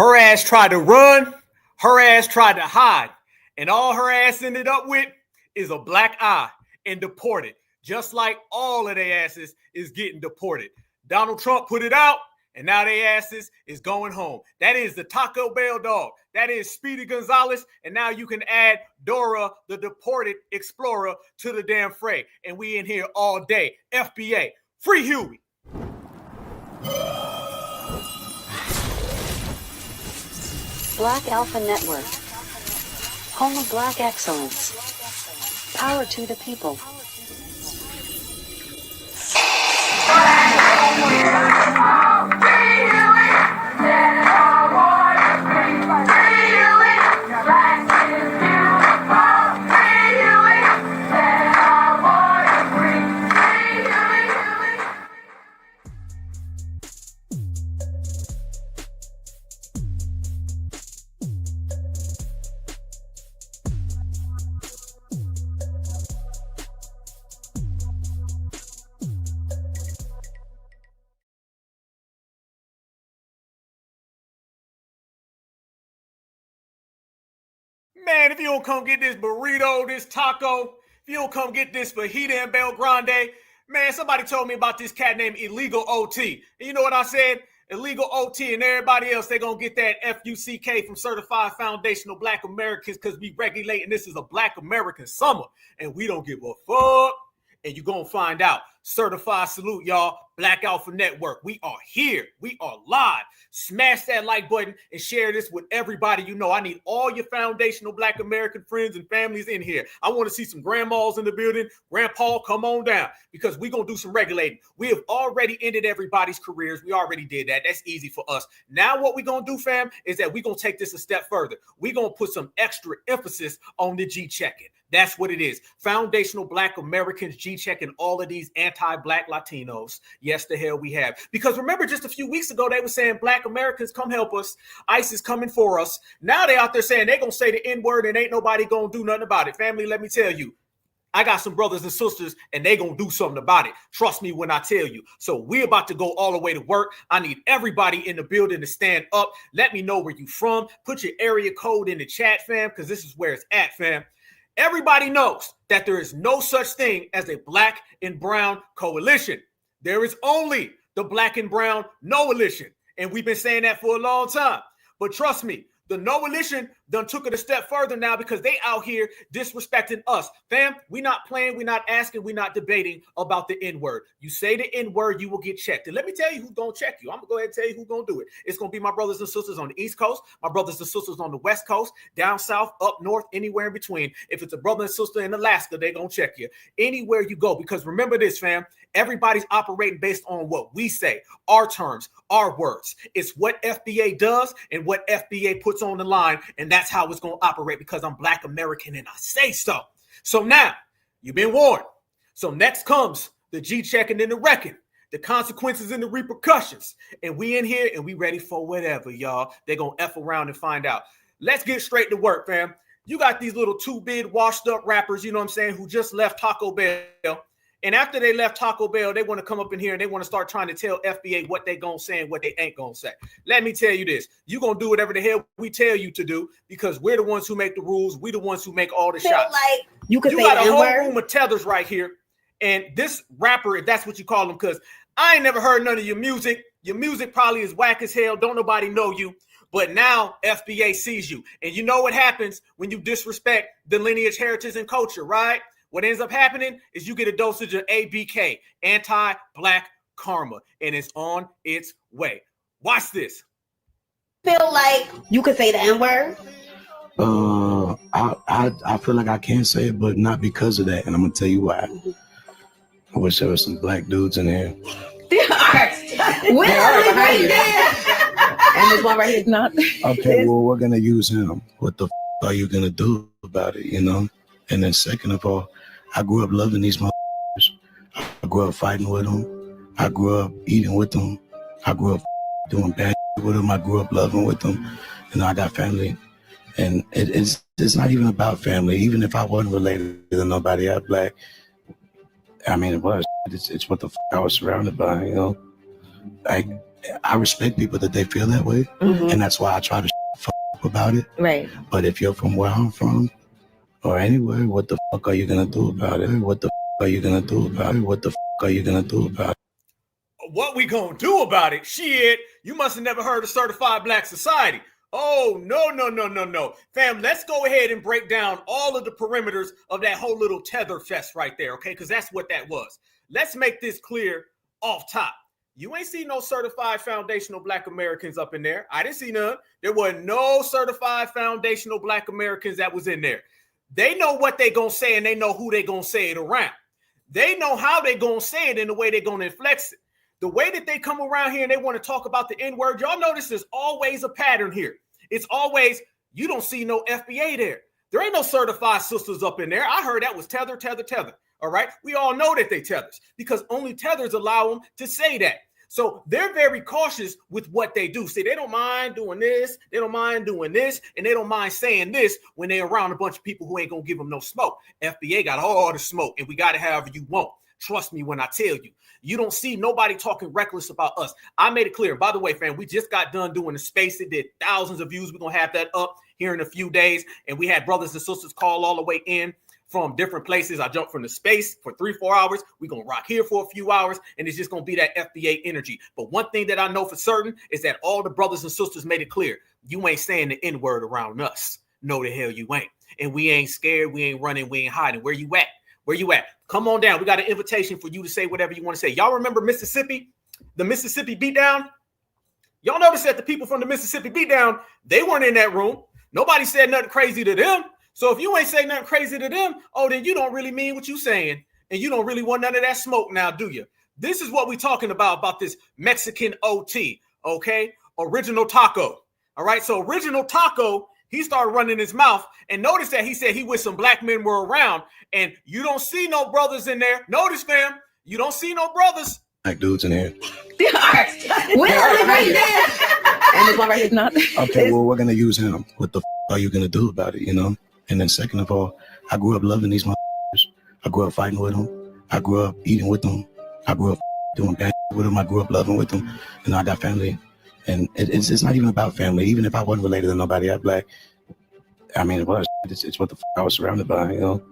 Her ass tried to run. Her ass tried to hide. And all her ass ended up with is a black eye and deported. Just like all of their asses is getting deported. Donald Trump put it out, and now their asses is going home. That is the Taco Bell dog. That is Speedy Gonzalez. And now you can add Dora, the deported explorer, to the damn fray. And we in here all day. FBA. Free Huey. Black Alpha Network. Home of Black excellence. Power to the people. Man, if you don't come get this burrito, this taco, if you don't come get this fajita and Bel Grande, man, somebody told me about this cat named Illegal OT. And you know what I said? Illegal OT and everybody else, they're going to get that FUCK from Certified Foundational Black Americans because we regulating this is a Black American summer. And we don't give a fuck. And you're going to find out. Certified salute, y'all. Black Alpha Network. We are here. We are live. Smash that like button and share this with everybody you know. I need all your foundational Black American friends and families in here. I want to see some grandmas in the building. Grandpa, come on down because we're going to do some regulating. We have already ended everybody's careers. We already did that. That's easy for us. Now what we're going to do, fam, is that we're going to take this a step further. We're going to put some extra emphasis on the G-checking. That's what it is. Foundational Black Americans G-checking all of these anti-Black Latinos. Yes, the hell we have. Because remember, just a few weeks ago, they were saying Black Americans, come help us. ICE is coming for us. Now they out there saying they're going to say the N-word and ain't nobody going to do nothing about it. Family, let me tell you, I got some brothers and sisters and they going to do something about it. Trust me when I tell you. So we're about to go all the way to work. I need everybody in the building to stand up. Let me know where you from. Put your area code in the chat, fam, because this is where it's at, fam. Everybody knows that there is no such thing as a black and brown coalition. There is only the black and brown no-alition. And we've been saying that for a long time. But trust me, the no-alition done took it a step further now because they out here disrespecting us. Fam, we not playing, we not asking, we not debating about the N-word. You say the N-word, you will get checked. And let me tell you who's going to check you. I'm going to go ahead and tell you who's going to do it. It's going to be my brothers and sisters on the East Coast, my brothers and sisters on the West Coast, down south, up north, anywhere in between. If it's a brother and sister in Alaska, they're going to check you. Anywhere you go. Because remember this, fam, everybody's operating based on what we say, our terms, our words. It's what FBA does and what FBA puts on the line, and that's how it's going to operate because I'm Black American and I say so. So now, you've been warned. So next comes the G-checking and the wrecking, the consequences and the repercussions. And we in here and we ready for whatever, y'all. They're going to F around and find out. Let's get straight to work, fam. You got these little two-bid washed up rappers, you know what I'm saying, who just left Taco Bell. And after they left Taco Bell, they want to come up in here and they want to start trying to tell FBA what they going to say and what they ain't going to say. Let me tell you this. You're going to do whatever the hell we tell you to do because we're the ones who make the rules. We the ones who make all the shots. Like you got a whole room of tethers right here. And this rapper, if that's what you call him, because I ain't never heard none of your music. Your music probably is whack as hell. Don't nobody know you. But now FBA sees you. And you know what happens when you disrespect the lineage, heritage, and culture, right? What ends up happening is you get a dosage of ABK, anti-black karma, and it's on its way. Watch this. Feel like you could say the N-word? I feel like I can say it, but not because of that, and I'm gonna tell you why. I wish there were some black dudes in here. There are. We're right there. And this one right here is not. Okay, well, we're gonna use him. What the are you gonna do about it, you know? And then second of all, I grew up loving these motherfuckers. I grew up fighting with them. I grew up eating with them. I grew up doing bad with them. I grew up loving with them. You know, I got family. And it's not even about family. Even if I wasn't related to nobody out black, I mean, it was. It's what the I was surrounded by, you know? Like, I respect people that they feel that way, and that's why I try to fuck up about it. Right. But if you're from where I'm from, or anywhere, what the fuck are you gonna do about it? What the fuck are you gonna do about it? What the fuck are you gonna do about it? What we gonna do about it? Shit, you must have never heard of Certified Black Society. Oh, no. Fam, let's go ahead and break down all of the perimeters of that whole little tether fest right there, okay? Because that's what that was. Let's make this clear off top. You ain't see no certified foundational Black Americans up in there. I didn't see none. There were no certified foundational Black Americans that was in there. They know what they gonna say and they know who they gonna say it around. They know how they gonna say it and the way they gonna inflex it. The way that they come around here and they want to talk about the N-word, y'all notice there's always a pattern here. It's always, you don't see no FBA there. There ain't no certified sisters up in there. I heard that was tether. All right. We all know that they tethers because only tethers allow them to say that. So they're very cautious with what they do. See, they don't mind doing this. They don't mind doing this. And they don't mind saying this when they're around a bunch of people who ain't going to give them no smoke. FBA got all the smoke and we got it however you want. Trust me when I tell you. You don't see nobody talking reckless about us. I made it clear. By the way, fam, we just got done doing the space. It did thousands of views. We're going to have that up here in a few days. And we had brothers and sisters call all the way in from different places. I jumped from the space for 3-4 hours. We're going to rock here for a few hours. And it's just going to be that FBA energy. But one thing that I know for certain is that all the brothers and sisters made it clear. You ain't saying the N-word around us. No, the hell you ain't. And we ain't scared. We ain't running. We ain't hiding. Where you at? Where you at? Come on down. We got an invitation for you to say whatever you want to say. Y'all remember Mississippi? The Mississippi beatdown? Y'all notice that the people from the Mississippi beatdown, they weren't in that room. Nobody said nothing crazy to them. So if you ain't saying nothing crazy to them, oh, then you don't really mean what you saying. And you don't really want none of that smoke now, do you? This is what we talking about this Mexican OT, okay? Original Taco. All right, so Original Taco, he started running his mouth. And notice that he said he wish some black men were around. And you don't see no brothers in there. Notice, fam, you don't see no brothers. Black dudes in here. Where right there? And this one right here is not. Okay, well, we're going to use him. What the are you going to do about it, you know? And then second of all, I grew up loving these motherfuckers. I grew up fighting with them. I grew up eating with them. I grew up doing bad with them. I grew up loving with them. You know, I got family. And it's not even about family. Even if I wasn't related to nobody, I'd be like, I mean, it was. It's what the I was surrounded by, you know?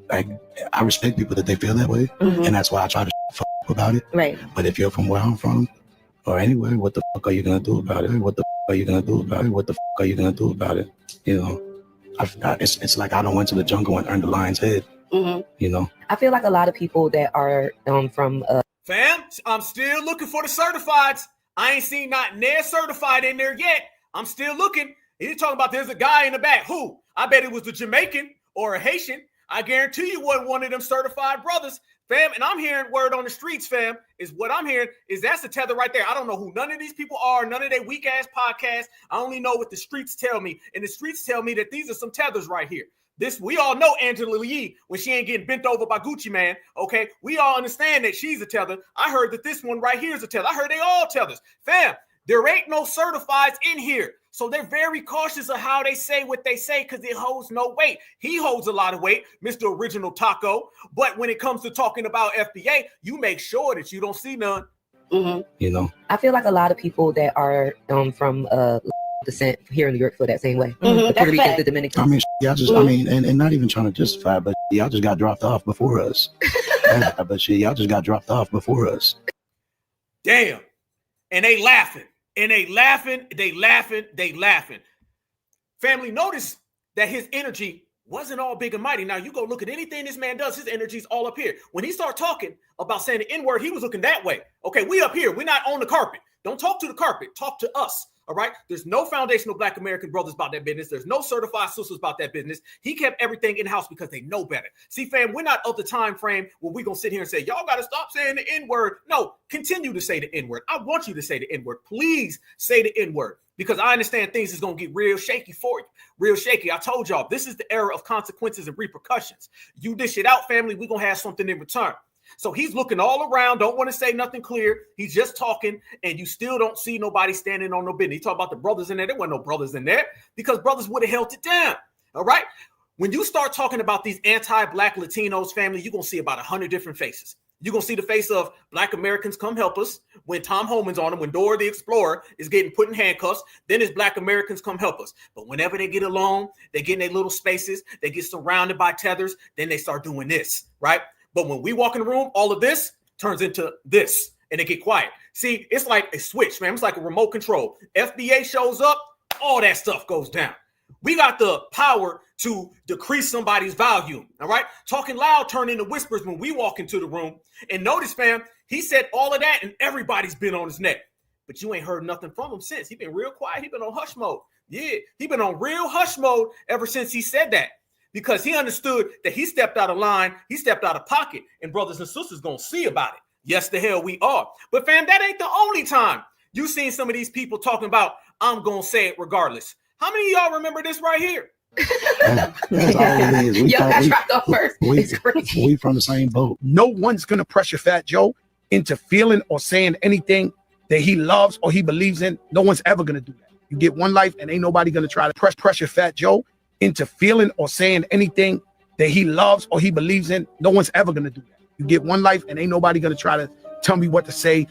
Like, I respect people that they feel that way. And that's why I try to fuck about it. Right. But if you're from where I'm from, or anywhere, what the fuck are you going to do about it? What the fuck are you going to do about it? What the fuck are you going to do about it? You know? It's like I don't went to the jungle and earned the lion's head. You know, I feel like a lot of people that are from fam, I'm still looking for the certifieds. I ain't seen not near certified in there yet. I'm still looking. He's talking about there's a guy in the back. Who? I bet it was the Jamaican or a Haitian. I guarantee you wasn't one of them certified brothers, fam. And I'm hearing word on the streets, fam, is what I'm hearing is that's the tether right there. I don't know who none of these people are, none of their weak ass podcasts. I only know what the streets tell me. And the streets tell me that these are some tethers right here. This, we all know Angela Lee when she ain't getting bent over by Gucci Man. Okay. We all understand that she's a tether. I heard that this one right here is a tether. I heard they all tethers. Fam, there ain't no certifieds in here. So they're very cautious of how they say what they say because it holds no weight. He holds a lot of weight, Mr. Original Taco. But when it comes to talking about FBA, you make sure that you don't see none. You know, I feel like a lot of people that are from descent here in New York feel that same way. The Puerto Ricans, the Dominicans. I mean, y'all just, I mean, and not even trying to justify, but y'all just got dropped off before us. But shit, y'all just got dropped off before us. Damn. And they laughing. And they laughing. Family, notice that his energy wasn't all big and mighty. Now, you go look at anything this man does, his energy's all up here. When he started talking about saying the N-word, he was looking that way. Okay, we up here. We're not on the carpet. Don't talk to the carpet. Talk to us. All right. There's no foundational Black American brothers about that business. There's no certified sisters about that business. He kept everything in house because they know better. See, fam, we're not of the time frame where we're going to sit here and say, y'all got to stop saying the N-word. No, continue to say the N-word. I want you to say the N-word. Please say the N-word because I understand things is going to get real shaky for you. Real shaky. I told y'all, this is the era of consequences and repercussions. You dish it out, family. We're going to have something in return. So he's looking all around, don't want to say nothing clear. He's just talking, and you still don't see nobody standing on no business. He talk about the brothers in there. There weren't no brothers in there because brothers would have held it down. All right. When you start talking about these anti-Black Latinos, family, you're going to see about 100 different faces. You're going to see the face of Black Americans Come Help Us when Tom Homan's on them, when Dora the Explorer is getting put in handcuffs. Then it's Black Americans Come Help Us. But whenever they get alone, they get in their little spaces, they get surrounded by tethers, then they start doing this, right? But when we walk in the room, all of this turns into this, and they get quiet. See, it's like a switch, man. It's like a remote control. FBA shows up, all that stuff goes down. We got the power to decrease somebody's volume, all right? Talking loud turn into whispers when we walk into the room. And notice, fam, he said all of that, and everybody's been on his neck. But you ain't heard nothing from him since. He been real quiet. He been on hush mode. Yeah, he been on real hush mode ever since he said that. Because he understood that he stepped out of line, he stepped out of pocket, and brothers and sisters gonna see about it. Yes, the hell we are. But fam, that ain't the only time you seen some of these people talking about, I'm gonna say it regardless. How many of y'all remember this right here? That's all it is. We from the same boat. No one's gonna pressure Fat Joe into feeling or saying anything that he loves or he believes in. No one's ever gonna do that. You get one life, and ain't nobody gonna try to pressure Fat Joe into feeling or saying anything that he loves or he believes in. No one's ever gonna do that. You get one life, and ain't nobody gonna try to tell me what to say.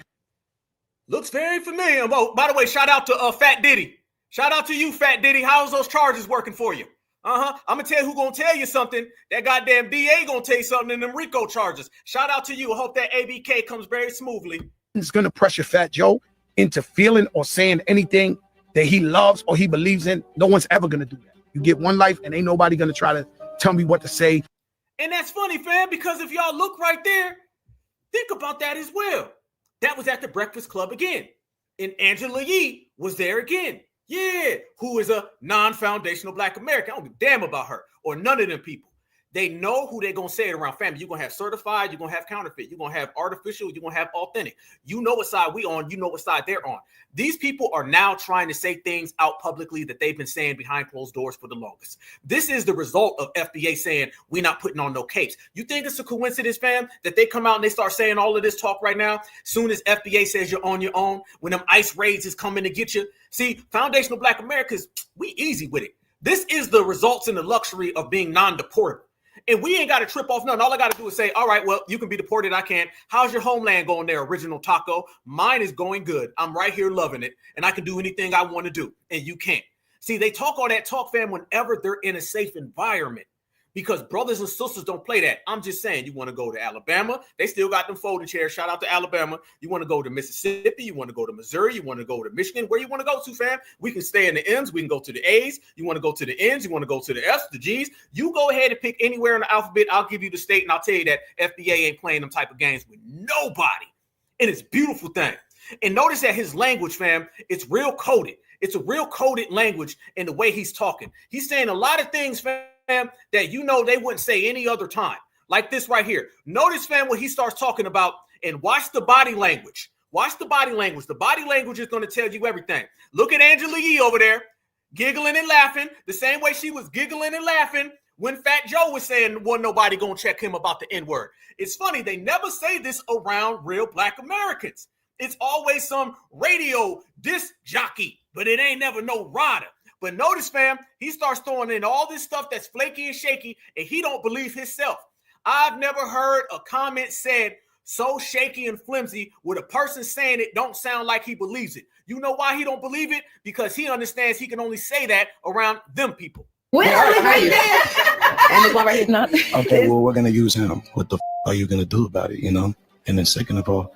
Looks very familiar. Oh, by the way, shout out to Fat Diddy. Shout out to you, Fat Diddy. How's those charges working for you? I'm gonna tell you who gonna tell you something. That goddamn DA gonna tell you something in them Rico charges. Shout out to you. I hope that ABK comes very smoothly. It's gonna pressure Fat Joe into feeling or saying anything that he loves or he believes in. No one's ever gonna do that. You get one life, and ain't nobody gonna try to tell me what to say. And that's funny, fam, because if y'all look right there, think about that as well. That was at the Breakfast Club again. And Angela Yee was there again. Yeah, who is a non-foundational Black American. I don't give a damn about her or none of them people. They know who they're going to say it around. Family, you're going to have certified, you're going to have counterfeit, you're going to have artificial, you're going to have authentic. You know what side we on, you know what side they're on. These people are now trying to say things out publicly that they've been saying behind closed doors for the longest. This is the result of FBA saying, we're not putting on no capes. You think it's a coincidence, fam, that they come out and they start saying all of this talk right now? Soon as FBA says you're on your own, when them ICE raids is coming to get you. See, foundational Black Americans, we easy with it. This is the results and the luxury of being non-deportable. And we ain't got to trip off nothing. All I got to do is say, all right, well, you can be deported. I can't. How's your homeland going there, original taco? Mine is going good. I'm right here loving it. And I can do anything I want to do. And you can't. See, they talk all that talk, fam, whenever they're in a safe environment. Because brothers and sisters don't play that. I'm just saying, you want to go to Alabama, they still got them folding chairs. Shout out to Alabama. You want to go to Mississippi, you want to go to Missouri, you want to go to Michigan. Where you want to go to, fam? We can stay in the M's, we can go to the A's. You want to go to the N's, you want to go to the F's, the G's. You go ahead and pick anywhere in the alphabet. I'll give you the state, and I'll tell you that FBA ain't playing them type of games with nobody. And it's a beautiful thing. And notice that his language, fam, it's real coded. It's a real coded language in the way he's talking. He's saying a lot of things, fam, that you know they wouldn't say any other time. Like this right here. Notice, fam, what he starts talking about, and watch the body language. Watch the body language. The body language is going to tell you everything. Look at Angela Yee over there, giggling and laughing the same way she was giggling and laughing when Fat Joe was saying wasn't nobody going to check him about the N-word. It's funny. They never say this around real Black Americans. It's always some radio disc jockey, but it ain't never no rider. But notice, fam, he starts throwing in all this stuff that's flaky and shaky, and he don't believe himself. I've never heard a comment said so shaky and flimsy with a person saying it don't sound like he believes it. You know why he don't believe it? Because he understands he can only say that around them people. And this one right here is not. Okay, well, we're gonna use him. What the are you gonna do about it? You know. And then second of all,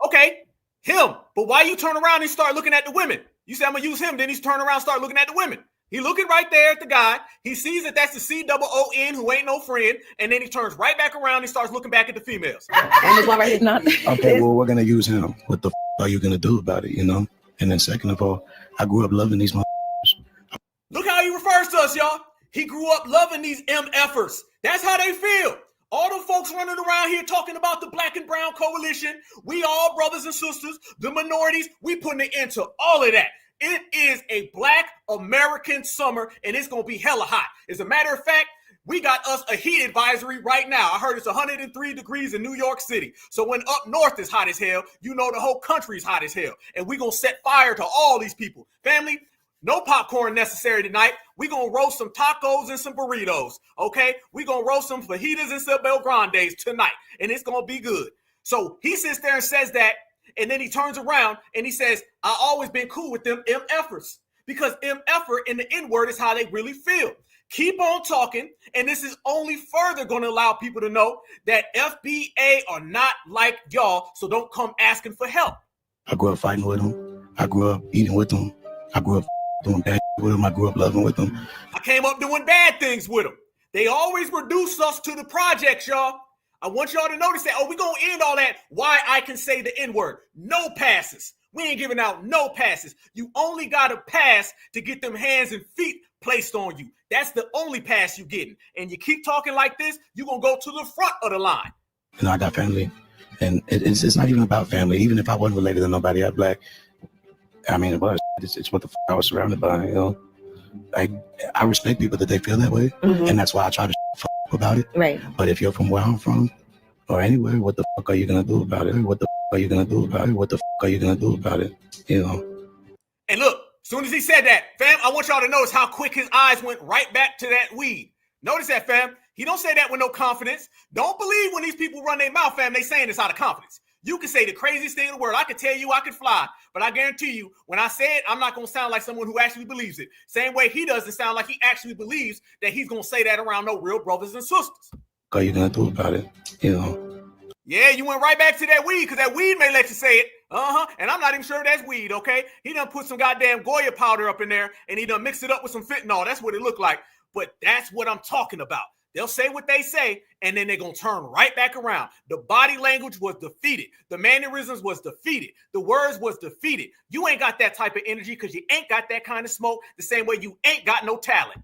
okay, him. But why you turn around and start looking at the women? You say I'm gonna use him, then he's turn around and start looking at the women. He looking right there at the guy. He sees that that's the COON who ain't no friend, and then he turns right back around and starts looking back at the females. And this one right here is not. Okay, well, we're gonna use him. What the are you gonna do about it? You know. And then second of all, I grew up loving these. Look how he refers to us, y'all. He grew up loving these MFers. That's how they feel. All the folks running around here talking about the Black and Brown Coalition. We all brothers and sisters, the minorities, we putting an end to all of that. It is a Black American summer, and it's going to be hella hot. As a matter of fact, we got us a heat advisory right now. I heard it's 103 degrees in New York City. So when up north is hot as hell, you know the whole country is hot as hell. And we're going to set fire to all these people. Family, no popcorn necessary tonight. We're going to roast some tacos and some burritos, okay? We're going to roast some fajitas and some Bel Grandes tonight, and it's going to be good. So he sits there and says that, and then he turns around and he says, I always been cool with them MFers, because MFer and the N-word is how they really feel. Keep on talking, and this is only further going to allow people to know that FBA are not like y'all, so don't come asking for help. I grew up fighting with them. I grew up eating with them. I grew up doing bad with them. I grew up loving with them. I came up doing bad things with them. They always reduce us to the projects, y'all. I want y'all to notice that. Oh, we're going to end all that. Why I can say the N-word. No passes. We ain't giving out no passes. You only got a pass to get them hands and feet placed on you. That's the only pass you getting. And you keep talking like this, you're going to go to the front of the line. You know, I got family. And it's not even about family. Even if I wasn't related to nobody, I'm black. I mean, it was. It's what the I was surrounded by, you know. I respect people that they feel that way. And that's why I try to about it. Right. But if you're from where I'm from or anywhere, what the fuck are you going to do about it? What the fuck are you going to do about it? What the fuck are you going to do about it? You know. And look, as soon as he said that, fam, I want y'all to notice how quick his eyes went right back to that weed. Notice that, fam. He don't say that with no confidence. Don't believe when these people run their mouth, fam, they saying this out of confidence. You can say the craziest thing in the world. I can tell you I can fly, but I guarantee you, when I say it, I'm not going to sound like someone who actually believes it. Same way he doesn't sound like he actually believes that he's going to say that around no real brothers and sisters. What are you going to do about it? You know. Yeah, you went right back to that weed, because that weed may let you say it. And I'm not even sure that's weed, okay? He done put some goddamn Goya powder up in there, and he done mixed it up with some fentanyl. That's what it looked like. But that's what I'm talking about. They'll say what they say, and then they're going to turn right back around. The body language was defeated. The mannerisms was defeated. The words was defeated. You ain't got that type of energy because you ain't got that kind of smoke, the same way you ain't got no talent.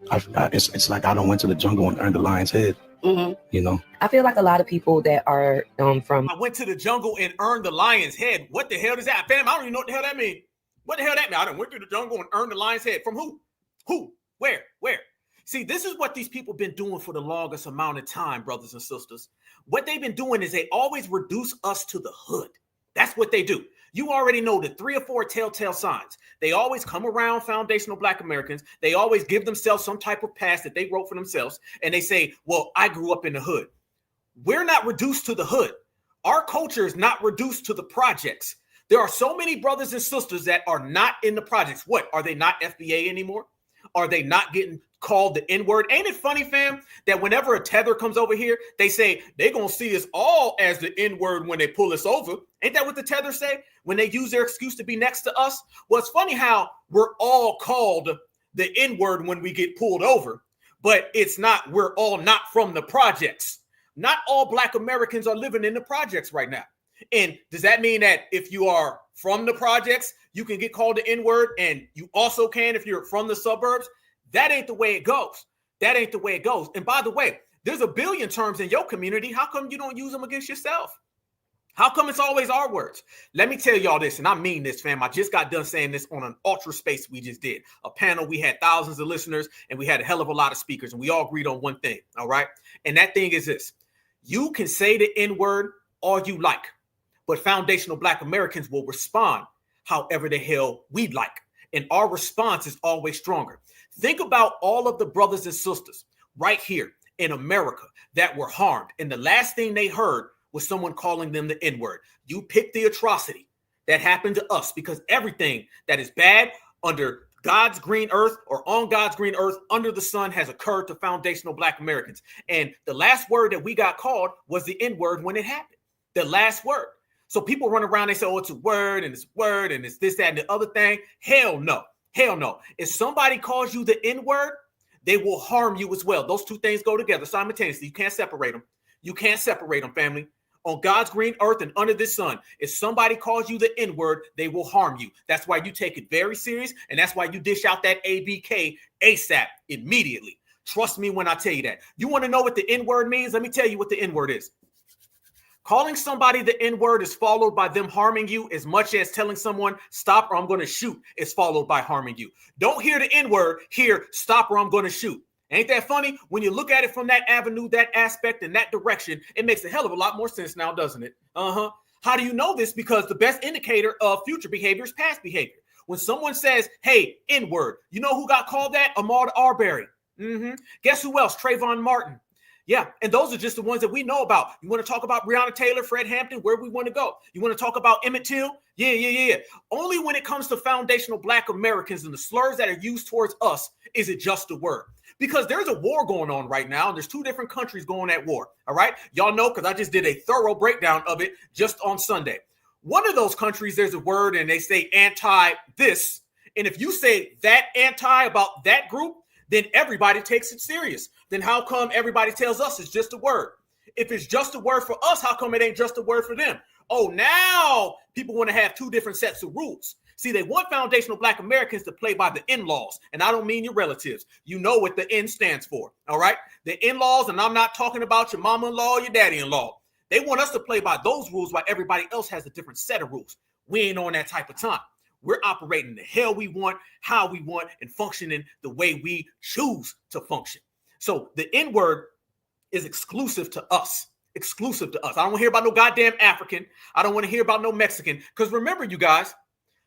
It's like I done went to the jungle and earned the lion's head. You know? I feel like a lot of people that are from... I went to the jungle and earned the lion's head. What the hell does that? Fam, I don't even know what the hell that means. What the hell that mean? I done went to the jungle and earned the lion's head. From who? Who? Where? See, this is what these people been doing for the longest amount of time, brothers and sisters. What they've been doing is they always reduce us to the hood. That's what they do. You already know the 3 or 4 telltale signs. They always come around foundational Black Americans. They always give themselves some type of past that they wrote for themselves. And they say, well, I grew up in the hood. We're not reduced to the hood. Our culture is not reduced to the projects. There are so many brothers and sisters that are not in the projects. What? Are they not FBA anymore? Are they not getting called the N-word? Ain't it funny, fam, that whenever a tether comes over here, they say they're going to see us all as the N-word when they pull us over. Ain't that what the tether say when they use their excuse to be next to us? Well, it's funny how we're all called the N-word when we get pulled over, but it's not, we're all not from the projects. Not all Black Americans are living in the projects right now. And does that mean that if you are from the projects, you can get called the N-word, and you also can if you're from the suburbs? That ain't the way it goes. That ain't the way it goes. And by the way, there's a billion terms in your community. How come you don't use them against yourself? How come it's always our words? Let me tell y'all this, and I mean this, fam. I just got done saying this on an ultra space we just did. A panel, we had thousands of listeners, and we had a hell of a lot of speakers, and we all agreed on one thing, all right? And that thing is this. You can say the N-word all you like, but foundational Black Americans will respond however the hell we'd like. And our response is always stronger. Think about all of the brothers and sisters right here in America that were harmed. And the last thing they heard was someone calling them the N-word. You pick the atrocity that happened to us, because everything that is bad under God's green earth or on God's green earth under the sun has occurred to foundational Black Americans. And the last word that we got called was the N-word when it happened. The last word. So people run around, they say, oh, it's a word and it's this, that, and the other thing. Hell no. Hell no. If somebody calls you the N-word, they will harm you as well. Those two things go together simultaneously. You can't separate them. You can't separate them, family. On God's green earth and under this sun, if somebody calls you the N-word, they will harm you. That's why you take it very serious, and that's why you dish out that ABK ASAP immediately. Trust me when I tell you that. You want to know what the N-word means? Let me tell you what the N-word is. Calling somebody the N-word is followed by them harming you as much as telling someone, stop or I'm going to shoot, is followed by harming you. Don't hear the N-word, hear stop or I'm going to shoot. Ain't that funny? When you look at it from that avenue, that aspect, and that direction, it makes a hell of a lot more sense now, doesn't it? How do you know this? Because the best indicator of future behavior is past behavior. When someone says, hey, N-word, you know who got called that? Ahmaud Arbery. Guess who else? Trayvon Martin. Yeah, and those are just the ones that we know about. You want to talk about Breonna Taylor, Fred Hampton, where we want to go. You want to talk about Emmett Till? Yeah. Only when it comes to foundational Black Americans and the slurs that are used towards us is it just a word. Because there's a war going on right now, and there's two different countries going at war, all right? Y'all know because I just did a thorough breakdown of it just on Sunday. One of those countries, there's a word, and they say anti-this, and if you say that anti about that group, then everybody takes it serious. Then how come everybody tells us it's just a word? If it's just a word for us, how come it ain't just a word for them? Oh, now people want to have two different sets of rules. See, they want foundational Black Americans to play by the in-laws, and I don't mean your relatives. You know what the N stands for, all right? The in-laws, and I'm not talking about your mama-in-law or your daddy-in-law. They want us to play by those rules while everybody else has a different set of rules. We ain't on that type of time. We're operating the hell we want, how we want, and functioning the way we choose to function. So the N-word is exclusive to us. Exclusive to us. I don't want to hear about no goddamn African. I don't want to hear about no Mexican. Because remember, you guys,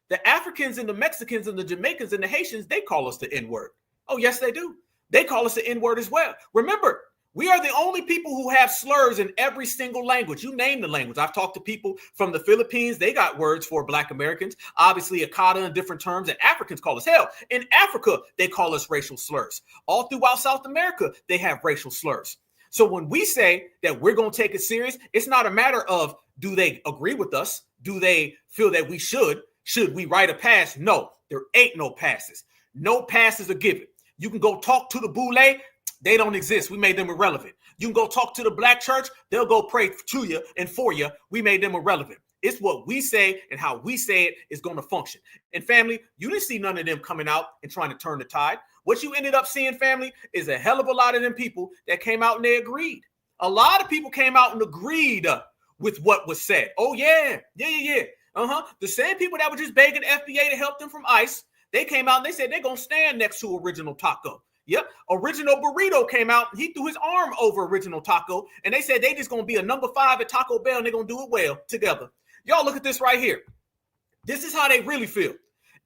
the Africans and the Mexicans and the Jamaicans and the Haitians, they call us the N-word. Oh, yes, they do. They call us the N-word as well. Remember, we are the only people who have slurs in every single language. You name the language. I've talked to people from the Philippines. They got words for Black Americans. Obviously, Akata in different terms. And Africans call us hell. In Africa, they call us racial slurs. All throughout South America, they have racial slurs. So when we say that we're going to take it serious, it's not a matter of do they agree with us? Do they feel that we should? Should we write a pass? No, there ain't no passes. No passes are given. You can go talk to the boule. They don't exist. We made them irrelevant. You can go talk to the Black church. They'll go pray to you and for you. We made them irrelevant. It's what we say and how we say it is going to function. And family, you didn't see none of them coming out and trying to turn the tide. What you ended up seeing, family, is a hell of a lot of them people that came out and they agreed. A lot of people came out and agreed with what was said. Oh, yeah. The same people that were just begging FBA to help them from ICE, they came out and they said they're going to stand next to Original Taco. Yep. Original Burrito came out. He threw his arm over Original Taco, and they said they just going to be a number 5 at Taco Bell, and they're going to do it well together. Y'all look at this right here. This is how they really feel.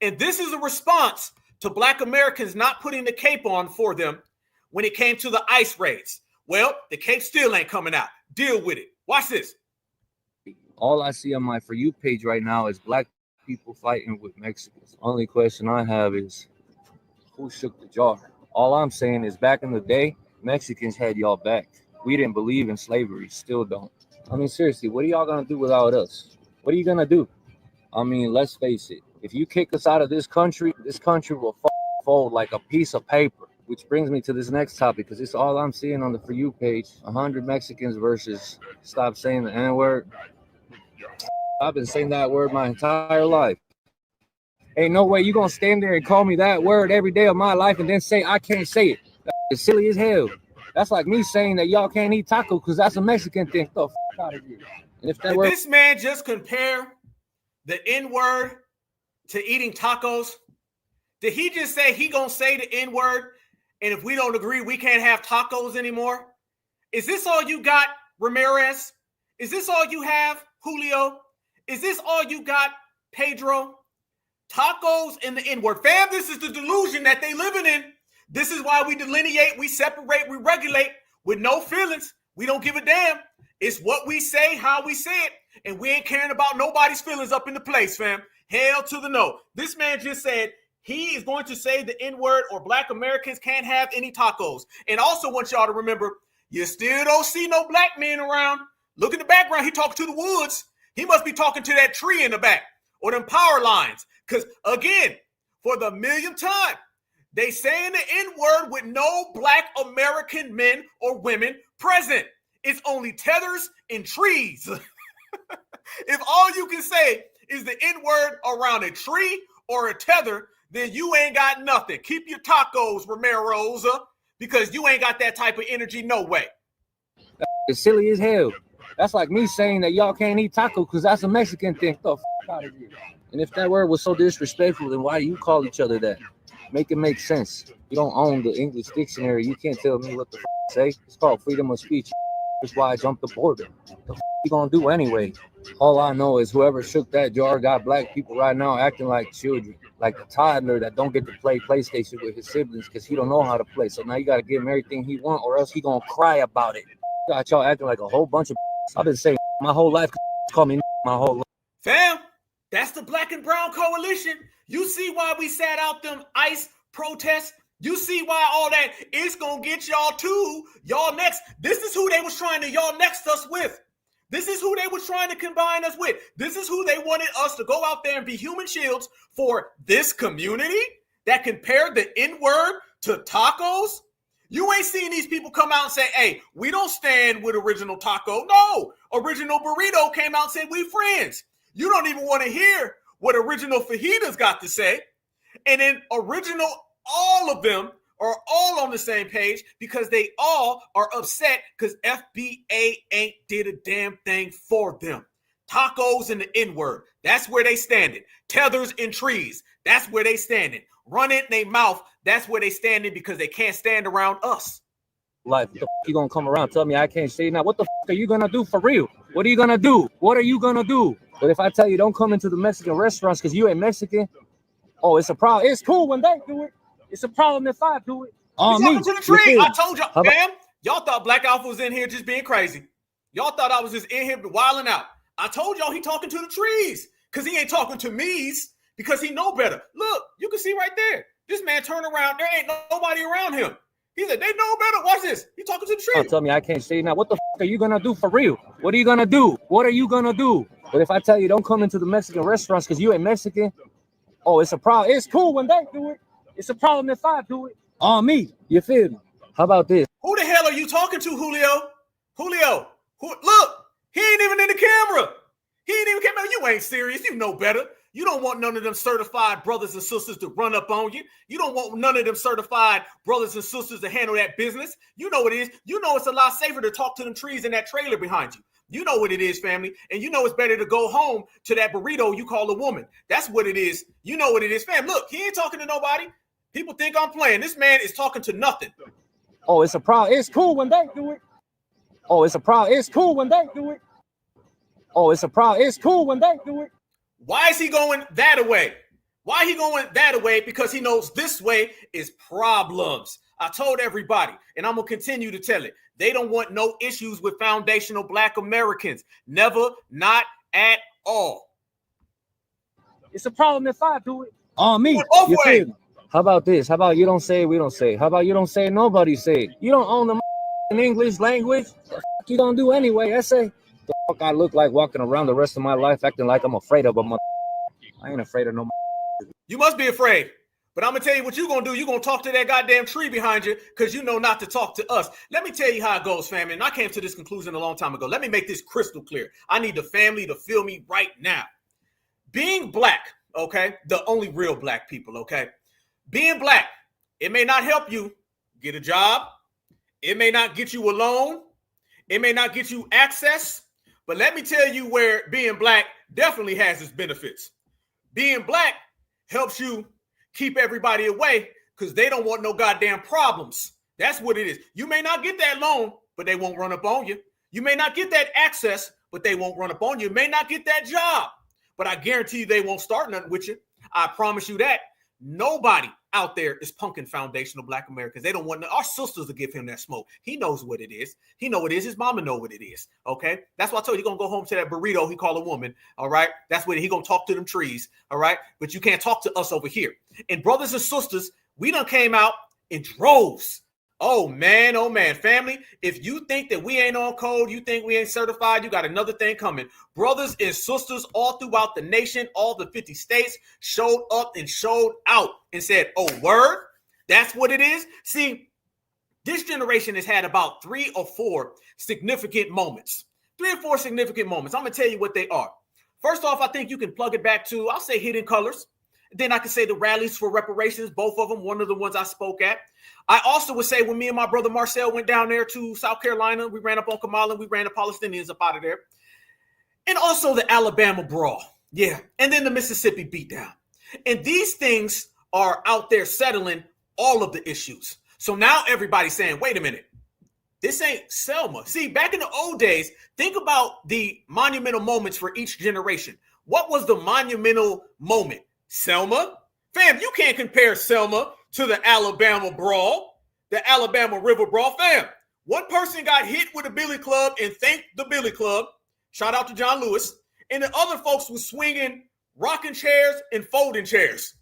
And this is a response to Black Americans not putting the cape on for them when it came to the ICE raids. Well, the cape still ain't coming out. Deal with it. Watch this. All I see on my For You page right now is Black people fighting with Mexicans. Only question I have is, who shook the jar? All I'm saying is back in the day, Mexicans had y'all back. We didn't believe in slavery, still don't. I mean, seriously, what are y'all going to do without us? What are you going to do? I mean, let's face it. If you kick us out of this country will fold like a piece of paper. Which brings me to this next topic, because it's all I'm seeing on the For You page. 100 Mexicans versus stop saying the N-word. I've been saying that word my entire life. Ain't no way you gonna stand there and call me that word every day of my life and then say I can't say it. That's silly as hell. That's like me saying that y'all can't eat tacos because that's a Mexican thing. Get the f out of here. And if that Did word, this man just compare the N-word to eating tacos? Did he just say he gonna say the N-word, and if we don't agree, we can't have tacos anymore? Is this all you got, Ramirez? Is this all you have, Julio? Is this all you got, Pedro? Tacos and the N-word. Fam, this is the delusion that they living in. This is why we delineate, we separate, we regulate with no feelings. We don't give a damn. It's what we say, how we say it, and we ain't caring about nobody's feelings up in the place, fam. Hell to the no. This man just said he is going to say the N-word or Black Americans can't have any tacos. And also want y'all to remember, you still don't see no black men around. Look in the background. He talking to the woods. He must be talking to that tree in the back or them power lines. Because, again, for the millionth time, they saying the N-word with no Black American men or women present. It's only tethers and trees. If all you can say is the N-word around a tree or a tether, then you ain't got nothing. Keep your tacos, Romero's, because you ain't got that type of energy, no way. it's silly as hell. That's like me saying that y'all can't eat tacos because that's a Mexican thing. Get the f out of here. And if that word was so disrespectful, then why do you call each other that? Make it make sense. You don't own the English dictionary. You can't tell me what the f say. It's called freedom of speech. That's why I jumped the border. The f you gonna do anyway? All I know is whoever shook that jar got black people right now acting like children, like a toddler that don't get to play PlayStation with his siblings because he don't know how to play. So now you got to give him everything he want, or else he gonna cry about it. Got y'all acting like a whole bunch of. I've been saying my whole life. Call me my whole life. Fam, that's the Black and Brown Coalition. You see why we sat out them ICE protests? You see why all that is gonna get y'all too. Y'all next. This is who they was trying to y'all next us with. This is who they was trying to combine us with. This is who they wanted us to go out there and be human shields for this community that compared the N-word to tacos. You ain't seen these people come out and say, hey, we don't stand with Original Taco. No, Original Burrito came out and said, we friends. You don't even want to hear what Original Fajitas got to say. And then Original, all of them are all on the same page because they all are upset because FBA ain't did a damn thing for them. Tacos and the N-word, that's where they standing. Tethers and trees, that's where they standing. Run it in their mouth, that's where they standing because they can't stand around us. Life, what the you gonna come around tell me I can't say now? What the are you gonna do for real? What are you gonna do? What are you gonna do? But if I tell you don't come into the Mexican restaurants because you ain't Mexican, oh, it's a problem. It's cool when they do it. It's a problem if I do it. On me. To the tree. I told y'all, fam. Y'all thought Black Alpha was in here just being crazy. Y'all thought I was just in here wilding out. I told y'all he talking to the trees because he ain't talking to me's because he know better. Look, you can see right there. This man turned around. There ain't nobody around him. He said, they know better. Watch this. He talking to the trees. Tell me I can't say now. What the are you gonna do for real? What are you gonna do? What are you gonna do? But if I tell you don't come into the Mexican restaurants because you ain't Mexican, oh, it's a problem. It's cool when they do it. It's a problem if I do it. On me. You feel me? How about this? Who the hell are you talking to, Julio? Julio. Look, he ain't even in the camera. He ain't even camera. You ain't serious. You know better. You don't want none of them certified brothers and sisters to run up on you. You don't want none of them certified brothers and sisters to handle that business. You know what it is. You know it's a lot safer to talk to them trees in that trailer behind you. You know what it is, family. And you know it's better to go home to that burrito you call a woman. That's what it is. You know what it is, fam. Look, he ain't talking to nobody. People think I'm playing. This man is talking to nothing. Oh, it's a problem. It's cool when they do it. Oh, it's a problem. It's cool when they do it. Oh, it's a problem. It's cool when they do it. Why is he going that way? Why he going that way? Because he knows this way is problems. I told everybody, and I'm going to continue to tell it. They don't want no issues with foundational Black Americans. Never, not at all. It's a problem if I do it. On me. You feel me? How about this? How about you don't say it, we don't say it? How about you don't say it, nobody say it? You don't own the English language. The fuck you gonna do anyway? I say, the fuck I look like walking around the rest of my life acting like I'm afraid of a mother. I ain't afraid of no. You must be afraid. But I'm going to tell you what you're going to do. You're going to talk to that goddamn tree behind you because you know not to talk to us. Let me tell you how it goes, family. And I came to this conclusion a long time ago. Let me make this crystal clear. I need the family to feel me right now. Being Black, okay, the only real Black people, okay, being Black, it may not help you get a job. It may not get you a loan. It may not get you access. But let me tell you where being Black definitely has its benefits. Being Black helps you keep everybody away because they don't want no goddamn problems. That's what it is. You may not get that loan, but they won't run up on you. You may not get that access, but they won't run up on you. You may not get that job, but I guarantee you they won't start nothing with you. I promise you that. Nobody out there is punking foundational Black Americans. They don't want our sisters to give him that smoke. He knows what it is. He know what it is. His mama know what it is. Okay. That's why I told you he's gonna go home to that burrito he call a woman. All right. That's what he gonna talk to them trees. All right. But you can't talk to us over here. And brothers and sisters, we done came out in droves. Oh man, family. If you think that we ain't on code, you think we ain't certified, you got another thing coming. Brothers and sisters all throughout the nation, all the 50 states showed up and showed out and said, oh, word, that's what it is. See, this generation has had about 3 or 4 significant moments. 3 or 4 significant moments. I'm going to tell you what they are. First off, I think you can plug it back to, I'll say Hidden Colors. Then I can say the rallies for reparations, both of them, one of the ones I spoke at. I also would say when me and my brother Marcel went down there to South Carolina, we ran up on Kamala, we ran the Palestinians up out of there. And also the Alabama brawl. Yeah. And then the Mississippi beatdown. And these things are out there settling all of the issues. So now everybody's saying, wait a minute. This ain't Selma. See, back in the old days, think about the monumental moments for each generation. What was the monumental moment? Selma? Fam, you can't compare Selma to the Alabama brawl, the Alabama River brawl. Fam, one person got hit with a billy club and thanked the billy club. Shout out to John Lewis. And the other folks was swinging rocking chairs and folding chairs.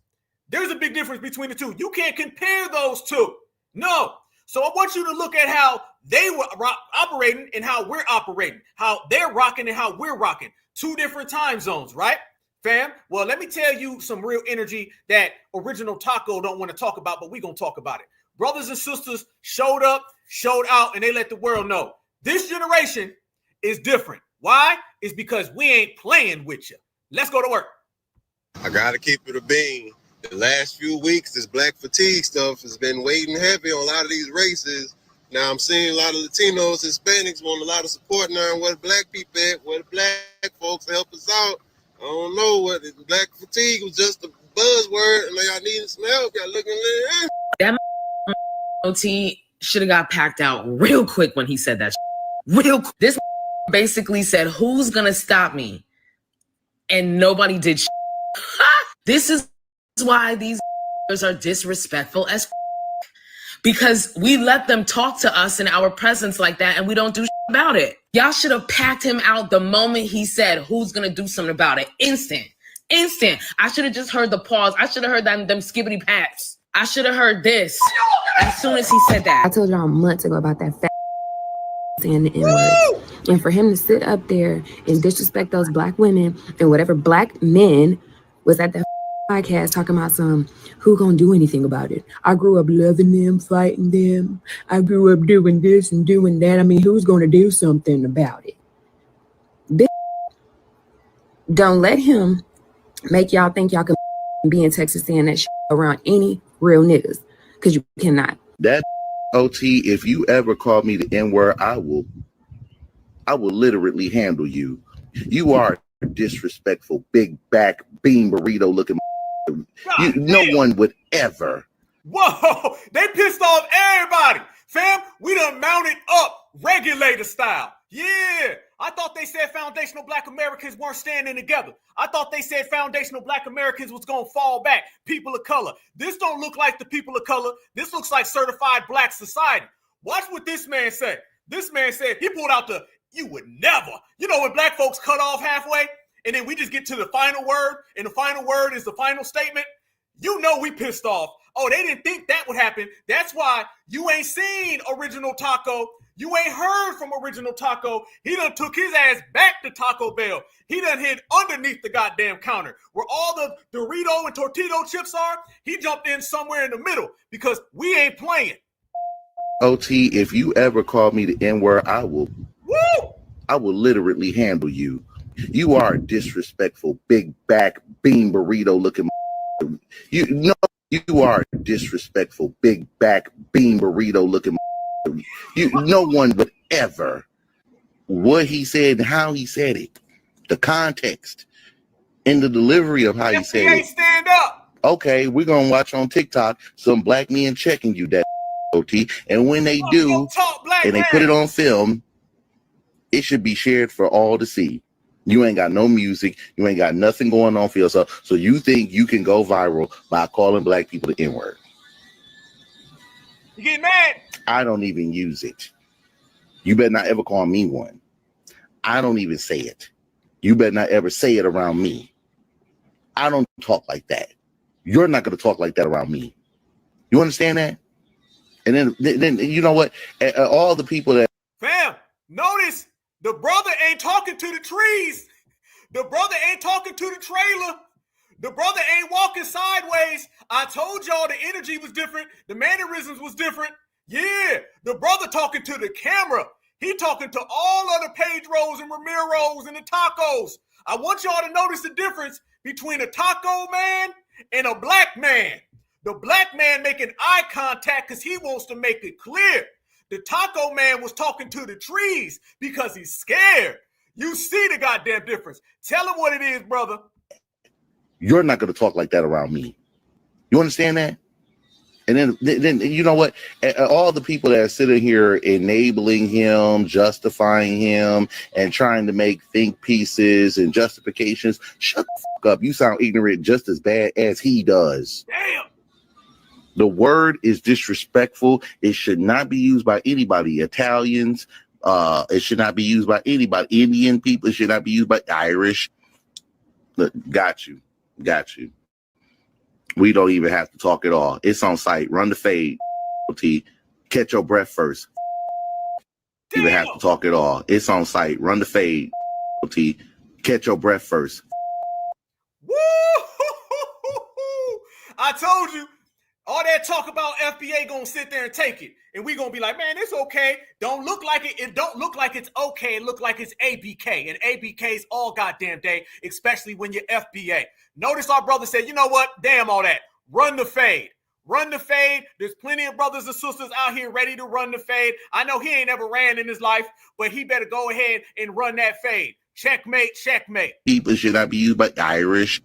There's a big difference between the two. You can't compare those two. No. So I want you to look at how they were operating and how we're operating, how they're rocking and how we're rocking. Two different time zones, right, fam? Well, let me tell you some real energy that Original Taco don't want to talk about, but we're going to talk about it. Brothers and sisters showed up, showed out, and they let the world know. This generation is different. Why? It's because we ain't playing with you. Let's go to work. I got to keep it a bean. The last few weeks, this black fatigue stuff has been weighing heavy on a lot of these races. Now I'm seeing a lot of Latinos, Hispanics want a lot of support now. Where the black people at, where the black folks to help us out. I don't know what black fatigue was just a buzzword, and y'all needing some help. Y'all looking at that. OT should have got packed out real quick when he said that. Real quick. This basically said, "Who's gonna stop me?" And nobody did. This is why these are disrespectful as because we let them talk to us in our presence like that and we don't do about it. Y'all should have packed him out the moment he said, "Who's gonna do something about it?" Instant. I should have just heard the pause. I should have heard them skibbity paps. I should have heard this as soon as he said that. I told y'all months ago about that fat saying the N-word. And for him to sit up there and disrespect those black women and whatever black men was at that podcast talking about who gonna do anything about it? I grew up loving them, fighting them. I grew up doing this and doing that. I mean, who's gonna do something about it? Don't let him make y'all think y'all can be in Texas saying that shit around any real niggas, because you cannot. That OT, if you ever call me the N-word, I will literally handle you. You are disrespectful, big back, bean burrito looking. No one would ever. Whoa, they pissed off everybody. Fam, we done mounted up regulator style. Yeah, I thought they said foundational black Americans weren't standing together. I thought they said foundational black Americans was going to fall back. People of color. This don't look like the people of color. This looks like certified black society. Watch what this man said. This man said, he pulled out the, "you would never." You know when black folks cut off halfway? And then we just get to the final word, and the final word is the final statement. You know we pissed off. Oh, they didn't think that would happen. That's why you ain't seen Original Taco. You ain't heard from Original Taco. He done took his ass back to Taco Bell. He done hid underneath the goddamn counter where all the Dorito and Tortito chips are. He jumped in somewhere in the middle because we ain't playing. OT, if you ever call me the N-word, I will literally handle you. You are disrespectful, big back, bean burrito looking. You are disrespectful, big back, bean burrito looking. No one would ever. What he said and how he said it, the context, and the delivery of how he said it. Stand up. Okay, we're gonna watch on TikTok some black men checking you that OT, and when they do, and they put it on film, it should be shared for all to see. You ain't got no music. You ain't got nothing going on for yourself. So you think you can go viral by calling black people the N-word? You get mad? I don't even use it. You better not ever call me one. I don't even say it. You better not ever say it around me. I don't talk like that. You're not going to talk like that around me. You understand that? And then you know what? All the people that... Fam, notice... the brother ain't talking to the trees. The brother ain't talking to the trailer. The brother ain't walking sideways. I told y'all the energy was different. The mannerisms was different. Yeah, the brother talking to the camera. He talking to all of the Pedros and Ramiros and the Tacos. I want y'all to notice the difference between a taco man and a black man. The black man making eye contact because he wants to make it clear. The taco man was talking to the trees because he's scared. You see the goddamn difference. Tell him what it is, brother. You're not going to talk like that around me. You understand that? And then you know what? All the people that are sitting here enabling him, justifying him, and trying to make think pieces and justifications, shut the fuck up. You sound ignorant just as bad as he does. Damn. The word is disrespectful. It should not be used by anybody. Italians, it should not be used by anybody. Indian people, it should not be used by Irish. Look, got you. We don't even have to talk at all. It's on site. Run the fade. Catch your breath first. Damn. Even have to talk at all. It's on site. Run the fade. Catch your breath first. Woo! I told you. All that talk about FBA gonna sit there and take it. And we gonna be like, man, it's okay. Don't look like it. It don't look like it's okay. It look like it's ABK. And ABK's all goddamn day, especially when you're FBA. Notice our brother said, you know what? Damn all that. Run the fade. Run the fade. There's plenty of brothers and sisters out here ready to run the fade. I know he ain't ever ran in his life, but he better go ahead and run that fade. Checkmate, checkmate. People should not be used by Irish.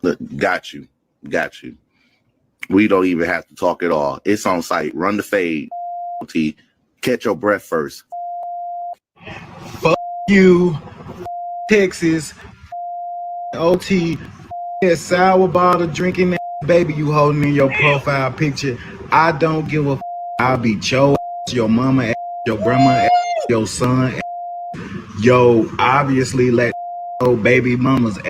Look, got you. We don't even have to talk at all. It's on site. Run the fade. Catch your breath first. Fuck you, Texas. OT, that sour bottle drinking that baby you holding in your profile picture. I don't give a f. I'll beat your ass, your mama ass, your grandma ass, your son ass, yo, obviously let old baby mama's ass,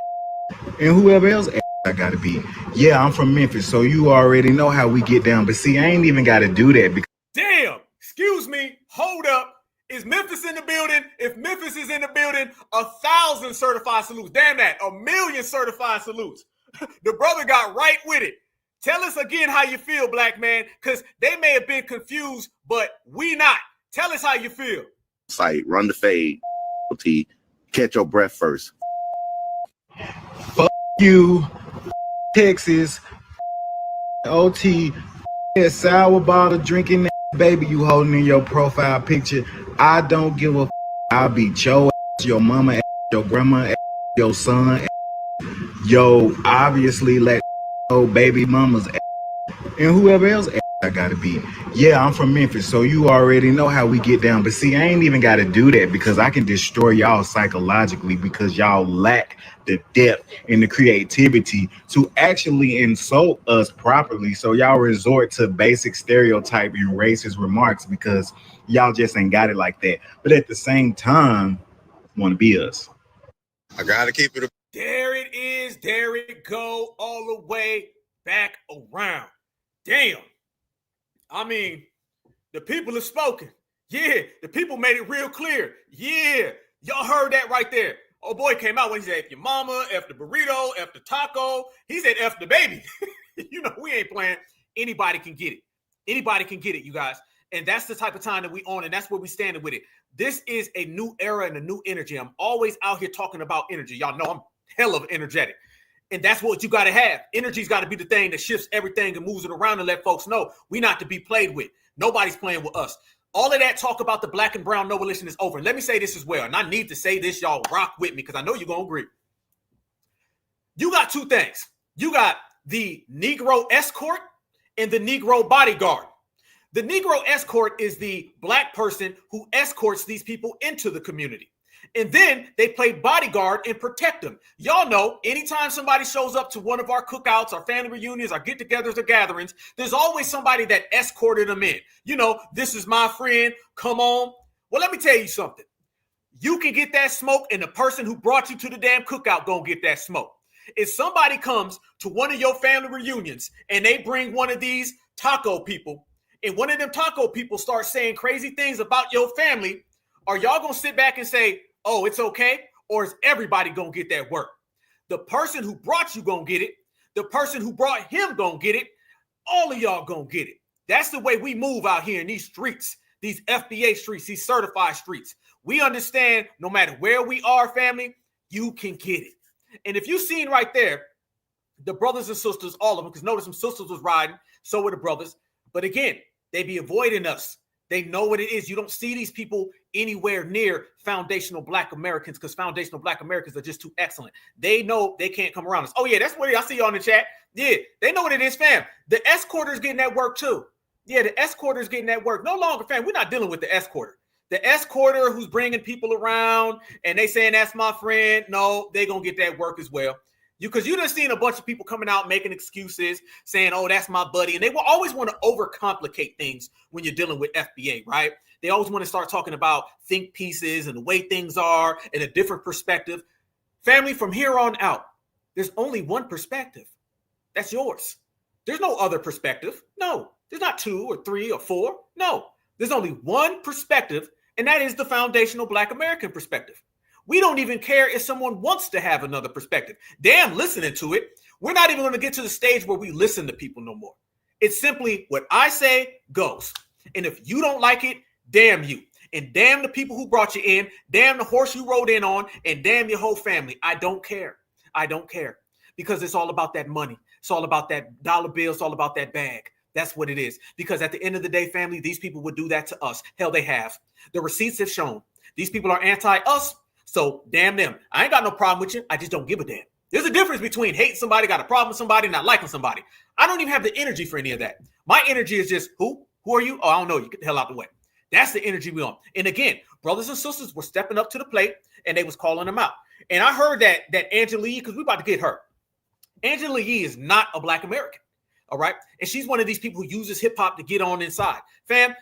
and whoever else ass I gotta be. Yeah, I'm from Memphis, so you already know how we get down. But see, I ain't even gotta do that because damn, excuse me, hold up. Is Memphis in the building? If Memphis is in the building, 1,000 certified salutes. Damn that, 1,000,000 certified salutes. The brother got right with it. Tell us again how you feel, black man, because they may have been confused, but we not. Tell us how you feel. Site, run the fade. Catch your breath first. Fuck you, Texas. OT, that sour bottle drinking that baby you holding in your profile picture. I don't give a f. I'll beat your ass, your mama ass, your grandma ass, your son ass, yo, obviously let old baby mama's ass, and whoever else ass I gotta be. Yeah, I'm from Memphis, so you already know how we get down. But see, I ain't even gotta do that because I can destroy y'all psychologically because y'all lack the depth and the creativity to actually insult us properly. So y'all resort to basic stereotype and racist remarks because y'all just ain't got it like that. But at the same time, want to be us. I gotta keep it. There it is. There it go all the way back around. Damn. I mean, the people have spoken. Yeah, the people made it real clear. Yeah, y'all heard that right there. Oh boy came out when he said, F your mama, F the burrito, F the taco. He said, F the baby. You know, we ain't playing. Anybody can get it. Anybody can get it, you guys. And that's the type of time that we on, and that's where we standing with it. This is a new era and a new energy. I'm always out here talking about energy. Y'all know I'm hell of energetic. And that's what you got to have. Energy's got to be the thing that shifts everything and moves it around and let folks know we not to be played with. Nobody's playing with us. All of that talk about the black and brown no volition is over. And let me say this as well. And I need to say this, y'all rock with me because I know you're going to agree. You got two things. You got the Negro escort and the Negro bodyguard. The Negro escort is the black person who escorts these people into the community. And then they play bodyguard and protect them. Y'all know, anytime somebody shows up to one of our cookouts, our family reunions, our get-togethers or gatherings, there's always somebody that escorted them in. You know, this is my friend, come on. Well, let me tell you something. You can get that smoke, and the person who brought you to the damn cookout gonna get that smoke. If somebody comes to one of your family reunions and they bring one of these taco people, and one of them taco people starts saying crazy things about your family, are y'all gonna sit back and say, oh, it's okay? Or is everybody gonna get that work? The person who brought you gonna get it. The person who brought him gonna get it. All of y'all gonna get it. That's the way we move out here in these streets, these FBA streets, these certified streets. We understand no matter where we are, family, you can get it. And if you seen right there, the brothers and sisters, all of them, because notice some sisters was riding, so were the brothers. But again, they be avoiding us. They know what it is. You don't see these people anywhere near foundational Black Americans because foundational Black Americans are just too excellent. They know they can't come around us. Oh, yeah, that's what I see you on the chat. Yeah, they know what it is, fam. The escorter's getting that work too. Yeah, the escorter's getting that work. No longer, fam, we're not dealing with the escorter. The escorter who's bringing people around and they saying that's my friend. No, they going to get that work as well. Because you done seen a bunch of people coming out making excuses, saying, oh, that's my buddy. And they will always want to overcomplicate things when you're dealing with FBA, right? They always want to start talking about think pieces and the way things are and a different perspective. Family, from here on out, there's only one perspective. That's yours. There's no other perspective. No, there's not 2 or 3 or 4. No, there's only one perspective, and that is the foundational Black American perspective. We don't even care if someone wants to have another perspective. Damn, listening to it. We're not even going to get to the stage where we listen to people no more. It's simply what I say goes. And if you don't like it, damn you. And damn the people who brought you in. Damn the horse you rode in on. And damn your whole family. I don't care. I don't care. Because it's all about that money. It's all about that dollar bill. It's all about that bag. That's what it is. Because at the end of the day, family, these people would do that to us. Hell, they have. The receipts have shown. These people are anti-us. So damn them. I ain't got no problem with you. I just don't give a damn. There's a difference between hating somebody, got a problem with somebody, not liking somebody. I don't even have the energy for any of that. My energy is just, who? Who are you? Oh, I don't know. You get the hell out the way. That's the energy we on. And again, brothers and sisters were stepping up to the plate and they was calling them out. And I heard that Angela Yee, because we about to get her. Angela Yee is not a Black American. All right. And she's one of these people who uses hip hop to get on inside. Fam,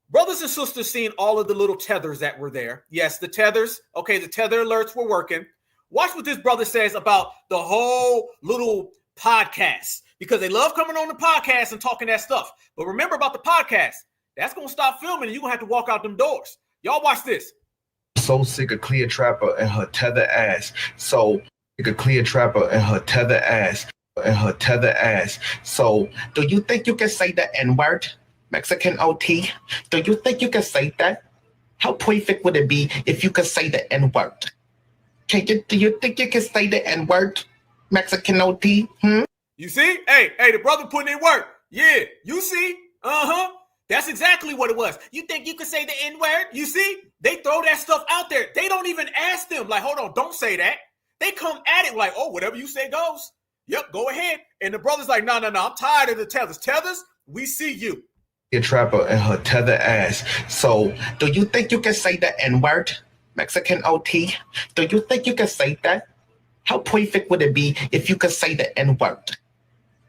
brothers and sisters seeing all of the little tethers that were there. Yes, the tethers. Okay, the tether alerts were working. Watch what this brother says about the whole little podcast, because they love coming on the podcast and talking that stuff. But remember about the podcast, that's going to stop filming and you're going to have to walk out them doors. Y'all watch this. So sick of Cleopatra and her tether ass. So sick of Cleopatra and her tether ass. So do you think you can say the N-word? Mexican OT, do you think you can say that? How perfect would it be if you could say the N-word? Do you think you can say the N-word? Mexican OT? You see? Hey, the brother putting in work. Yeah, you see? That's exactly what it was. You think you can say the N-word? You see? They throw that stuff out there. They don't even ask them, like, hold on, don't say that. They come at it like, oh, whatever you say goes. Yep, go ahead. And the brother's like, no, I'm tired of the tethers. Tethers, we see you. Trapper and her tether ass. So do you think you can say the N-word? Mexican OT, do you think you can say that? How perfect would it be if you could say the N-word?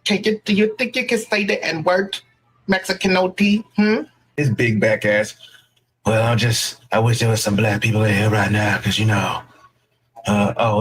Do you think you can say the N-word? Mexican OT? His big back ass. Well, I wish there was some Black people in here right now, because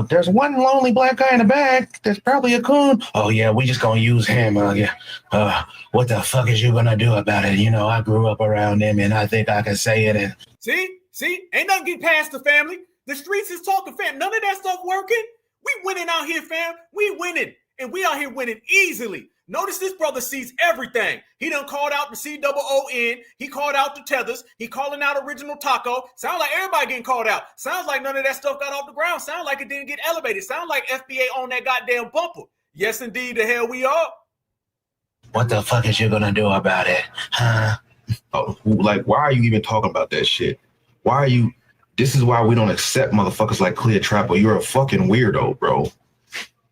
there's one lonely Black guy in the back. There's probably a coon. Oh yeah, we just gonna use him. What the fuck is you gonna do about it? I grew up around him, and I think I can say it. And see, ain't nothing getting past the family. The streets is talking, fam. None of that stuff working. We winning out here, fam. We winning, and we out here winning easily. Notice this brother sees everything. He done called out the COON. He called out the tethers. He calling out Original Taco. Sound like everybody getting called out. Sounds like none of that stuff got off the ground. Sound like it didn't get elevated. Sound like FBA on that goddamn bumper. Yes, indeed, the hell we are. What the fuck is you gonna do about it? Oh, like, why are you even talking about that shit? Why are you? This is why we don't accept motherfuckers like Cleopatra. You're a fucking weirdo, bro.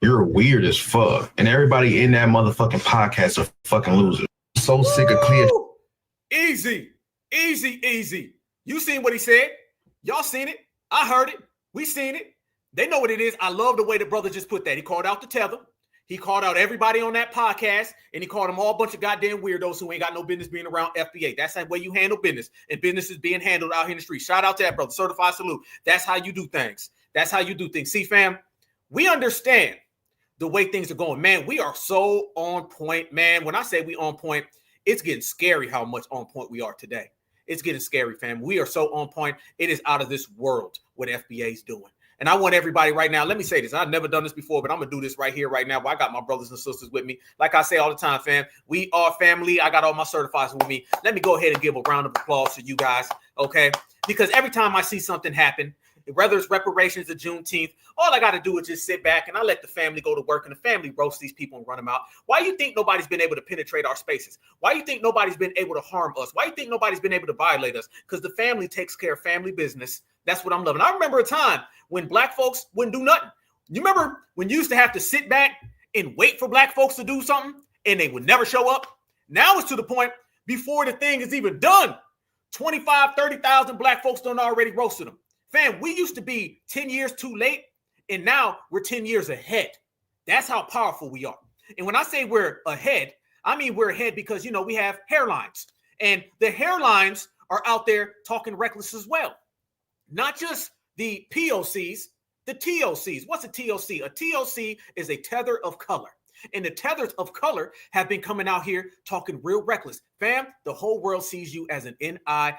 You're weird as fuck. And everybody in that motherfucking podcast are fucking losers. So sick of Cleopatra. Easy. You seen what he said? Y'all seen it? I heard it. We seen it. They know what it is. I love the way the brother just put that. He called out the tether. He called out everybody on that podcast, and he called them all a bunch of goddamn weirdos who ain't got no business being around FBA. That's the way you handle business, and business is being handled out here in the street. Shout out to that brother. Certified salute. That's how you do things. See, fam, we understand the way things are going. Man, we are so on point, man. When I say we on point, it's getting scary how much on point we are today. It's getting scary, fam. We are so on point. It is out of this world what FBA is doing. And I want everybody right now, let me say this. I've never done this before, but I'm going to do this right here, right now. I got my brothers and sisters with me. Like I say all the time, fam, we are family. I got all my certifieds with me. Let me go ahead and give a round of applause to you guys, okay? Because every time I see something happen, whether it's reparations or Juneteenth, all I got to do is just sit back and I let the family go to work and the family roast these people and run them out. Why do you think nobody's been able to penetrate our spaces? Why do you think nobody's been able to harm us? Why do you think nobody's been able to violate us? Because the family takes care of family business. That's what I'm loving. I remember a time when black folks wouldn't do nothing. You remember when you used to have to sit back and wait for black folks to do something and they would never show up? Now it's to the point before the thing is even done, 25, 30,000 black folks done already roasted them. Fam, we used to be 10 years too late, and now we're 10 years ahead. That's how powerful we are. And when I say we're ahead, I mean we're ahead because, you know, we have hairlines. And the hairlines are out there talking reckless as well. Not just the POCs, the TOCs. What's a TOC? A TOC is a tether of color. And the tethers of color have been coming out here talking real reckless. Fam, the whole world sees you as an NIGGER,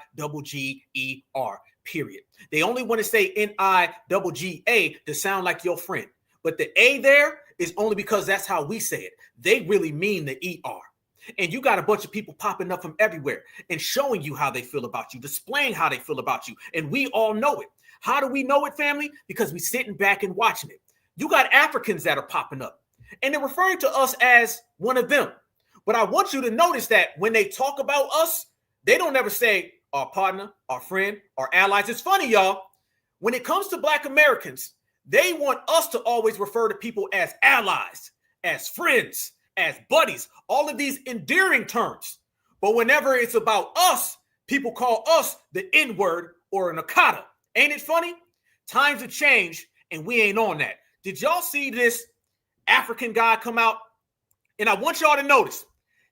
period. They only want to say NIGGA to sound like your friend. But the A there is only because that's how we say it. They really mean the ER. And you got a bunch of people popping up from everywhere and showing you how they feel about you, displaying how they feel about you. And we all know it. How do we know it, family? Because we sitting back and watching it. You got Africans that are popping up. And they're referring to us as one of them. But I want you to notice that when they talk about us, they don't ever say our partner, our friend, our allies. It's funny, y'all. When it comes to Black Americans, they want us to always refer to people as allies, as friends, as buddies, all of these endearing terms. But whenever it's about us, people call us the N-word or an akata. Ain't it funny? Times have changed and we ain't on that. Did y'all see this African guy come out? And I want y'all to notice,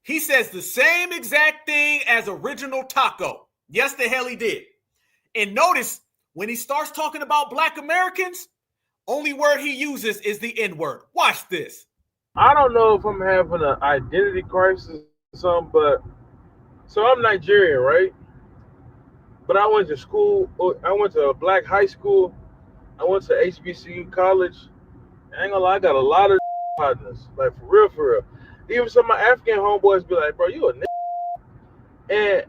he says the same exact thing as original Taco. Yes, the hell he did. And notice when he starts talking about Black Americans, only word he uses is the N-word. Watch this. I don't know if I'm having an identity crisis or something, but so I'm Nigerian, right? But I went to school. I went to a black high school. I went to HBCU college. I ain't gonna lie, I got a lot of partners, like for real, for real. Even some of my African homeboys be like, bro, you a nigga. And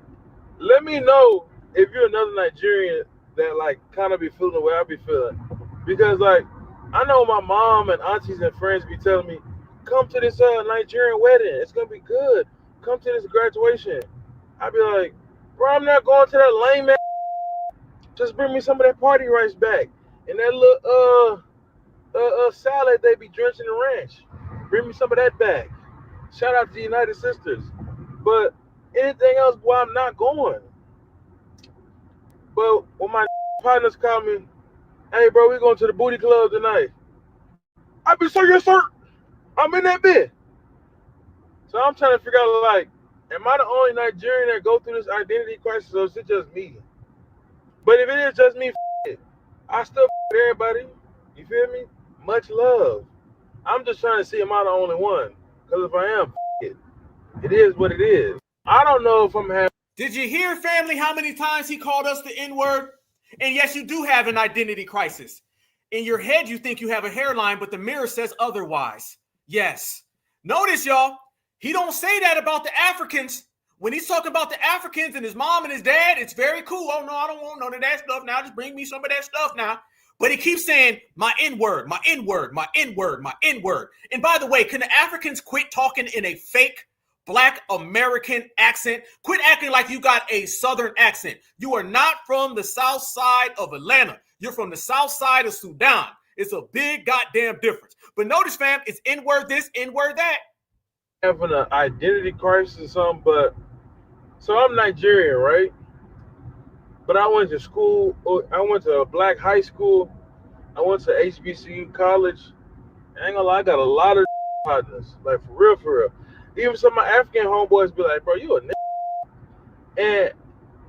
let me know if you're another Nigerian that like kind of be feeling the way I be feeling. Because like, I know my mom and aunties and friends be telling me, come to this Nigerian wedding. It's gonna be good. Come to this graduation. I be like, bro, I'm not going to that lame man. Just bring me some of that party rice back. And that little salad they be drenching in ranch. Bring me some of that back. Shout out to the United Sisters. But anything else, boy, I'm not going. But when my partners call me, hey, bro, we going to the booty club tonight. I be, sir, yes, sir. I'm in that bit. So I'm trying to figure out, like, am I the only Nigerian that go through this identity crisis, or is it just me? But if it is just me, I still everybody. You feel me? Much love. I'm just trying to see am I the only one? Because if I am, it is what it is. I don't know if I'm having. Did you hear, family, how many times he called us the N-word? And yes, you do have an identity crisis. In your head, you think you have a hairline, but the mirror says otherwise. Yes. Notice, y'all, he don't say that about the Africans. When he's talking about the Africans and his mom and his dad, it's very cool. Oh, no, I don't want none of that stuff now. Just bring me some of that stuff now. But he keeps saying, my N-word, my N-word, my N-word, my N-word. And by the way, can the Africans quit talking in a fake Black American accent? Quit acting like you got a Southern accent. You are not from the South Side of Atlanta. You're from the South Side of Sudan. It's a big goddamn difference. But notice, fam, it's N-word this, N-word that. Having an identity crisis or something, but so I'm Nigerian, right? But I went to school. I went to a black high school. I went to HBCU college. I ain't gonna lie, I got a lot of partners, like for real, for real. Even some of my African homeboys be like, bro, you a nigga. And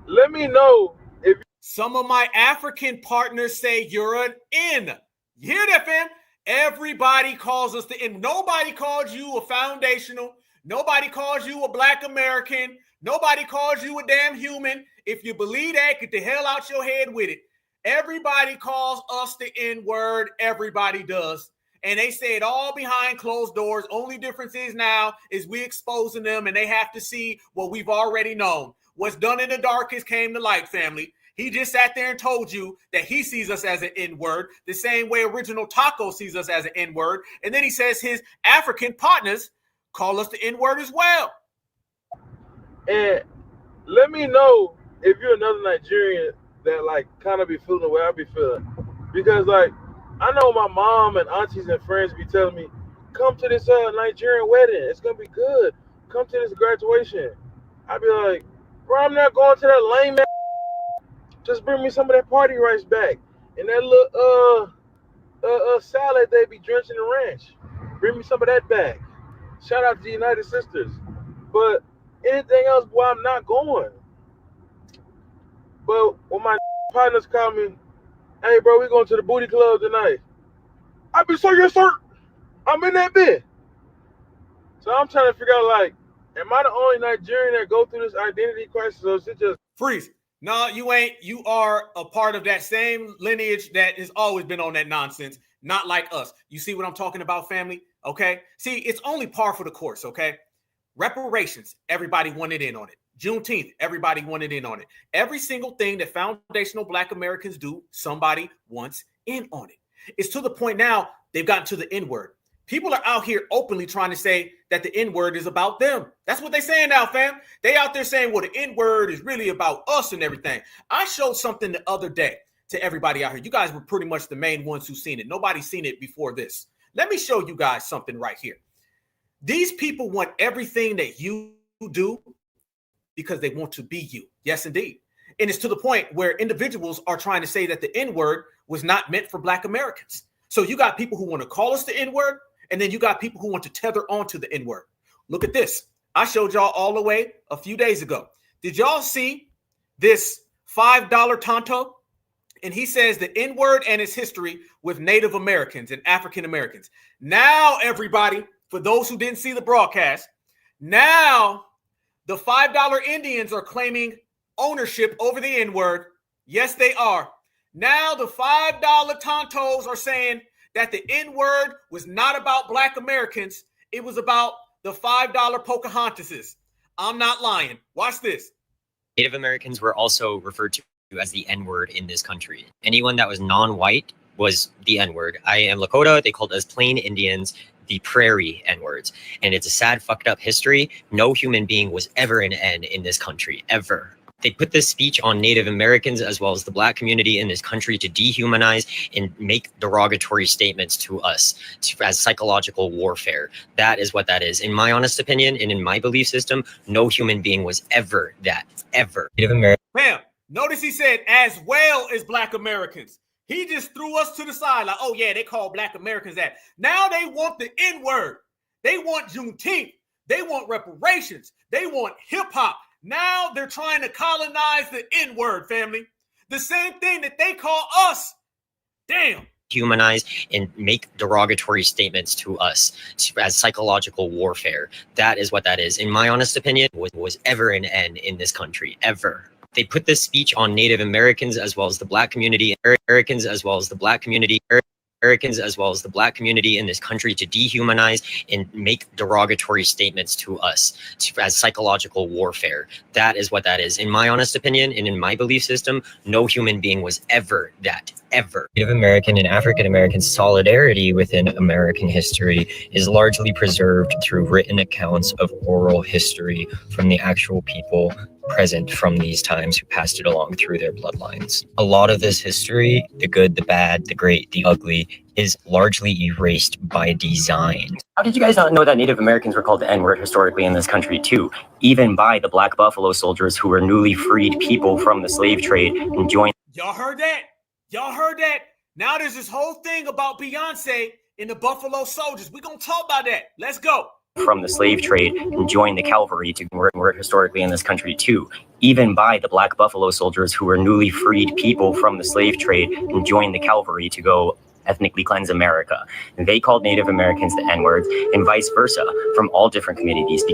let me know if some of my African partners say you're an N. You hear that, fam? Everybody calls us the N. Nobody calls you a foundational. Nobody calls you a Black American. Nobody calls you a damn human. If you believe that, get the hell out your head with it. Everybody calls us the N-word. Everybody does. And they say it all behind closed doors. Only difference is now is we exposing them and they have to see what we've already known. What's done in the darkest came to light, family. He just sat there and told you that he sees us as an N-word, the same way Original Taco sees us as an N-word. And then he says his African partners call us the N-word as well. And let me know if you're another Nigerian that like kind of be feeling the way I be feeling. Because like, I know my mom and aunties and friends be telling me, come to this Nigerian wedding. It's going to be good. Come to this graduation. I be like, bro, I'm not going to that lame ass. Just bring me some of that party rice back. And that little salad they be drenched in ranch. Bring me some of that back. Shout out to the United Sisters. But anything else, boy, I'm not going. But when my partners call me, hey, bro, we going to the booty club tonight. I be so yes, sir. I'm in that bit. So I'm trying to figure out, like, am I the only Nigerian that go through this identity crisis, or is it just freeze? No, you ain't. You are a part of that same lineage that has always been on that nonsense, not like us. You see what I'm talking about, family? Okay? See, it's only par for the course, okay? Reparations, everybody wanted in on it. Juneteenth, everybody wanted in on it. Every single thing that foundational Black Americans do, somebody wants in on it. It's to the point now they've gotten to the N-word. People are out here openly trying to say that the N-word is about them. That's what they're saying now, fam. They out there saying, well, the N-word is really about us and everything. I showed something the other day to everybody out here. You guys were pretty much the main ones who seen it. Nobody's seen it before this. Let me show you guys something right here. These people want everything that you do because they want to be you. Yes, indeed. And it's to the point where individuals are trying to say that the N-word was not meant for Black Americans. So you got people who want to call us the N-word, and then you got people who want to tether onto the N-word. Look at this. I showed y'all all the way a few days ago. Did y'all see this $5 Tonto? And he says the N-word and its history with Native Americans and African Americans. Now, everybody, for those who didn't see the broadcast, now the $5 Indians are claiming ownership over the N-word. Yes, they are. Now the $5 Tontos are saying that the N-word was not about Black Americans. It was about the $5 Pocahontases. I'm not lying. Watch this. Native Americans were also referred to as the N-word in this country. Anyone that was non-white was the N-word. I am Lakota. They called us plain Indians the prairie N-words. And it's a sad, fucked up history. No human being was ever an N in this country, ever. They put this speech on Native Americans as well as the Black community in this country to dehumanize and make derogatory statements to us as psychological warfare. That is what that is. In my honest opinion and in my belief system, no human being was ever that, ever. Native American. Bam. Notice he said as well as Black Americans. He just threw us to the side like, oh yeah, they call Black Americans that. Now they want the N-word. They want Juneteenth. They want reparations. They want hip hop. Now they're trying to colonize the N-word, family. The same thing that they call us. Damn. Humanize and make derogatory statements to us as psychological warfare. That is what that is. In my honest opinion, was ever an N in this country, ever. They put this speech on Native Americans as well as the Black community, Americans as well as the Black community, Americans as well as the Black community in this country to dehumanize and make derogatory statements to us as psychological warfare. That is what that is. In my honest opinion and in my belief system, no human being was ever that, ever. Native American and African American solidarity within American history is largely preserved through written accounts of oral history from the actual people present from these times who passed it along through their bloodlines. A lot of this history, the good, the bad, the great, the ugly, is largely erased by design. How did you guys not know that Native Americans were called the N-word historically in this country too? Even by the Black Buffalo Soldiers who were newly freed people from the slave trade and joined. Y'all heard that? Y'all heard that? Now there's this whole thing about Beyonce and the Buffalo Soldiers. We're going to talk about that. Let's go. From the slave trade and joined the cavalry to work historically in this country too. Even by the Black Buffalo Soldiers who were newly freed people from the slave trade and joined the cavalry to go ethnically cleanse America. And they called Native Americans the N-words and vice versa from all different communities.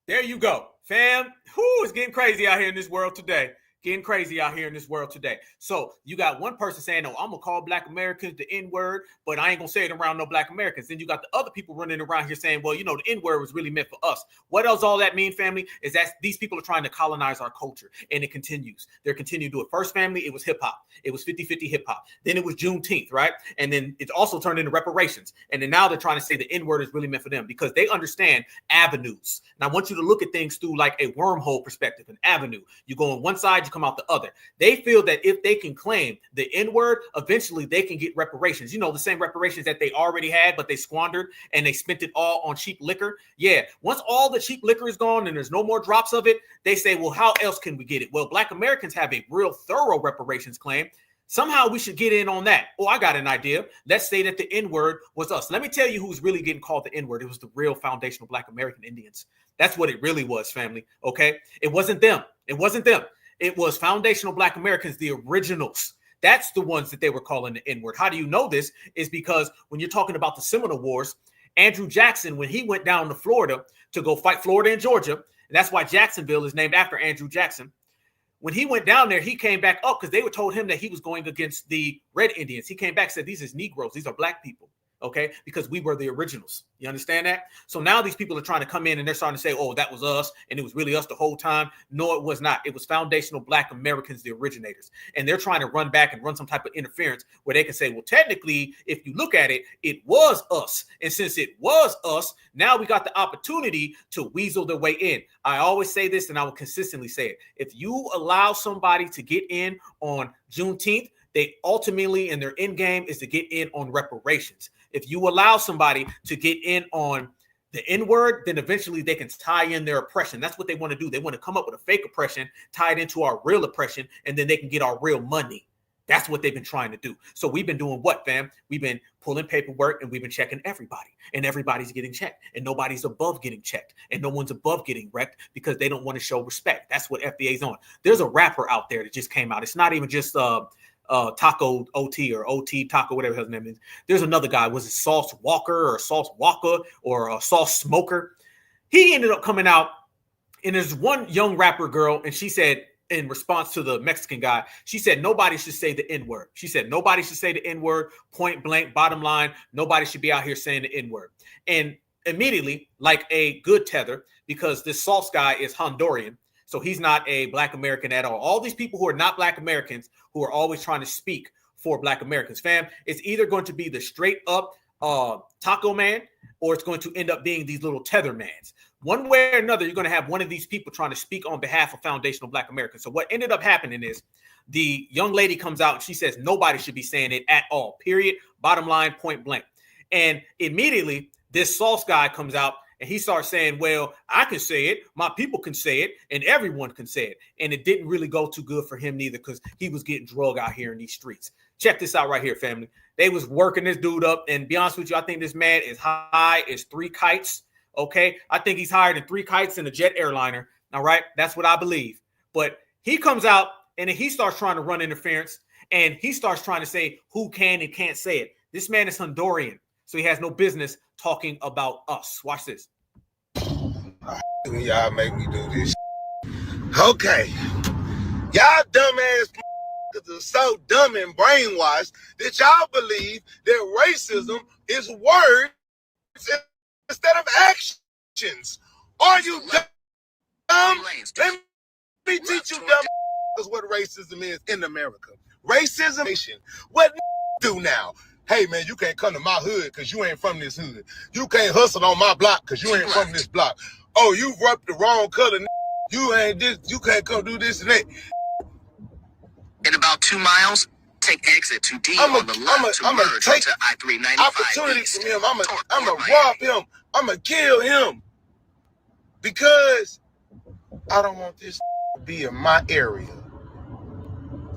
There you go, fam. Whoo, it's getting crazy out here in this world today. Getting crazy out here in this world today. So you got one person saying, "Oh, I'm gonna call Black Americans the N-word, but I ain't gonna say it around no Black Americans." Then you got the other people running around here saying, "Well, you know, the N-word was really meant for us." What else all that mean, family? Is that these people are trying to colonize our culture, and it continues. They're continuing to do it. First, family, it was hip hop. It was 50-50 hip hop. Then it was Juneteenth, right? And then it's also turned into reparations. And then now they're trying to say the N-word is really meant for them because they understand avenues. And I want you to look at things through like a wormhole perspective, an avenue. You go on one side, you come out the other. They feel that if they can claim the N-word, eventually they can get reparations. You know, the same reparations that they already had, but they squandered and they spent it all on cheap liquor. Yeah, once all the cheap liquor is gone and there's no more drops of it, they say, well, how else can we get it? Well, Black Americans have a real thorough reparations claim. Somehow we should get in on that. Oh, I got an idea. Let's say that the N-word was us. Let me tell you who's really getting called the N-word. It was the real foundational Black American Indians. That's what it really was, family. Okay? It wasn't them. It wasn't them. It was foundational Black Americans, the originals. That's the ones that they were calling the N-word. How do you know this? Is because when you're talking about the Seminole Wars, Andrew Jackson, when he went down to Florida to go fight Florida and Georgia, and that's why Jacksonville is named after Andrew Jackson. When he went down there, he came back up because they were told him that he was going against the Red Indians. He came back and said, these is Negroes. These are Black people. Okay, because we were the originals. You understand that? So now these people are trying to come in and they're starting to say, oh, that was us. And it was really us the whole time. No, it was not. It was foundational Black Americans, the originators. And they're trying to run back and run some type of interference where they can say, well, technically, if you look at it, it was us. And since it was us, now we got the opportunity to weasel their way in. I always say this and I will consistently say it. If you allow somebody to get in on Juneteenth, they ultimately, in their end game, is to get in on reparations. If you allow somebody to get in on the N-word, then eventually they can tie in their oppression. That's what they want to do. They want to come up with a fake oppression, tie it into our real oppression, and then they can get our real money. That's what they've been trying to do. So we've been doing what, fam? We've been pulling paperwork and we've been checking everybody. And everybody's getting checked. And nobody's above getting checked. And no one's above getting wrecked because they don't want to show respect. That's what FBA's on. There's a rapper out there that just came out. It's not even just Taco OT or OT Taco, whatever his name is. There's another guy. Was it Sauce Walker or Sauce Walker or Sauce Smoker? He ended up coming out, and there's one young rapper girl, and she said, in response to the Mexican guy, she said, nobody should say the N-word. She said, nobody should say the N-word, point blank, bottom line, nobody should be out here saying the N-word. And immediately, like a good tether, because this Sauce guy is Honduran, so he's not a Black American at all. All these people who are not Black Americans, who are always trying to speak for Black Americans, fam, it's either going to be the straight up taco man, or it's going to end up being these little tether mans. One way or another, you're going to have one of these people trying to speak on behalf of foundational Black Americans. So what ended up happening is the young lady comes out and she says, nobody should be saying it at all, period, bottom line, point blank. And immediately this Sauce guy comes out and he starts saying, well, I can say it, my people can say it, and everyone can say it. And it didn't really go too good for him neither because he was getting drug out here in these streets. Check this out right here, family. They was working this dude up, and be honest with you, I think this man is high as 3 kites, okay? I think he's higher than 3 kites in a jet airliner, all right? That's what I believe. But he comes out, and then he starts trying to run interference, and he starts trying to say who can and can't say it. This man is Honduran, so he has no business talking about us. Watch this. Y'all make me do this. Okay. Y'all dumbass are so dumb and brainwashed that y'all believe that racism is words instead of actions. Are you dumb? Let me teach you dumb what racism is in America. Racism, what do now? Hey, man, you can't come to my hood because you ain't from this hood. You can't hustle on my block because you ain't from this block. Oh, you rubbed the wrong color. You ain't this. You can't come do this and that. In about 2 miles, take exit 2D on the left to merge onto I-395 opportunity from him. I'm going to rob him. I'm going to kill him. Because I don't want this to be in my area.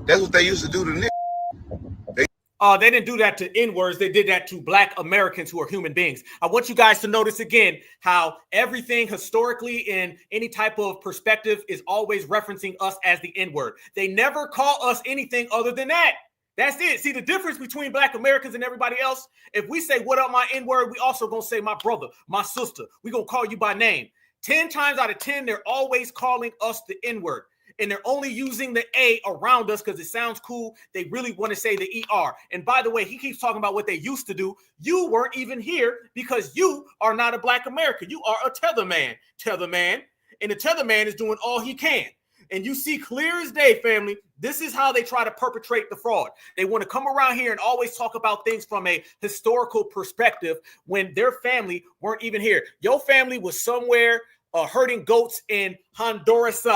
That's what they used to do to niggas. They didn't do that to N-words. They did that to Black Americans who are human beings. I want you guys to notice again how everything historically in any type of perspective is always referencing us as the N-word. They never call us anything other than that. That's it. See the difference between Black Americans and everybody else? If we say, what up, my N-word, we also going to say my brother, my sister. We going to call you by name. 10 times out of 10, they're always calling us the N-word. And they're only using the A around us because it sounds cool. They really want to say the ER. And by the way, he keeps talking about what they used to do. You weren't even here because you are not a Black American. You are a tether man. And the tether man is doing all he can. And you see clear as day, family, this is how they try to perpetrate the fraud. They want to come around here and always talk about things from a historical perspective when their family weren't even here. Your family was somewhere herding goats in Honduras,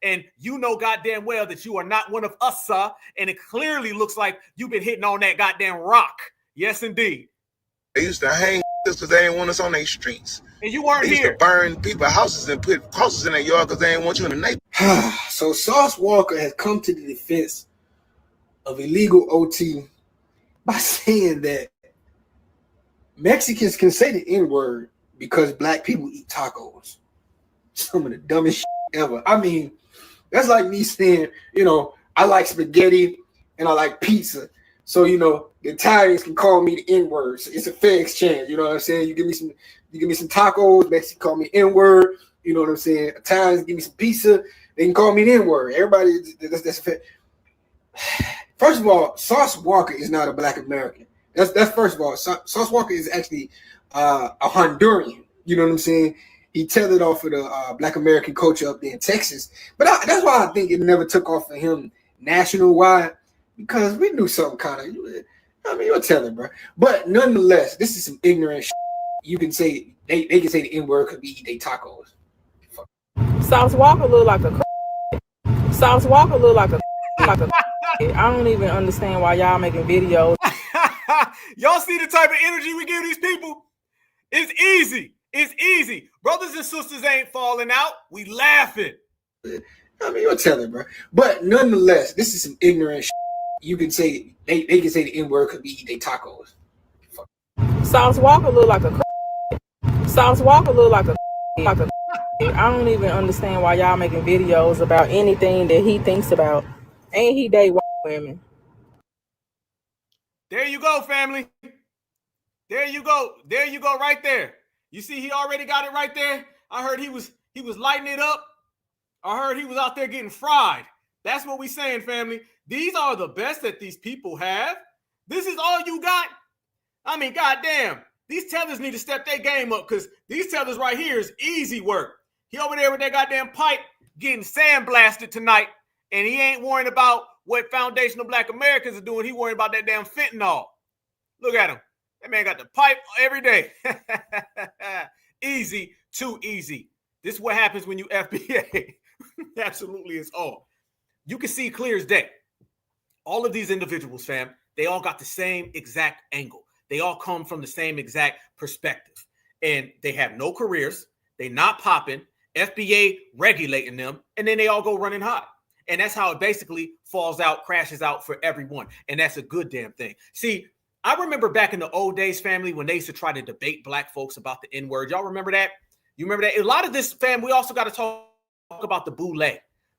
and you know goddamn well that you are not one of us, and it clearly looks like you've been hitting on that goddamn rock. Yes, indeed. They used to hang just because they didn't want us on their streets. And you weren't They used here. to burn people's houses and put crosses in their yard because they didn't want you in the neighborhood. So Sauce Walker has come to the defense of illegal OT by saying that Mexicans can say the N-word because Black people eat tacos. Some of the dumbest shit ever. I mean, that's like me saying, I like spaghetti and I like pizza. So, the Italians can call me the N-word. So it's a fair exchange. You know what I'm saying? You give me some tacos, Mexicans call me N-word. You know what I'm saying? Italians give me some pizza, they can call me the N-word. Everybody, that's fair. First of all, Sauce Walker is not a Black American. That's first of all. Sauce Walker is actually a Honduran. You know what I'm saying? He tethered off of the Black American culture up there in Texas. But that's why I think it never took off for him national-wide, because we knew something kind of, you're telling, bro. But nonetheless, this is some ignorant shit. You can say, they can say the N-word because we eat their tacos. Sauce Walker look like a Sauce Walker look like a I don't even understand why y'all making videos. Y'all see the type of energy we give these people? It's easy. It's easy. Brothers and sisters ain't falling out. We laughing. You're telling, bro. But nonetheless, this is some ignorant shit. You can say, they can say the N-word because we eat their tacos. Sauce Walker look like a Sauce Walker look like a I don't even understand why y'all making videos about anything that he thinks about. Ain't he date white women? There you go, family. There you go. There you go right there. You see, he already got it right there. I heard he was lighting it up. I heard he was out there getting fried. That's what we saying, family. These are the best that these people have. This is all you got. I mean, goddamn. These tellers need to step their game up because these tellers right here is easy work. He over there with that goddamn pipe getting sandblasted tonight, and he ain't worrying about what foundational Black Americans are doing. He worrying about that damn fentanyl. Look at him. That man got the pipe every day. Easy, too easy. This is what happens when you FBA. Absolutely, it's all. You can see clear as day. All of these individuals, fam, they all got the same exact angle. They all come from the same exact perspective. And they have no careers. They not popping. FBA regulating them. And then they all go running hot. And that's how it basically falls out, crashes out for everyone. And that's a good damn thing. See, I remember back in the old days, family, when they used to try to debate Black folks about the N-word. Y'all remember that? You remember that? A lot of this, fam, we also got to talk about the Boule.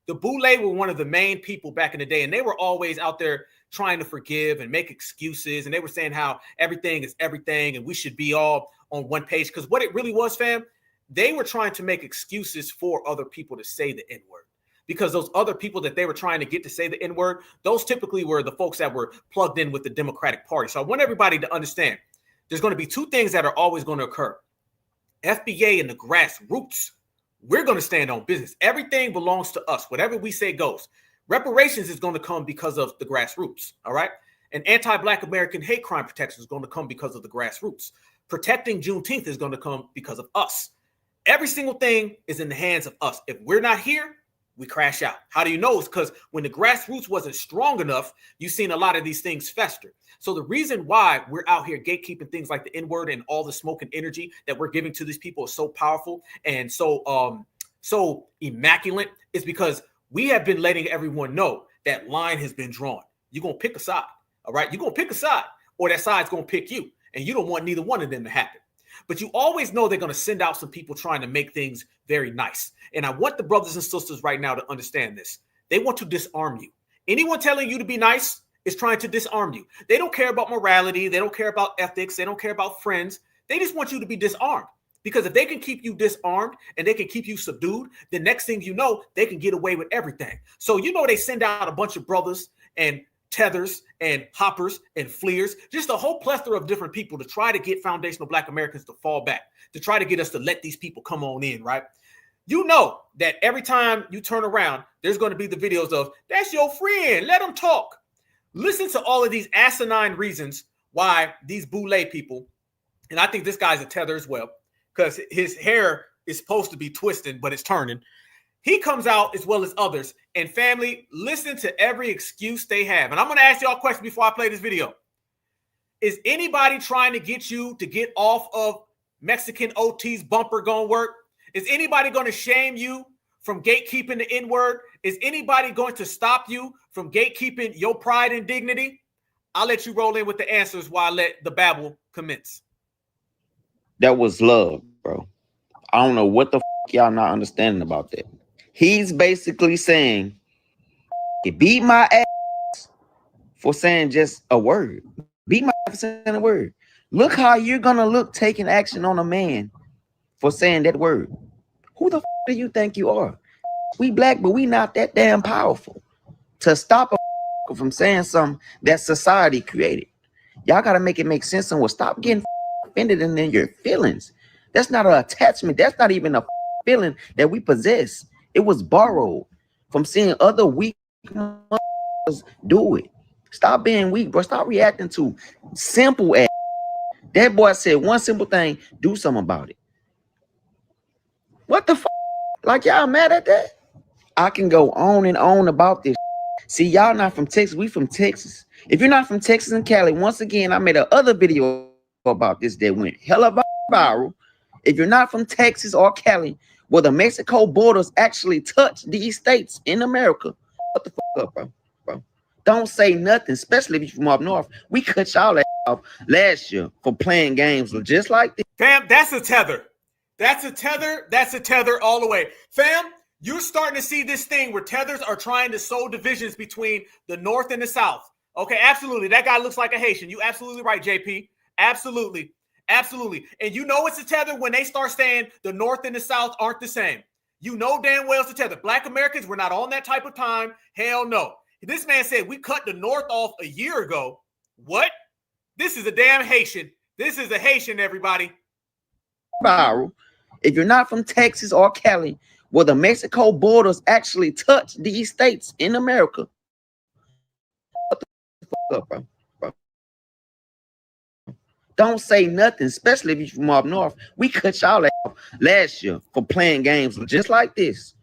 The Boule were one of the main people back in the day, and they were always out there trying to forgive and make excuses. And they were saying how everything is everything and we should be all on one page. Because what it really was, fam, they were trying to make excuses for other people to say the N-word. Because those other people that they were trying to get to say the N-word, those typically were the folks that were plugged in with the Democratic Party. So I want everybody to understand there's going to be two things that are always going to occur. FBA and the grassroots, we're going to stand on business. Everything belongs to us. Whatever we say goes. Reparations is going to come because of the grassroots. All right. And anti-Black American hate crime protection is going to come because of the grassroots. Protecting Juneteenth is going to come because of us. Every single thing is in the hands of us. If we're not here, we crash out. How do you know? It's because when the grassroots wasn't strong enough, you've seen a lot of these things fester. So the reason why we're out here gatekeeping things like the N-word and all the smoke and energy that we're giving to these people is so powerful and so immaculate is because we have been letting everyone know that line has been drawn. You're going to pick a side. All right. You're going to pick a side or that side's going to pick you. And you don't want neither one of them to happen. But you always know they're going to send out some people trying to make things very nice. And I want the brothers and sisters right now to understand this. They want to disarm you. Anyone telling you to be nice is trying to disarm you. They don't care about morality. They don't care about ethics. They don't care about friends. They just want you to be disarmed. Because if they can keep you disarmed and they can keep you subdued, the next thing you know, they can get away with everything. So, you know, they send out a bunch of brothers and tethers and hoppers and fleers, just a whole plethora of different people to try to get foundational Black Americans to fall back, to try to get us to let these people come on in, right? You know that every time you turn around, there's going to be the videos of, that's your friend, let them talk. Listen to all of these asinine reasons why these boule people, and I think this guy's a tether as well, because his hair is supposed to be twisting, but it's turning. He comes out as well as others. And family, listen to every excuse they have. And I'm going to ask y'all a question before I play this video. Is anybody trying to get you to get off of Mexican OT's bumper going to work? Is anybody going to shame you from gatekeeping the N-word? Is anybody going to stop you from gatekeeping your pride and dignity? I'll let you roll in with the answers while I let the babble commence. That was love, bro. I don't know what the y'all not understanding about that. He's basically saying, he beat my ass for saying just a word. Beat my ass for saying a word. Look how you're gonna look taking action on a man for saying that word. Who the do you think you are? We black, but we not that damn powerful to stop a from saying something that society created. Y'all gotta make it make sense and will stop getting offended and in your feelings. That's not an attachment. That's not even a feeling that we possess. It was borrowed from seeing other weak motherfuckers do it. Stop being weak, bro. Stop reacting to simple ass. That boy said one simple thing, do something about it. What the fuck? Like y'all mad at that? I can go on and on about this. See, y'all not from Texas. We from Texas. If you're not from Texas and Cali, once again, I made another video about this that went hella viral. If you're not from Texas or Cali, where the Mexico borders actually touch these states in America, what the fuck up, bro? Don't say nothing, especially if you're from up north. We cut y'all off last year for playing games just like this. Fam, that's a tether. That's a tether. That's a tether all the way. Fam, you're starting to see this thing where tethers are trying to sow divisions between the North and the South. Okay, absolutely. That guy looks like a Haitian. You absolutely right, JP. Absolutely. Absolutely. And you know it's a tether when they start saying the North and the South aren't the same. You know damn well it's a tether. Black Americans, we're not on that type of time. Hell no. This man said we cut the North off a year ago. What? This is a damn Haitian. This is a Haitian, everybody. Viral. If you're not from Texas or Cali, where the Mexico borders actually touch these states in America, what the fuck up, bro? Don't say nothing, especially if you're from up north. We cut y'all off last year for playing games just like this.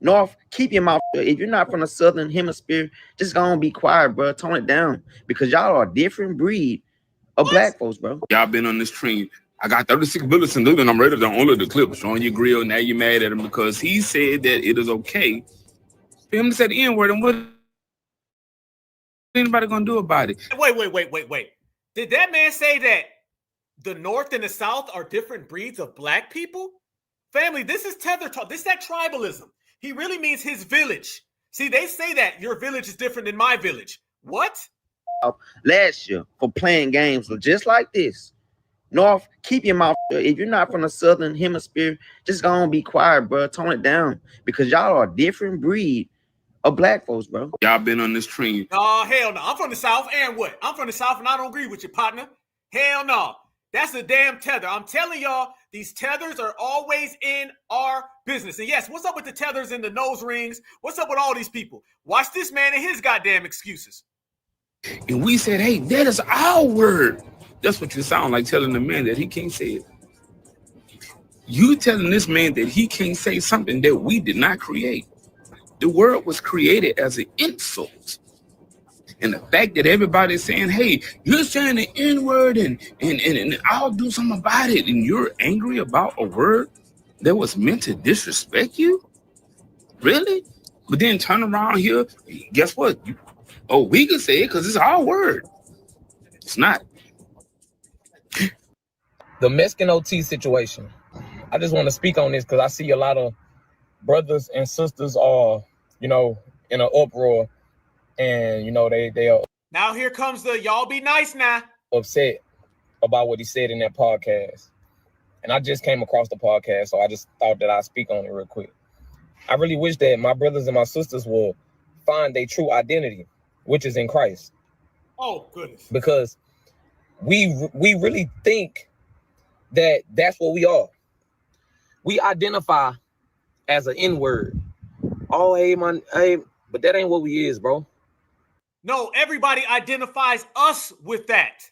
North, keep your mouth shut. If you're not from the southern hemisphere, just gonna be quiet, bro. Tone it down because y'all are a different breed of black folks, bro. Y'all been on this train. I got 36 bullets in Luke, and I'm ready to unload the clip. Showing your grill. Now you're mad at him because he said that it is okay for him to say the N-word. And what anybody gonna do about it? Wait. Did that man say that the North and the South are different breeds of black people? Family, this is tether talk. This is that tribalism. He really means his village. See, they say that your village is different than my village. What? Last year for playing games just like this. North, keep your mouth shut. If you're not from the southern hemisphere, just gonna be quiet, bro. Tone it down because y'all are a different breed of black folks, bro. Y'all been on this train. Oh, hell no. I'm from the South, and what? I'm from the South, and I don't agree with you, partner. Hell no. That's a damn tether. I'm telling y'all, these tethers are always in our business. And yes, what's up with the tethers and the nose rings? What's up with all these people? Watch this man and his goddamn excuses. And we said, hey, that is our word. That's what you sound like telling the man that he can't say it. You telling this man that he can't say something that we did not create. The word was created as an insult. And the fact that everybody's saying, hey, you're saying the N-word and I'll do something about it. And you're angry about a word that was meant to disrespect you? Really? But then turn around here, guess what? We can say it because it's our word. It's not. The Mexican OT situation. I just want to speak on this because I see a lot of brothers and sisters are, in an uproar. And, they are. Now here comes the y'all be nice now. Upset about what he said in that podcast. And I just came across the podcast, so I just thought that I'd speak on it real quick. I really wish that my brothers and my sisters will find their true identity, which is in Christ. Oh, goodness. Because we really think that that's what we are. We identify as an N-word. Oh, hey, man, hey, but that ain't what we is, bro. No, everybody identifies us with that.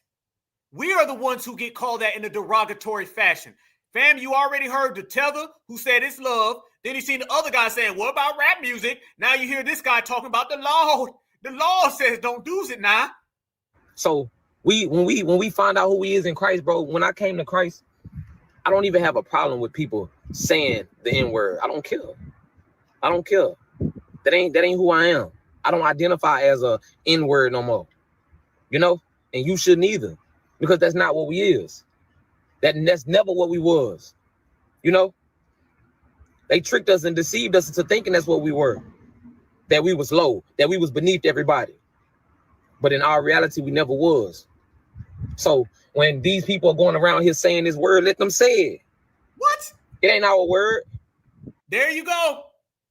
We are the ones who get called that in a derogatory fashion. Fam, you already heard the tether who said it's love. Then you seen the other guy saying, what about rap music? Now you hear this guy talking about the law. The law says don't do it now. So when we find out who he is in Christ, bro, when I came to Christ, I don't even have a problem with people saying the N-word. I don't care. I don't care. That ain't who I am. I don't identify as a N-word no more. You know? And you shouldn't either. Because that's not what we is. That's never what we was. You know? They tricked us and deceived us into thinking that's what we were. That we was low. That we was beneath everybody. But in our reality, we never was. So when these people are going around here saying this word, let them say it. What? It ain't our word. There you go.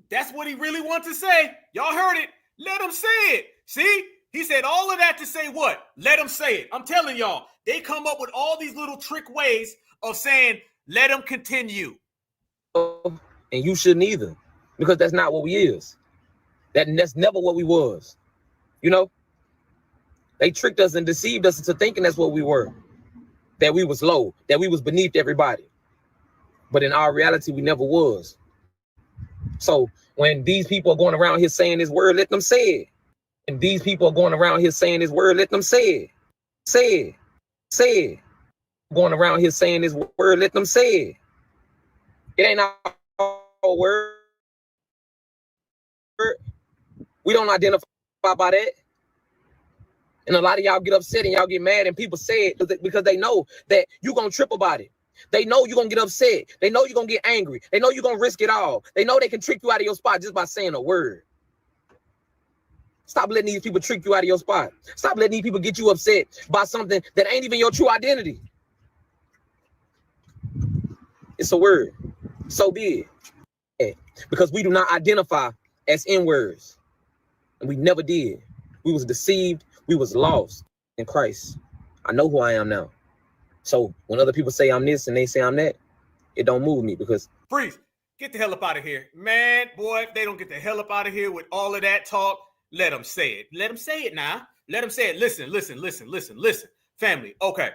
That's what he really wants to say. Y'all heard it. Let him say it. See? He said all of that to say what? Let him say it. I'm telling y'all, they come up with all these little trick ways of saying, let him continue. And you shouldn't either. Because that's not what we is. That's never what we was. You know? They tricked us and deceived us into thinking that's what we were. That we was low. That we was beneath everybody. But in our reality, we never was. So when these people are going around here saying this word, let them say it. And these people are going around here saying this word, let them say it. Say it. Say it. Going around here saying this word, let them say it. It ain't our word. We don't identify by that. And a lot of y'all get upset and y'all get mad and people say it because they know that you're going to trip about it. They know you're going to get upset. They know you're going to get angry. They know you're going to risk it all. They know they can trick you out of your spot just by saying a word. Stop letting these people trick you out of your spot. Stop letting these people get you upset by something that ain't even your true identity. It's a word. So be it. Because we do not identify as N-words. And we never did. We was deceived. We was lost in Christ. I know who I am now. So when other people say I'm this and they say I'm that, it don't move me because... Freeze. Get the hell up out of here. Man, boy, if they don't get the hell up out of here with all of that talk, let them say it. Let them say it now. Let them say it. Listen. Family, okay.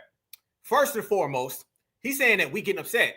First and foremost, he's saying that we getting upset.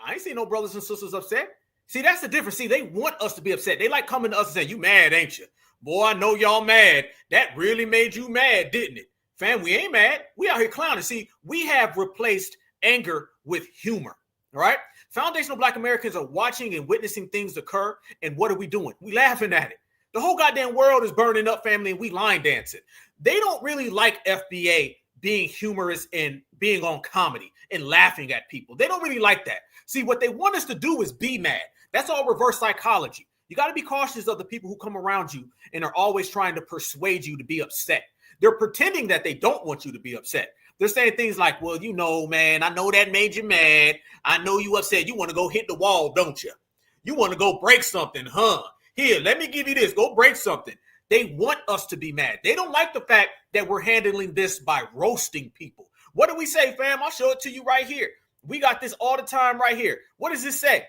I ain't seen no brothers and sisters upset. See, that's the difference. See, they want us to be upset. They like coming to us and saying, you mad, ain't you? Boy, I know y'all mad. That really made you mad, didn't it? Fam, we ain't mad. We out here clowning. See, we have replaced anger with humor, all right? Foundational Black Americans are watching and witnessing things occur, and what are we doing? We laughing at it. The whole goddamn world is burning up, family, and we line dancing. They don't really like FBA being humorous and being on comedy and laughing at people. They don't really like that. See, what they want us to do is be mad. That's all reverse psychology. You got to be cautious of the people who come around you and are always trying to persuade you to be upset. They're pretending that they don't want you to be upset. They're saying things like, well, you know, man, I know that made you mad. I know you upset. You want to go hit the wall, don't you? You want to go break something, huh? Here, let me give you this. Go break something. They want us to be mad. They don't like the fact that we're handling this by roasting people. What do we say, fam? I'll show it to you right here. We got this all the time right here. What does this say?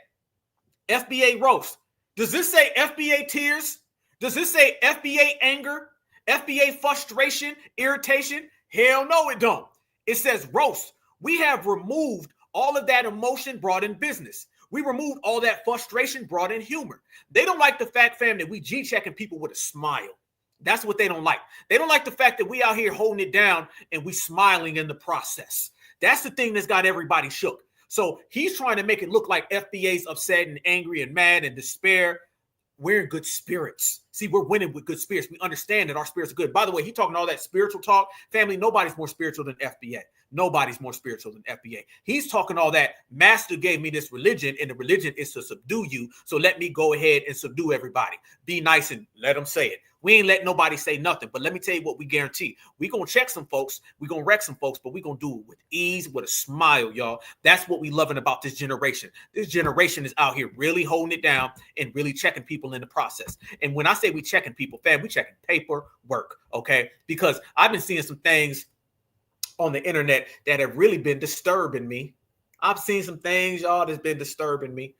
FBA roast. Does this say FBA tears? Does this say FBA anger? FBA frustration, irritation? Hell no, it don't. It says roast. We have removed all of that emotion brought in business. We removed all that frustration brought in humor. They don't like the fact, fam, that we G-checking people with a smile. That's what they don't like. They don't like the fact that we out here holding it down and we smiling in the process. That's the thing that's got everybody shook. So he's trying to make it look like FBA's upset and angry and mad and despair. We're in good spirits. See, we're winning with good spirits. We understand that our spirits are good. By the way, he talking all that spiritual talk. Family, nobody's more spiritual than FBA. Nobody's more spiritual than FBA. He's talking all that. Master gave me this religion, and the religion is to subdue you. So let me go ahead and subdue everybody. Be nice and let them say it. We ain't let nobody say nothing. But let me tell you what we guarantee. We going to check some folks. We going to wreck some folks, but we going to do it with ease, with a smile, y'all. That's what we loving about this generation. This generation is out here really holding it down and really checking people in the process. And when I say we checking people, fam, we checking paperwork, okay? Because I've been seeing some things on the internet that have really been disturbing me. I've seen some things, y'all, that's been disturbing me.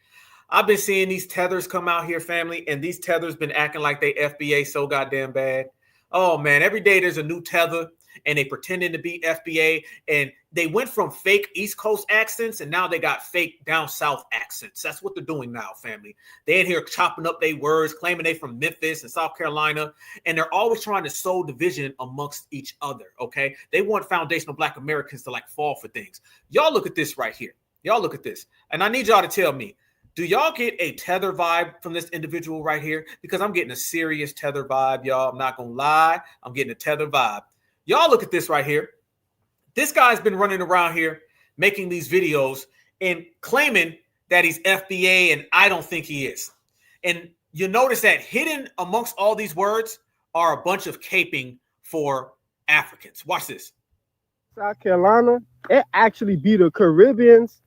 I've been seeing these tethers come out here, family, and these tethers been acting like they FBA so goddamn bad. Oh, man, every day there's a new tether, and they pretending to be FBA, and they went from fake East Coast accents, and now they got fake down South accents. That's what they're doing now, family. They in here chopping up their words, claiming they from Memphis and South Carolina, and they're always trying to sow division amongst each other, okay? They want foundational Black Americans to, like, fall for things. Y'all look at this right here. Y'all look at this, and I need y'all to tell me, do y'all get a tether vibe from this individual right here? Because I'm getting a serious tether vibe, y'all. I'm not going to lie. I'm getting a tether vibe. Y'all look at this right here. This guy's been running around here making these videos and claiming that he's FBA, and I don't think he is. And you notice that hidden amongst all these words are a bunch of caping for Africans. Watch this. South Carolina, it actually be the Caribbeans.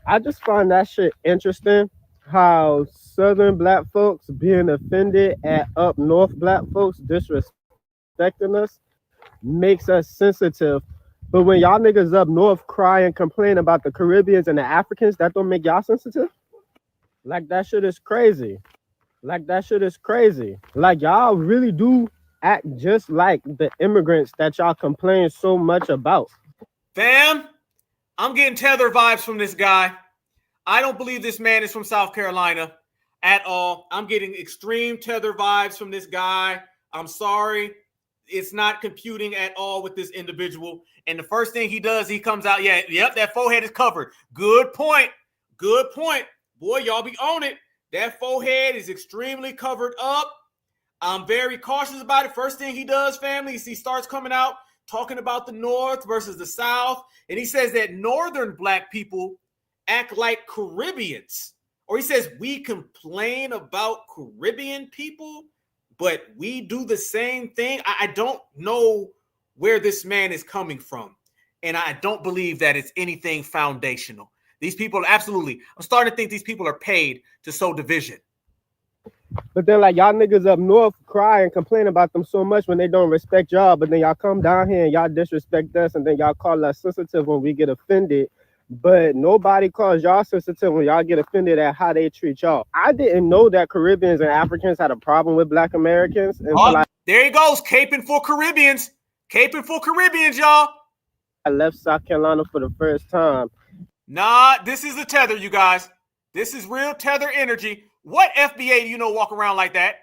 I just find that shit interesting, how Southern Black folks being offended at up North Black folks disrespecting us makes us sensitive. But when y'all niggas up North cry and complain about the Caribbeans and the Africans, that don't make y'all sensitive? Like, that shit is crazy. Like, that shit is crazy. Like, y'all really do act just like the immigrants that y'all complain so much about. Fam, I'm getting tether vibes from this guy. I don't believe this man is from South Carolina at all. I'm getting extreme tether vibes from this guy. I'm sorry. It's not computing at all with this individual. And the first thing he does, he comes out, yep, that forehead is covered. Good point. Good point. Boy, y'all be on it. That forehead is extremely covered up. I'm very cautious about it. First thing he does, family, is he starts coming out talking about the North versus the South. And he says that Northern Black people act like Caribbeans. Or he says we complain about Caribbean people, but we do the same thing. I don't know where this man is coming from. And I don't believe that it's anything foundational. These people, absolutely. I'm starting to think these people are paid to sow division. But then, like, y'all niggas up North cry and complain about them so much when they don't respect y'all, but then y'all come down here and y'all disrespect us, and then y'all call us sensitive when we get offended. But nobody calls y'all sensitive when y'all get offended at how they treat y'all. I didn't know that Caribbeans and Africans had a problem with Black Americans. There he goes, caping for Caribbeans. Caping for Caribbeans, y'all. I left South Carolina for the first time. Nah, this is the tether, you guys. This is real tether energy. What FBA do you know walk around like that?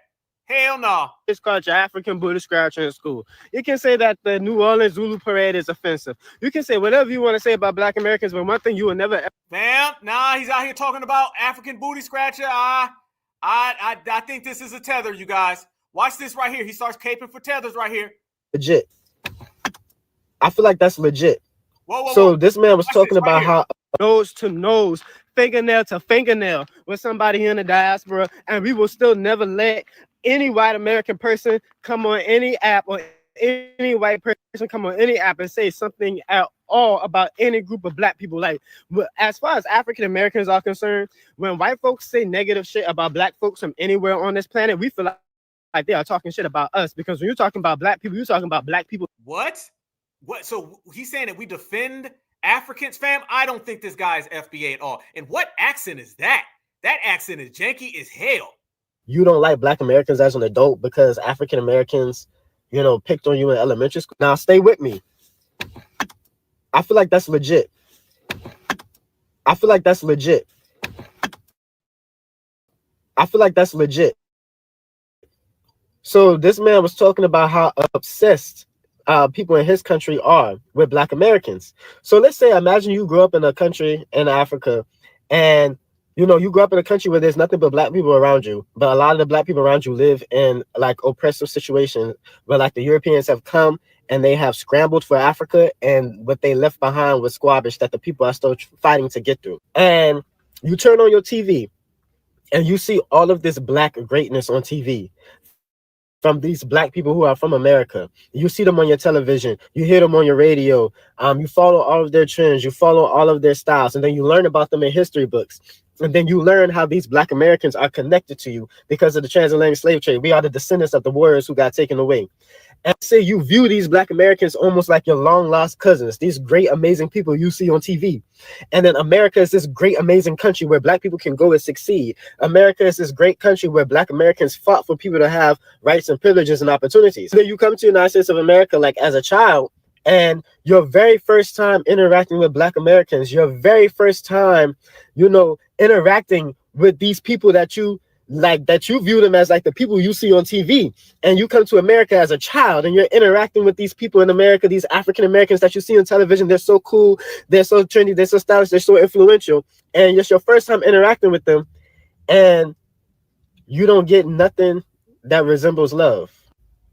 Hell no. Nah. It's called your African Buddhist scratcher in school. You can say that the New Orleans Zulu parade is offensive. You can say whatever you want to say about Black Americans, but one thing you will never. Fam, nah, he's out here talking about African booty scratcher. I think this is a tether, you guys. Watch this right here. He starts caping for tethers right here. Legit. I feel like that's legit. Whoa, so this man was talking about how nose to nose, fingernail to fingernail with somebody in the diaspora, and we will still never let any white American person come on any app or any white person come on any app and say something at all about any group of Black people. Like, as far as African Americans are concerned, when white folks say negative shit about Black folks from anywhere on this planet, we feel like they are talking shit about us, because when you're talking about Black people, you're talking about Black people. What? So he's saying that we defend Africans, fam? I don't think this guy is FBA at all. And what accent is that? That accent is janky as hell. You don't like Black Americans as an adult because African Americans, you know, picked on you in elementary school. Now stay with me. I feel like that's legit. I feel like that's legit. I feel like that's legit. So this man was talking about how obsessed people in his country are with Black Americans. So let's say, imagine you grew up in a country in Africa, and you know, you grew up in a country where there's nothing but Black people around you, but a lot of the Black people around you live in like oppressive situations where like the Europeans have come and they have scrambled for Africa, and what they left behind was squabbage that the people are still fighting to get through. And you turn on your TV and you see all of this black greatness on TV from these black people who are from America. You see them on your television, you hear them on your radio, you follow all of their trends, you follow all of their styles, and then you learn about them in history books. And then you learn how these black Americans are connected to you because of the transatlantic slave trade. We are the descendants of the warriors who got taken away. And say you view these black Americans almost like your long lost cousins, these great, amazing people you see on TV. And then America is this great, amazing country where black people can go and succeed. America is this great country where black Americans fought for people to have rights and privileges and opportunities. So then you come to the United States of America, like as a child, and your very first time interacting with black Americans, your very first time, you know, interacting with these people that you like, that you view them as like the people you see on TV, and you come to America as a child and you're interacting with these people in America, these African Americans that you see on television. They're so cool, they're so trendy, they're so stylish, they're so influential, and it's your first time interacting with them, and you don't get nothing that resembles love.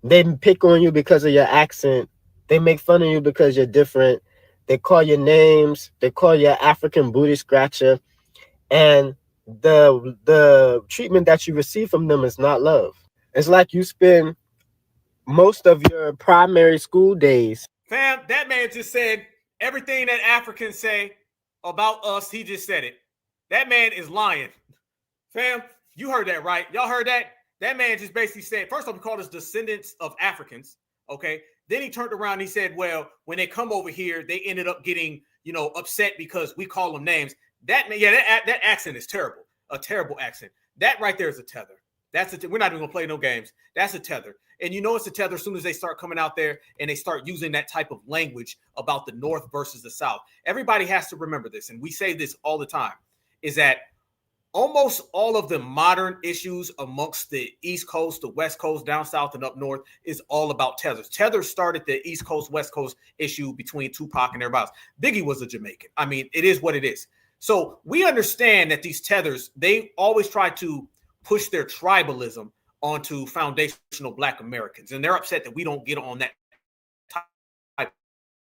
They pick on you because of your accent. They make fun of you because you're different. They call you names. They call you African booty scratcher. And the treatment that you receive from them is not love. It's like you spend most of your primary school days. Fam, that man just said everything that Africans say about us. He just said it. That man is lying. Fam, you heard that, right? Y'all heard that? That man just basically said, first off, he called us descendants of Africans. Okay. Then he turned around and he said, well, when they come over here, they ended up getting, you know, upset because we call them names. That accent is terrible. A terrible accent. That right there is a tether. We're not even gonna play no games. That's a tether. And you know it's a tether as soon as they start coming out there and they start using that type of language about the North versus the South. Everybody has to remember this, and we say this all the time, is that almost all of the modern issues amongst the East Coast, the West Coast, down South, and up North is all about tethers. Tethers started the East Coast, West Coast issue between Tupac and everybody else. Biggie was a Jamaican. I mean, it is what it is. So we understand that these tethers, they always try to push their tribalism onto foundational Black Americans. And they're upset that we don't get on that type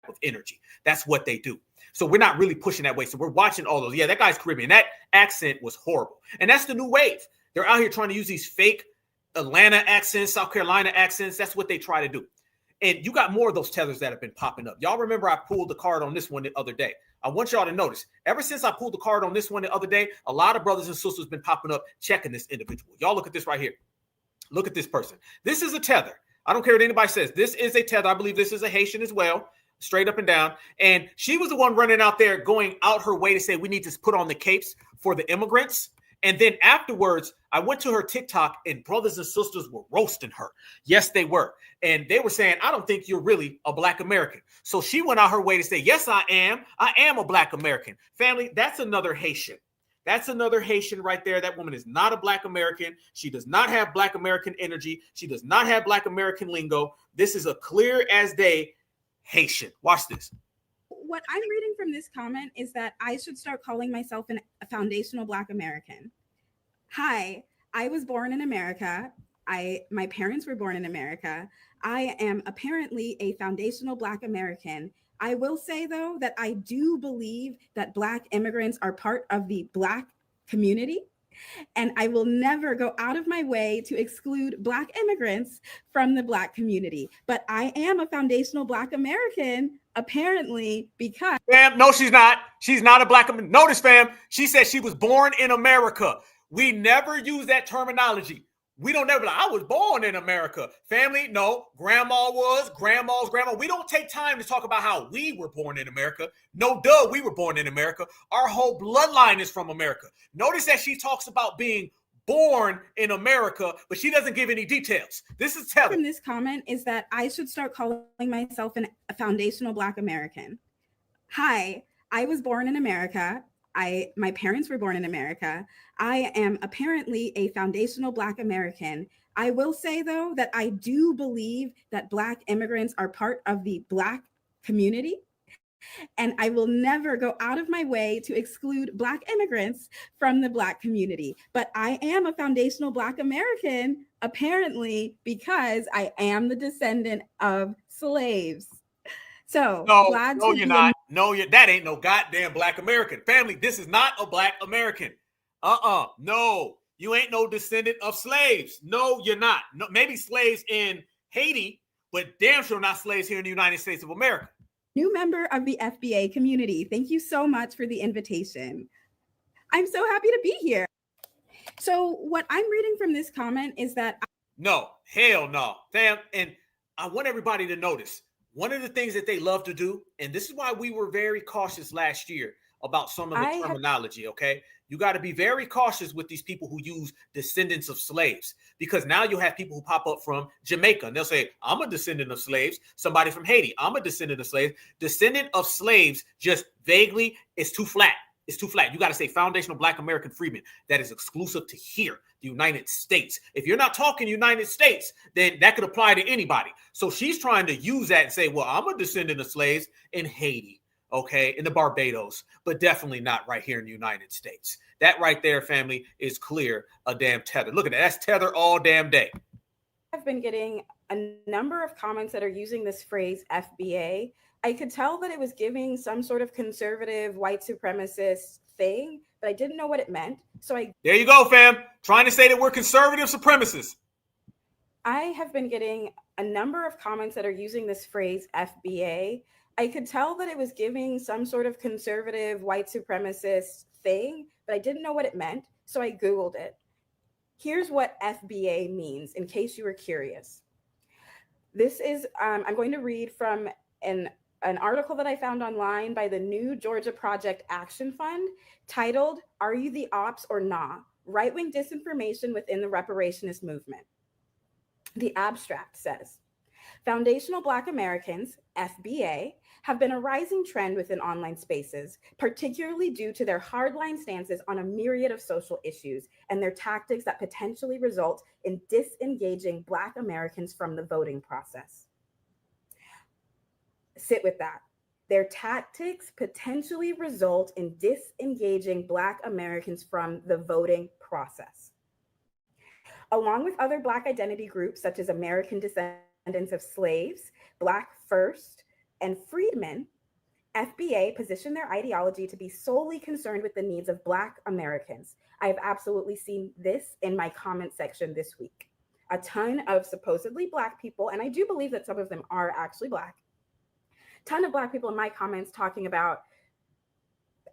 of energy. That's what they do. So we're not really pushing that way. So we're watching all those. Yeah, that guy's Caribbean. That accent was horrible. And that's the new wave. They're out here trying to use these fake Atlanta accents, South Carolina accents. That's what they try to do. And you got more of those tethers that have been popping up. Y'all remember I pulled the card on this one the other day. I want y'all to notice, ever since I pulled the card on this one the other day, a lot of brothers and sisters been popping up checking this individual. Y'all look at this right here. Look at this person. This is a tether. I don't care what anybody says. This is a tether. I believe this is a Haitian as well. Straight up and down. And she was the one running out there going out her way to say we need to put on the capes for the immigrants. And then afterwards, I went to her TikTok and brothers and sisters were roasting her. Yes, they were. And they were saying, I don't think you're really a Black American. So she went out her way to say, yes, I am. I am a Black American. Family, that's another Haitian. That's another Haitian right there. That woman is not a Black American. She does not have Black American energy. She does not have Black American lingo. This is a clear as day Haitian. Watch this. What I'm reading from this comment is that I should start calling myself a foundational Black American. Hi, I was born in America. My parents were born in America. I am apparently a foundational Black American. I will say, though, that I do believe that Black immigrants are part of the Black community. And I will never go out of my way to exclude Black immigrants from the Black community. But I am a foundational Black American, apparently, because... Fam, no, she's not. She's not a Black American. Notice, fam, she said she was born in America. We never use that terminology. We don't never, I was born in America. Family, no. Grandma was, grandma's grandma. We don't take time to talk about how we were born in America. No, duh, we were born in America. Our whole bloodline is from America. Notice that she talks about being born in America, but she doesn't give any details. This is telling. From this comment is that I should start calling myself a foundational Black American. Hi, I was born in America. My parents were born in America. I am apparently a foundational Black American. I will say, though, that I do believe that Black immigrants are part of the Black community. And I will never go out of my way to exclude Black immigrants from the Black community. But I am a foundational Black American, apparently, because I am the descendant of slaves. So glad No, to you're be not. No, that ain't no goddamn Black American. Family, this is not a Black American. No, you ain't no descendant of slaves. No, you're not. No, maybe slaves in Haiti, but damn sure not slaves here in the United States of America. new member of the FBA community. Thank you so much for the invitation. I'm so happy to be here. So what I'm reading from this comment is that no, hell no, fam. And I want everybody to notice one of the things that they love to do, and this is why we were very cautious last year about some of the terminology, okay? You got to be very cautious with these people who use descendants of slaves, because now you have people who pop up from Jamaica and they'll say, I'm a descendant of slaves. Somebody from Haiti, I'm a descendant of slaves. Descendant of slaves just vaguely is too flat. It's too flat. You got to say foundational Black American freedmen. That is exclusive to here, the United States. If you're not talking United States, then that could apply to anybody. So she's trying to use that and say, well, I'm a descendant of slaves in Haiti, okay, in the Barbados, but definitely not right here in the United States. That right there, family, is clear a damn tether. Look at that. That's tether all damn day. I've been getting a number of comments that are using this phrase FBA. I could tell that it was giving some sort of conservative white supremacist thing, but I didn't know what it meant. There you go, fam. Trying to say that we're conservative supremacists. I have been getting a number of comments that are using this phrase FBA. I could tell that it was giving some sort of conservative white supremacist thing, but I didn't know what it meant. So I Googled it. Here's what FBA means, in case you were curious. This is, I'm going to read from an article that I found online by the New Georgia Project Action Fund titled, Are You the Ops or Nah? Right-wing disinformation within the reparationist movement. The abstract says, foundational Black Americans, FBA, have been a rising trend within online spaces, particularly due to their hardline stances on a myriad of social issues and their tactics that potentially result in disengaging Black Americans from the voting process. Sit with that. Their tactics potentially result in disengaging Black Americans from the voting process. Along with other Black identity groups such as American descendants of slaves, Black First, and freedmen, FBA position their ideology to be solely concerned with the needs of Black Americans. I have absolutely seen this in my comment section this week. A ton of supposedly Black people, and I do believe that some of them are actually Black, ton of Black people in my comments talking about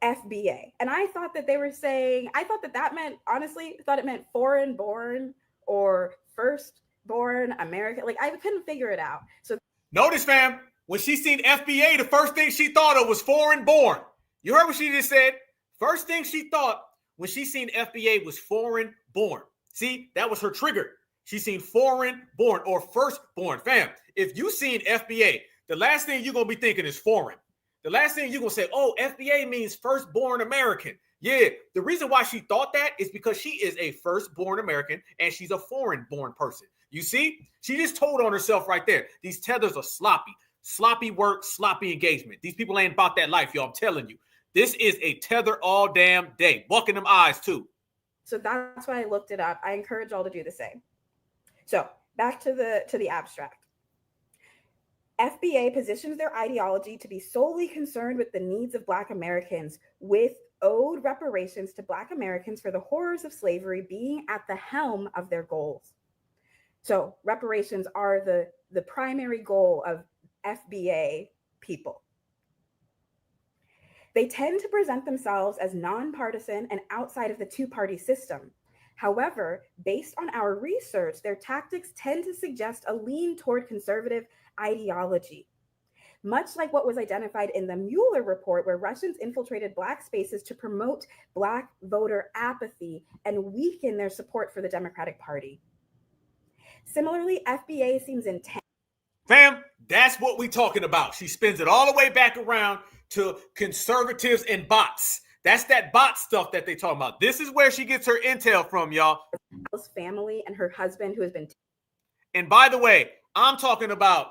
FBA. And I thought that they were saying, I thought that meant, honestly, thought it meant foreign born or first born American. Like, I couldn't figure it out. So notice, fam, when she seen FBA, the first thing she thought of was foreign born. You heard what she just said? First thing she thought when she seen FBA was foreign born. See, that was her trigger. She seen foreign born or firstborn. Fam, if you seen FBA, the last thing you're going to be thinking is foreign. The last thing you're going to say, oh, FBA means firstborn American. Yeah, the reason why she thought that is because she is a firstborn American and she's a foreign-born person. You see? She just told on herself right there. These tethers are sloppy. Sloppy work, sloppy engagement. These people ain't about that life, y'all. I'm telling you. This is a tether all damn day. Bucking them eyes, too. So that's why I looked it up. I encourage y'all to do the same. So back to the abstract. FBA positions their ideology to be solely concerned with the needs of Black Americans, with owed reparations to Black Americans for the horrors of slavery being at the helm of their goals. So reparations are the primary goal of FBA people. They tend to present themselves as nonpartisan and outside of the two-party system. However, based on our research, their tactics tend to suggest a lean toward conservative ideology, much like what was identified in the Mueller report, where Russians infiltrated Black spaces to promote Black voter apathy and weaken their support for the Democratic Party. Similarly, FBA seems intent. Fam, that's what we're talking about. She spins it all the way back around to conservatives and bots. That's that bot stuff that they talking about. This is where she gets her intel from, y'all. Family and her husband, who has been. And by the way, I'm talking about,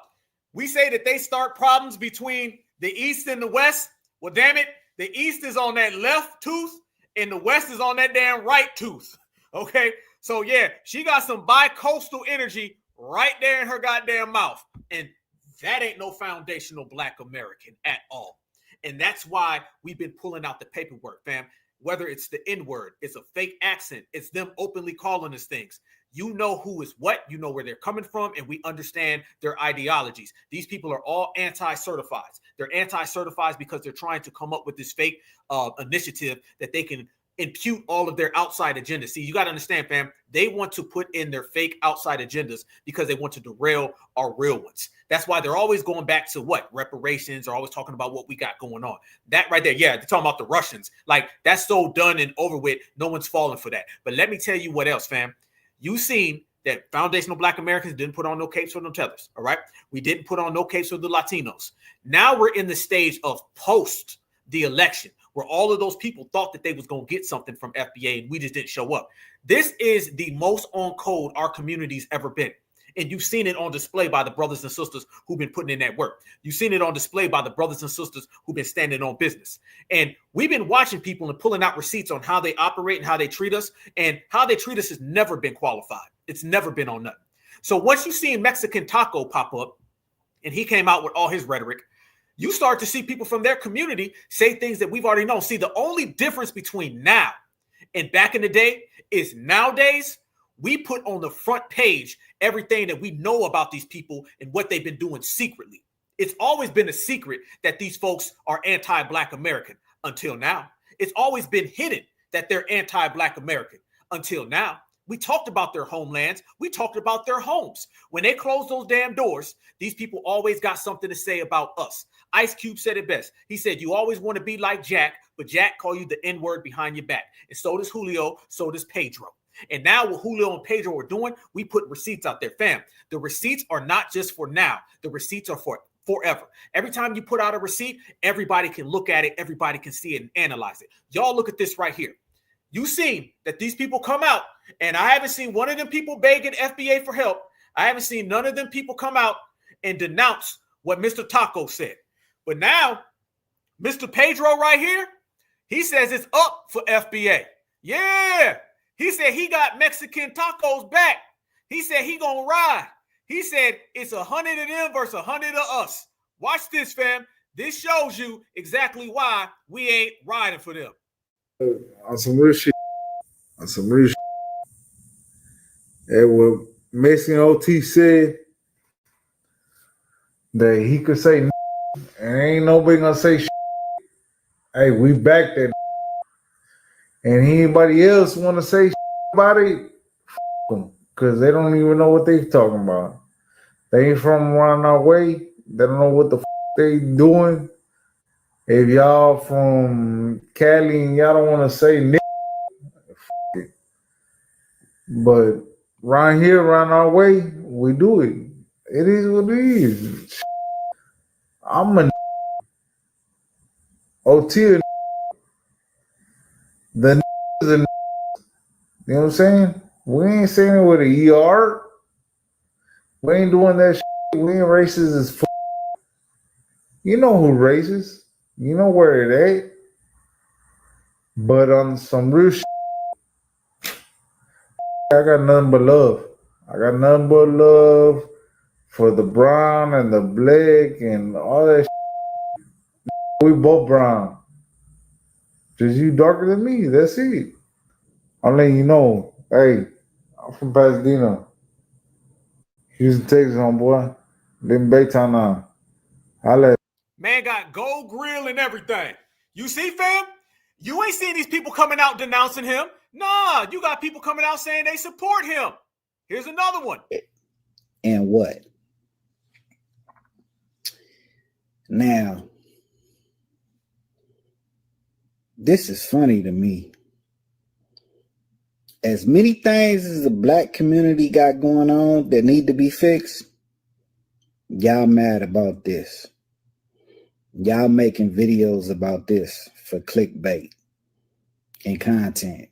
we say that they start problems between The East and the West, well, damn it, the East is on that left tooth and the West is on that damn right tooth. Okay? So, yeah, she got some bi-coastal energy right there in her goddamn mouth. And that ain't no foundational Black American at all. And that's why we've been pulling out the paperwork, fam. Whether it's the N-word, it's a fake accent, it's them openly calling us things. You know who is what, you know where they're coming from, and we understand their ideologies. These people are all anti-certifieds. They're anti-certifieds because they're trying to come up with this fake initiative that they can impute all of their outside agendas. See, you got to understand, fam, they want to put in their fake outside agendas because they want to derail our real ones. That's why they're always going back to what? Reparations. They're always talking about what we got going on. That right there, yeah, they're talking about the Russians. Like, that's so done and over with. No one's falling for that. But let me tell you what else, fam. You seen that foundational Black Americans didn't put on no capes or no tethers, all right? We didn't put on no capes for the Latinos. Now we're in the stage of post the election, where all of those people thought that they was going to get something from FBA and we just didn't show up. This is the most on code our community's ever been. And you've seen it on display by the brothers and sisters who've been putting in that work. You've seen it on display by the brothers and sisters who've been standing on business. And we've been watching people and pulling out receipts on how they operate and how they treat us. And how they treat us has never been qualified. It's never been on nothing. So once you see Mexican Taco pop up and he came out with all his rhetoric, you start to see people from their community say things that we've already known. See, the only difference between now and back in the day is nowadays we put on the front page everything that we know about these people and what they've been doing secretly. It's always been a secret that these folks are anti-Black American until now. It's always been hidden that they're anti-Black American until now. We talked about their homelands. We talked about their homes. When they closed those damn doors, these people always got something to say about us. Ice Cube said it best. He said, you always want to be like Jack, but Jack call you the N-word behind your back. And so does Julio, so does Pedro. And now what Julio and Pedro are doing, we put receipts out there. Fam, the receipts are not just for now. The receipts are for forever. Every time you put out a receipt, everybody can look at it. Everybody can see it and analyze it. Y'all look at this right here. You seen that these people come out, and I haven't seen one of them people begging FBA for help. I haven't seen none of them people come out and denounce what Mr. Taco said. But now, Mr. Pedro right here, he says it's up for FBA. Yeah. He said he got Mexican Tacos back. He said he gonna ride. He said it's 100 of them versus 100 of us. Watch this, fam. This shows you exactly why we ain't riding for them. On some real shit. On some real shit. And what Mexican OT said, that he could say and ain't nobody gonna say shit. Hey, we back that. And anybody else want to say shit about it, them, because they don't even know what they talking about. They ain't from around our way. They don't know what the they doing. If y'all from Cali and y'all don't want to say it. But around here, around our way, we do it. It is what it is. I'm a OT. The is a, you know what I'm saying? We ain't saying it with an ER. We ain't doing that shit. We ain't racist as fuck. You know who racist. You know where it at. But on some real shit, I got nothing but love. I got nothing but love for the brown and the black and all that shit. We both brown. Just you darker than me. That's it. I'm letting you know. Hey, I'm from Pasadena. Houston, Texas, homeboy. Living Baytown now. Holla. Man got gold grill and everything. You see, fam? You ain't seeing these people coming out denouncing him. Nah, you got people coming out saying they support him. Here's another one. And what? Now, this is funny to me. As many things as the black community got going on that need to be fixed, y'all mad about this. Y'all making videos about this for clickbait and content.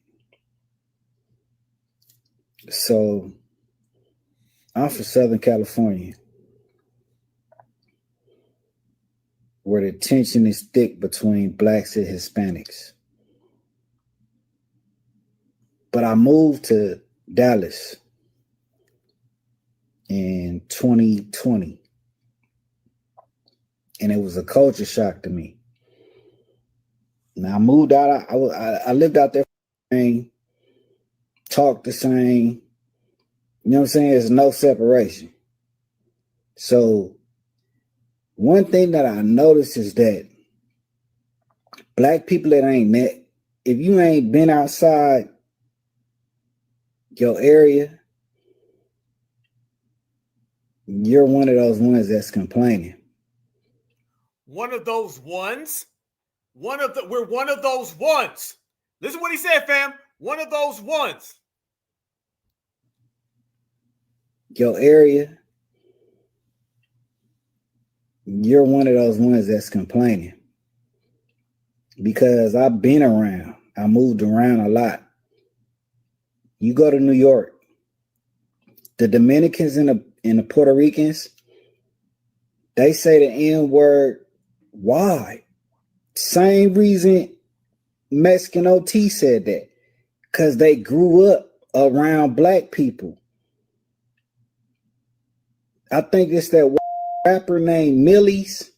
So, I'm from Southern California, where the tension is thick between blacks and Hispanics. But I moved to Dallas in 2020, and it was a culture shock to me. Now I moved out. I lived out there, talked the same. You know what I'm saying? There's no separation. So one thing that I noticed is that black people that ain't met, if you ain't been outside your area, you're one of those ones that's complaining. One of those ones? We're one of those ones. Listen to what he said, fam. One of those ones. Your area, you're one of those ones that's complaining. Because I've been around. I moved around a lot. You go to New York, the Dominicans and the Puerto Ricans, they say the N-word. Why? Same reason Mexican OT said that. Because they grew up around black people. I think it's that rapper named Millie's.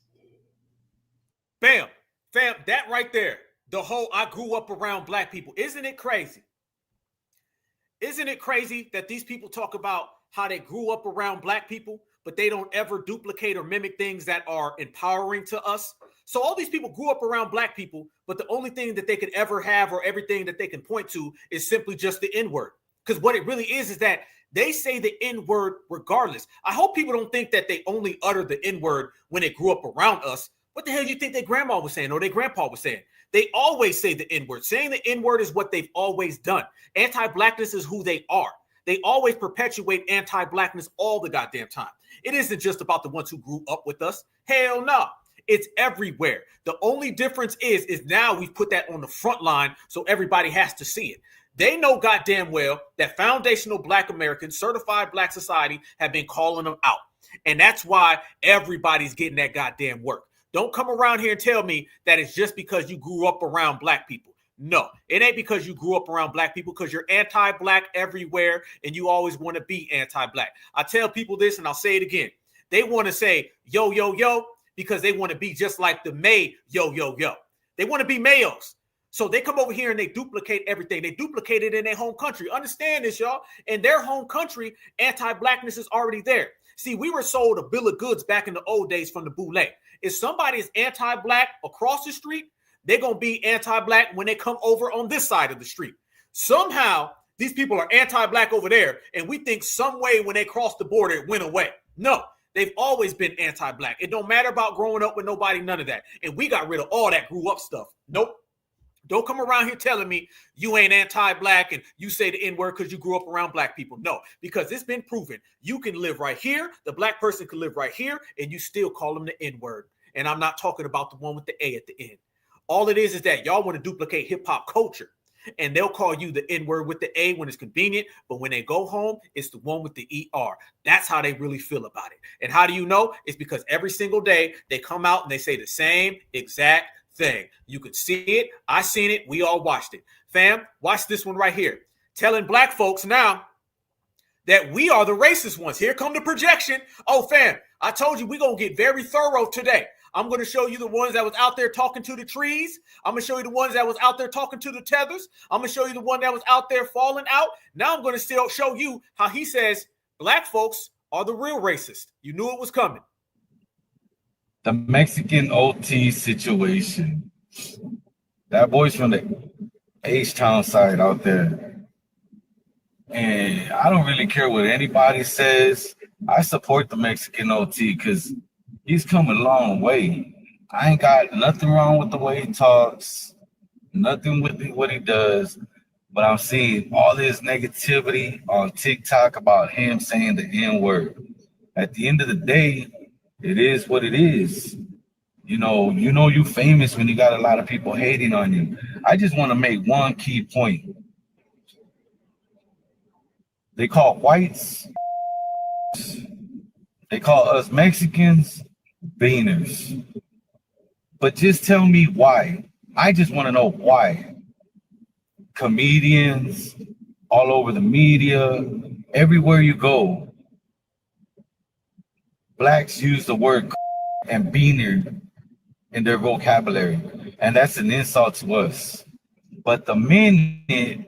Fam, that right there. The whole I grew up around black people. Isn't it crazy? Isn't it crazy that these people talk about how they grew up around black people, but they don't ever duplicate or mimic things that are empowering to us? So all these people grew up around black people, but the only thing that they could ever have or everything that they can point to is simply just the N-word. Because what it really is that they say the N-word regardless. I hope people don't think that they only utter the N-word when they grew up around us. What the hell do you think their grandma was saying or their grandpa was saying? They always say the N-word. Saying the N-word is what they've always done. Anti-blackness is who they are. They always perpetuate anti-blackness all the goddamn time. It isn't just about the ones who grew up with us. Hell no. It's everywhere. The only difference is now we've put that on the front line so everybody has to see it. They know goddamn well that foundational Black Americans, certified Black society, have been calling them out. And that's why everybody's getting that goddamn work. Don't come around here and tell me that it's just because you grew up around black people. No, it ain't because you grew up around black people, because you're anti-black everywhere and you always want to be anti-black. I tell people this and I'll say it again. They want to say yo, yo, yo, because they want to be just like the May yo, yo, yo. They want to be males. So they come over here and they duplicate everything. They duplicate it in their home country. Understand this, y'all. In their home country, anti-blackness is already there. See, we were sold a bill of goods back in the old days from the boule. If somebody is anti-black across the street, they're going to be anti-black when they come over on this side of the street. Somehow, these people are anti-black over there, and we think some way when they crossed the border, it went away. No, they've always been anti-black. It don't matter about growing up with nobody, none of that. And we got rid of all that grew up stuff. Nope. Don't come around here telling me you ain't anti-black and you say the N-word because you grew up around black people. No, because it's been proven. You can live right here. The black person can live right here, and you still call them the N-word. And I'm not talking about the one with the A at the end. All it is that y'all want to duplicate hip-hop culture, and they'll call you the N-word with the A when it's convenient, but when they go home, it's the one with the ER. That's how they really feel about it. And how do you know? It's because every single day they come out and they say the same exact thing. You could see it. I seen it. We all watched it. Fam, watch this one right here. Telling black folks now that we are the racist ones. Here come the projection. Oh, fam, I told you we're going to get very thorough today. I'm going to show you the ones that was out there talking to the trees. I'm going to show you the ones that was out there talking to the tethers. I'm going to show you the one that was out there falling out. Now I'm going to still show you how he says black folks are the real racist. You knew it was coming. The Mexican OT situation. That boy's from the H-Town side out there. And I don't really care what anybody says. I support the Mexican OT because he's come a long way. I ain't got nothing wrong with the way he talks, nothing with what he does, but I'm seeing all this negativity on TikTok about him saying the N-word. At the end of the day, it is what it is. You know you famous when you got a lot of people hating on you. I just want to make one key point. They call whites, they call us Mexicans beaners. But just tell me why. I just want to know why. Comedians all over the media, everywhere you go, blacks use the word and beaner in their vocabulary, and that's an insult to us. But the minute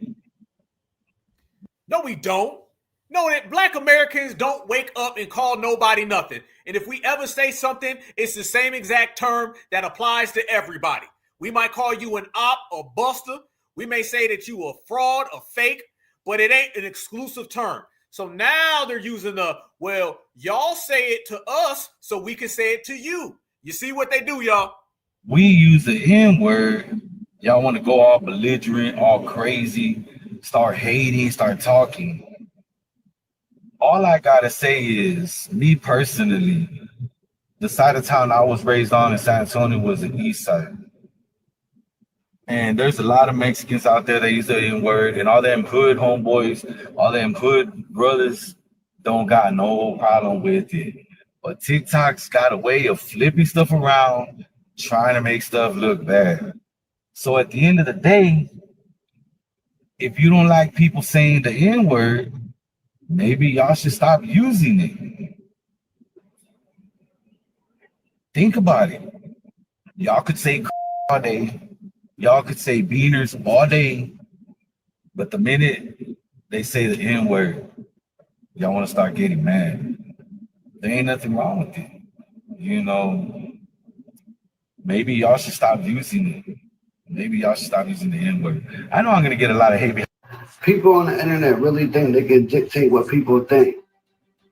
No, we don't. No, that Black Americans don't wake up and call nobody nothing. And if we ever say something, it's the same exact term that applies to everybody. We might call you an op or buster. We may say that you a fraud or fake, but it ain't an exclusive term. So now they're using the, well, y'all say it to us so we can say it to you. You see what they do, y'all? we use the N word, y'all want to go all belligerent, all crazy, start hating, start talking. All I gotta say is, me personally, the side of town I was raised on in San Antonio was the east side. And there's a lot of Mexicans out there that use the N-word, and all them hood homeboys, all them hood brothers don't got no problem with it. But TikTok's got a way of flipping stuff around, trying to make stuff look bad. So at the end of the day, if you don't like people saying the N-word, maybe y'all should stop using it. Think about it. Y'all could say all day. Y'all could say beaners all day. But the minute they say the N-word, y'all want to start getting mad. There ain't nothing wrong with it. You know, maybe y'all should stop using it. Maybe y'all should stop using the N-word. I know I'm going to get a lot of hate. People on the internet really think they can dictate what people think.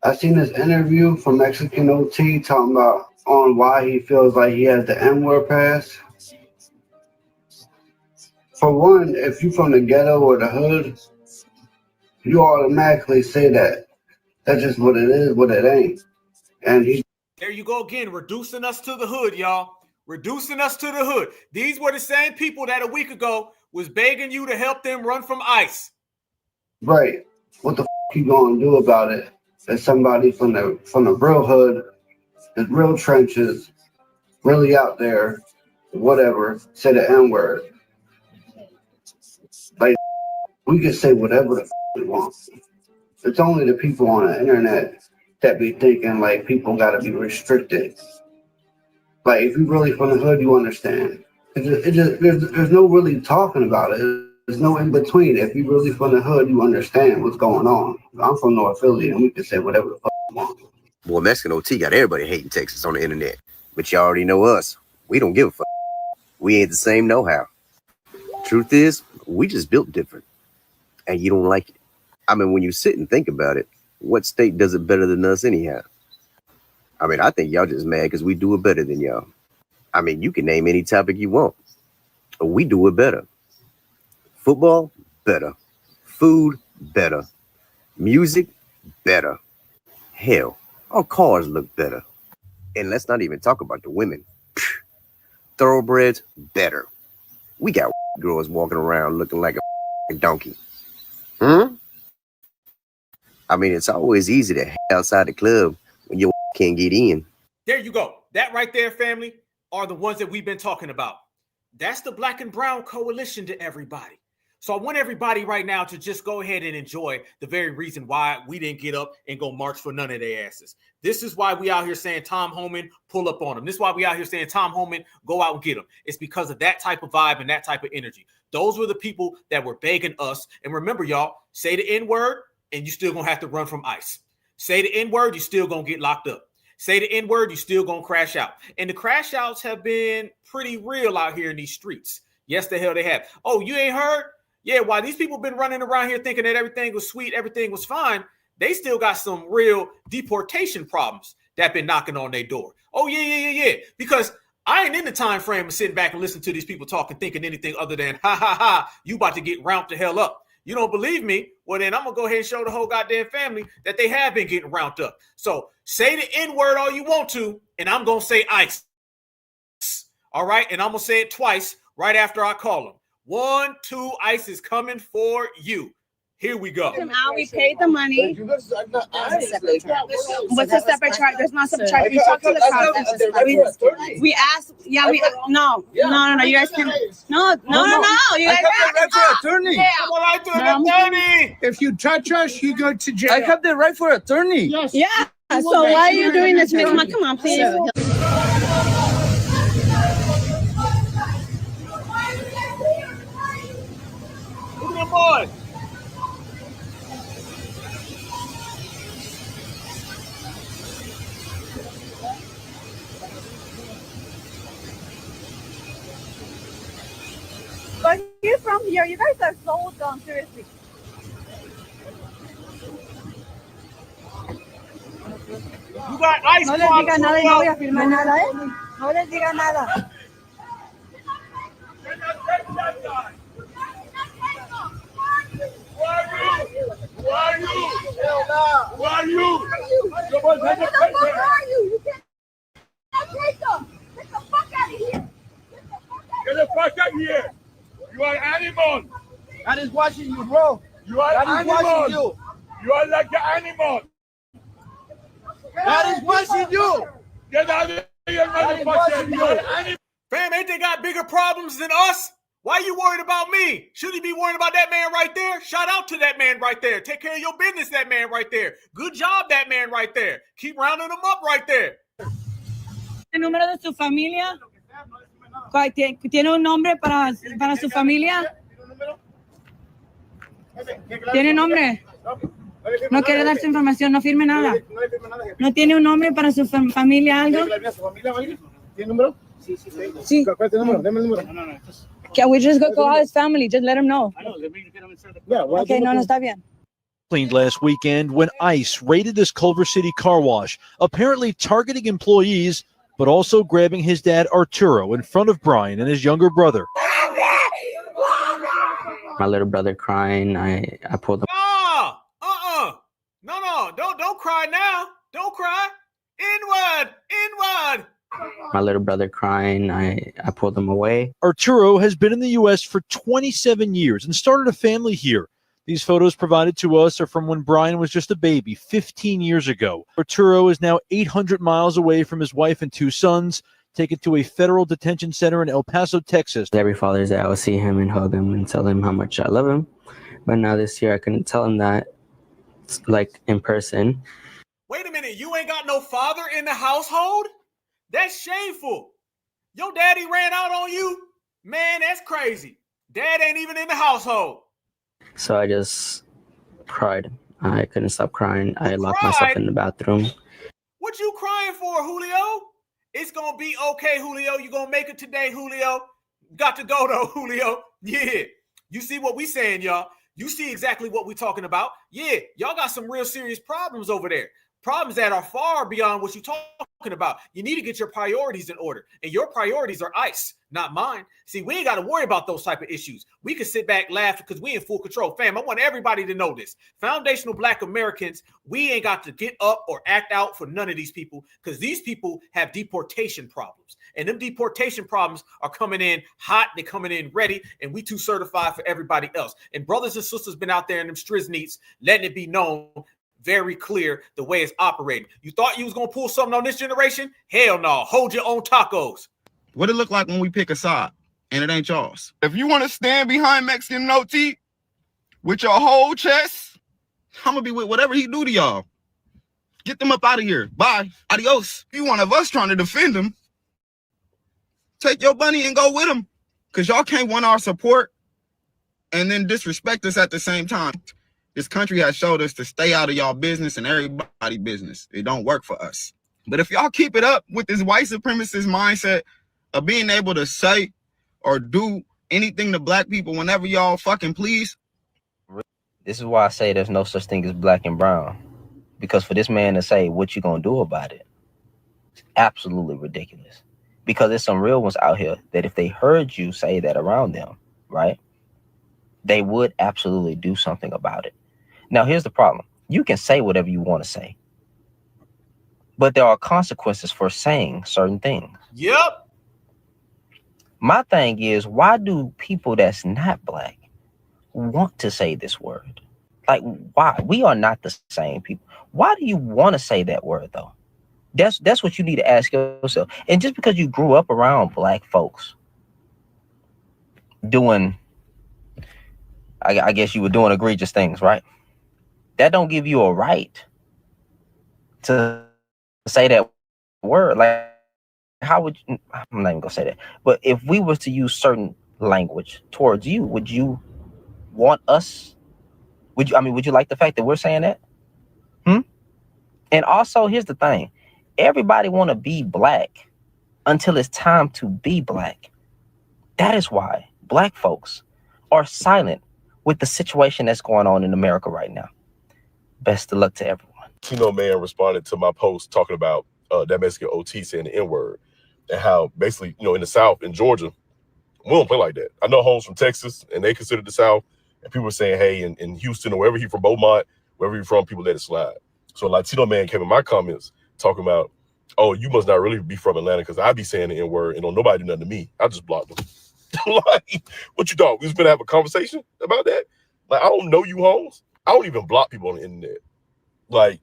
I seen this interview from Mexican OT talking about on why he feels like he has the N-word pass. For one, if you're from the ghetto or the hood, you automatically say that. That's just what it is, what it ain't. And he. There you go again, reducing us to the hood, y'all. Reducing us to the hood. These were the same people that a week ago was begging you to help them run from ICE. Right. What the you gonna do about it? As somebody from the real hood, the real trenches, really out there, whatever, say the N-word. Like, we can say whatever the we want. It's only the people on the internet that be thinking like people gotta be restricted. Like, if you really from the hood, you understand. There's no really talking about it. There's no in between. If you really from the hood, you understand what's going on. I'm from North Philly, and we can say whatever the fuck we want. Boy, Mexican OT got everybody hating Texas on the internet. But you already know us. We don't give a fuck. We ain't the same know-how. Truth is, we just built different. And you don't like it. I mean, when you sit and think about it, what state does it better than us anyhow? I mean, I think y'all just mad because we do it better than y'all. I mean, you can name any topic you want. We do it better. Football, better. Food, better. Music, better. Hell, our cars look better. And let's not even talk about the women. Thoroughbreds, better. We got girls walking around looking like a donkey. I mean, it's always easy to hang outside the club when you can't get in. There you go. That right there, family, are the ones that we've been talking about. That's the Black and Brown coalition to everybody. So I want everybody right now to just go ahead and enjoy the very reason why we didn't get up and go march for none of their asses. This is why we out here saying Tom Homan, pull up on them. This is why we out here saying Tom Homan, go out and get them. It's because of that type of vibe and that type of energy. Those were the people that were begging us. And remember, y'all, say the N-word and you still gonna have to run from ICE. Say the N-word, you still gonna get locked up. Say the N-word, you still gonna crash out. And the crash outs have been pretty real out here in these streets. Yes, the hell they have. Oh, you ain't heard? Yeah, while these people been running around here thinking that everything was sweet, everything was fine, they still got some real deportation problems that been knocking on their door. Oh, yeah. Because I ain't in the time frame of sitting back and listening to these people talking, thinking anything other than, you about to get rounded the hell up. You don't believe me? Well, then I'm going to go ahead and show the whole goddamn family that they have been getting rounded up. So say the N-word all you want to, and I'm going to say ICE. All right? And I'm going to say it twice right after I call them. 1, 2, ICE is coming for you. Here we go. Out, we paid the money. What's a separate charge? There's not separate charge. We talked to the cops. We asked. Yeah, we no. You guys can. No. You guys right for attorney. If you touch us, you go to jail. I have the right for attorney. Yes. Yeah. So why are you doing this? Come on, please. Look at them boys. But you're from here. You guys are so dumb, seriously. You got ice No les diga nada y no voy a firmar nada, ¿eh? No les diga nada. Who are you? Who the fuck are you? You can't take them. Get the fuck out of here. Get the fuck out of here. You are animal. That is watching you, bro. You are animal. You are like an animal. That is watching you. Get out of here, motherfucker. You are animal. Fam, ain't they got bigger problems than us? Why you worried about me? Should he be worried about that man right there? Shout out to that man right there. Take care of your business, that man right there. Good job, that man right there. Keep rounding them up right there. ¿El número de su familia? ¿Tiene un nombre para su familia? ¿Tiene nombre? No quiere dar su información, no firme nada. ¿No tiene un nombre para su familia, algo? ¿Tiene número? Sí. ¿Cuál es el número? Deme el número. Can we just go call his family? Just let him know. Okay, no, está bien. Last weekend when ICE raided this Culver City car wash, apparently targeting employees, but also grabbing his dad Arturo in front of Brian and his younger brother. My little brother crying. I pulled him. No, don't cry now. Don't cry. Inward. My little brother crying. I pulled him away. Arturo has been in the U.S. for 27 years and started a family here. These photos provided to us are from when Brian was just a baby 15 years ago. Arturo is now 800 miles away from his wife and two sons, taken to a federal detention center in El Paso, Texas. Every Father's Day, I would see him and hug him and tell him how much I love him. But now this year, I couldn't tell him that, like, in person. Wait a minute, you ain't got no father in the household? That's shameful. Your daddy ran out on you? Man, that's crazy. Dad ain't even in the household. So I just cried. I couldn't stop crying. I locked myself in the bathroom. What you crying for, Julio? It's going to be okay, Julio. You're going to make it today, Julio. Got to go, though, Julio. Yeah. You see what we saying, y'all. You see exactly what we talking about. Yeah, y'all got some real serious problems over there. Problems that are far beyond what you're talking about. You need to get your priorities in order. And your priorities are ICE, not mine. See, we ain't got to worry about those type of issues. We can sit back, laugh, because we in full control. Fam, I want everybody to know this. Foundational Black Americans, we ain't got to get up or act out for none of these people, because these people have deportation problems. And them deportation problems are coming in hot. They're coming in ready. And we too certified for everybody else. And brothers and sisters been out there in them strizneets letting it be known very clear the way it's operating. You thought you was going to pull something on this generation? Hell no. Hold your own tacos. What it look like when we pick a side and it ain't yours. If you want to stand behind Mexican OT with your whole chest, I'm going to be with whatever he do to y'all. Get them up out of here. Bye. Adios. If you one of us trying to defend him, take your bunny and go with him, because y'all can't want our support and then disrespect us at the same time. This country has showed us to stay out of y'all business and everybody's business. It don't work for us. But if y'all keep it up with this white supremacist mindset of being able to say or do anything to black people whenever y'all fucking please. This is why I say there's no such thing as black and brown. Because for this man to say what you gonna do about it, it's absolutely ridiculous. Because there's some real ones out here that if they heard you say that around them, right, they would absolutely do something about it. Now, here's the problem. You can say whatever you want to say, but there are consequences for saying certain things. Yep. My thing is, why do people that's not black want to say this word? Like, why? We are not the same people. Why do you want to say that word though? That's what you need to ask yourself. And just because you grew up around black folks doing, I guess you were doing egregious things, right? That don't give you a right to say that word. Like, how would you, I'm not even gonna say that, but if we were to use certain language towards you, would you want us, would you like the fact that we're saying that? And also, here's the thing, everybody want to be black until it's time to be black. That is why black folks are silent with the situation that's going on in America right now. Best of luck to everyone. Latino man responded to my post talking about that Mexican OT saying the N-word, and how basically, in the South, in Georgia, we don't play like that. I know homes from Texas, and they consider the South, and people were saying, hey, in Houston or wherever he from, Beaumont, wherever you're from, people let it slide. So a Latino man came in my comments talking about, oh, you must not really be from Atlanta because I be saying the N-word and don't nobody do nothing to me. I just blocked them. Like, what you thought? We was gonna have a conversation about that? Like, I don't know you, Holmes. I don't even block people on the internet. Like,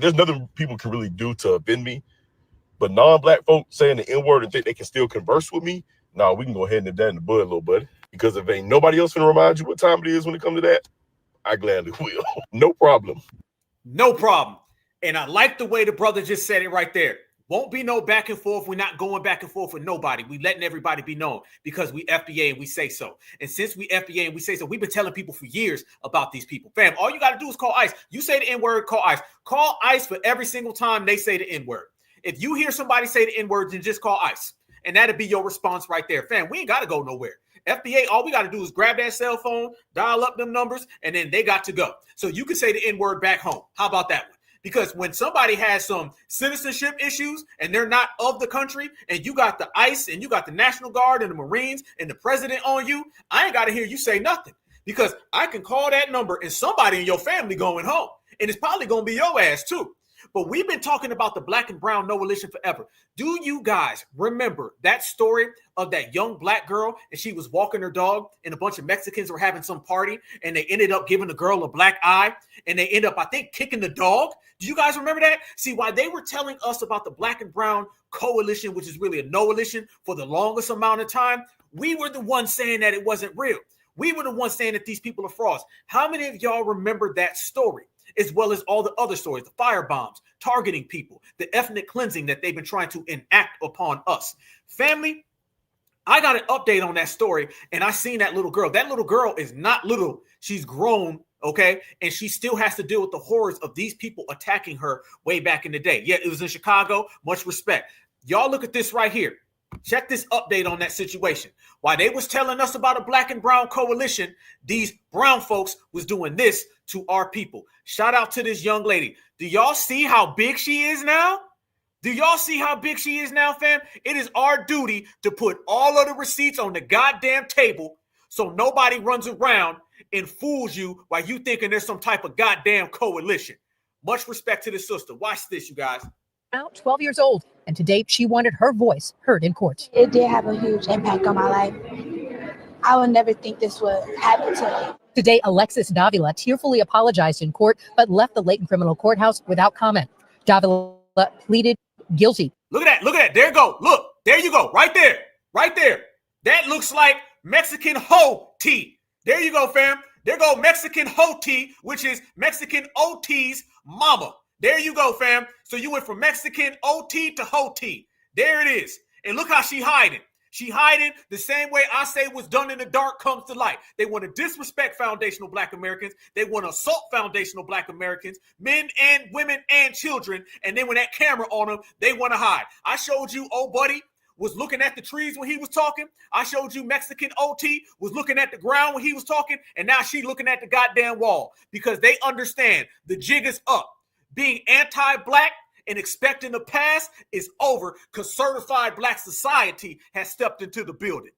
there's nothing people can really do to offend me. But non-black folk saying the N-word and think they can still converse with me, nah, we can go ahead and nip that in the bud, little buddy. Because if ain't nobody else gonna remind you what time it is when it comes to that, I gladly will. No problem. No problem. And I like the way the brother just said it right there. Won't be no back and forth. We're not going back and forth with nobody. We letting everybody be known because we FBA and we say so. And since we FBA and we say so, we've been telling people for years about these people. Fam, all you got to do is call ICE. You say the N-word, call ICE. Call ICE for every single time they say the N-word. If you hear somebody say the N-word, then just call ICE. And that'll be your response right there. Fam, we ain't got to go nowhere. FBA, all we got to do is grab that cell phone, dial up them numbers, and then they got to go. So you can say the N-word back home. How about that one? Because when somebody has some citizenship issues and they're not of the country, and you got the ICE and you got the National Guard and the Marines and the president on you, I ain't got to hear you say nothing. Because I can call that number and somebody in your family going home. And it's probably going to be your ass too. But we've been talking about the black and brown coalition forever. Do you guys remember that story of that young black girl and she was walking her dog and a bunch of Mexicans were having some party and they ended up giving the girl a black eye and they end up, I think, kicking the dog? Do you guys remember that? See, why they were telling us about the black and brown coalition, which is really a no-alition for the longest amount of time, we were the ones saying that it wasn't real. We were the ones saying that these people are frauds. How many of y'all remember that story? As well as all the other stories, the fire bombs, targeting people, the ethnic cleansing that they've been trying to enact upon us. Family, I got an update on that story, and I seen that little girl. That little girl is not little. She's grown, okay? And she still has to deal with the horrors of these people attacking her way back in the day. Yeah, it was in Chicago. Much respect. Y'all look at this right here. Check this update on that situation. While they was telling us about a black and brown coalition, these brown folks was doing this to our people. Shout out to this young lady. Do y'all see how big she is now? Do y'all see how big she is now, fam? It is our duty to put all of the receipts on the goddamn table so nobody runs around and fools you while you thinking there's some type of goddamn coalition. Much respect to the sister. Watch this, you guys. 12 years old, and to date, she wanted her voice heard in court. It did have a huge impact on my life. I would never think this would happen to me. Today, Alexis Davila tearfully apologized in court, but left the Layton Criminal Courthouse without comment. Davila pleaded guilty. Look at that. Look at that. There you go. Look, there you go. Right there. Right there. That looks like Mexican hoe tea. There you go, fam. There go Mexican hoe tea, which is Mexican OT's mama. There you go, fam. So you went from Mexican OT to hoe tea. There it is. And look how she hiding. She hiding the same way I say what's done in the dark comes to light. They want to disrespect foundational black Americans. They want to assault foundational black Americans, men and women and children. And then when that camera on them, they want to hide. I showed you, old buddy was looking at the trees when he was talking. I showed you Mexican OT was looking at the ground when he was talking. And now she looking at the goddamn wall because they understand the jig is up. Being anti-black and expecting the past is over because certified black society has stepped into the building.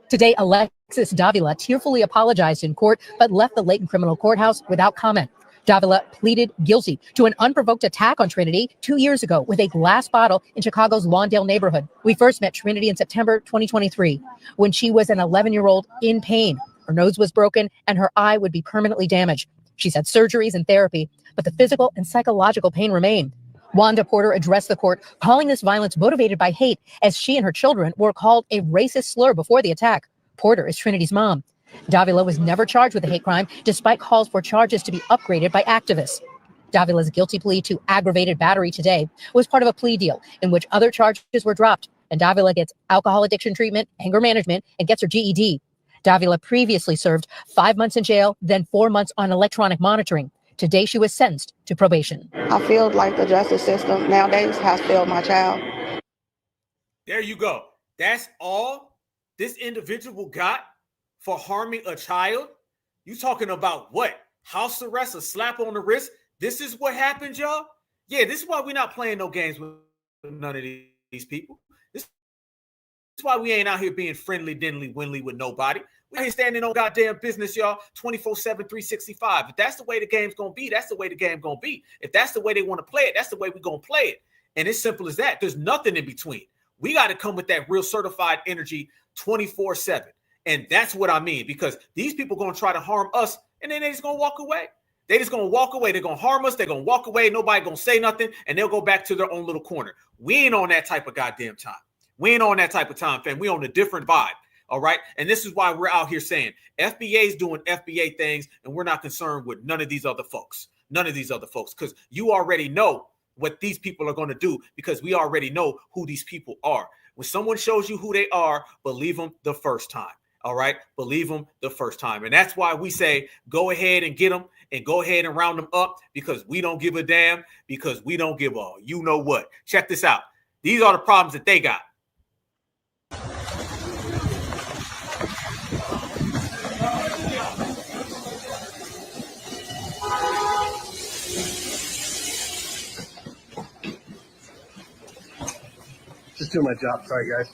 Today, Alexis Davila tearfully apologized in court, but left the Layton Criminal Courthouse without comment. Davila pleaded guilty to an unprovoked attack on Trinity 2 years ago with a glass bottle in Chicago's Lawndale neighborhood. We first met Trinity in September 2023 when she was an 11-year-old in pain. Her nose was broken and her eye would be permanently damaged. She's had surgeries and therapy, but the physical and psychological pain remain. Wanda Porter addressed the court, calling this violence motivated by hate, as she and her children were called a racist slur before the attack. Porter is Trinity's mom. Davila was never charged with a hate crime, despite calls for charges to be upgraded by activists. Davila's guilty plea to aggravated battery today was part of a plea deal in which other charges were dropped, and Davila gets alcohol addiction treatment, anger management, and gets her GED. Davila previously served 5 months in jail, then 4 months on electronic monitoring. Today, she was sentenced to probation. I feel like the justice system nowadays has failed my child. There you go. That's all this individual got for harming a child? You talking about what? House arrest, a slap on the wrist? This is what happened, y'all? Yeah, this is why we're not playing no games with none of these people. This is why we ain't out here being friendly, diddly-winly with nobody. We ain't standing on goddamn business, y'all, 24/7, 365. If that's the way the game's going to be, that's the way the game going to be. If that's the way they want to play it, that's the way we're going to play it. And it's simple as that. There's nothing in between. We got to come with that real certified energy 24/7. And that's what I mean, because these people going to try to harm us, and then they're just going to walk away. They're just going to walk away. They're going to harm us. They're going to walk away. Nobody going to say nothing, and they'll go back to their own little corner. We ain't on that type of goddamn time. We ain't on that type of time, fam. We on a different vibe, all right? And this is why we're out here saying FBA is doing FBA things, and we're not concerned with none of these other folks. None of these other folks, because you already know what these people are going to do, because we already know who these people are. When someone shows you who they are, believe them the first time. All right, believe them the first time. And that's why we say go ahead and get them and go ahead and round them up, because we don't give a damn, because we don't give a you know what. Check this out. These are the problems that they got. Just doing my job. Sorry, guys.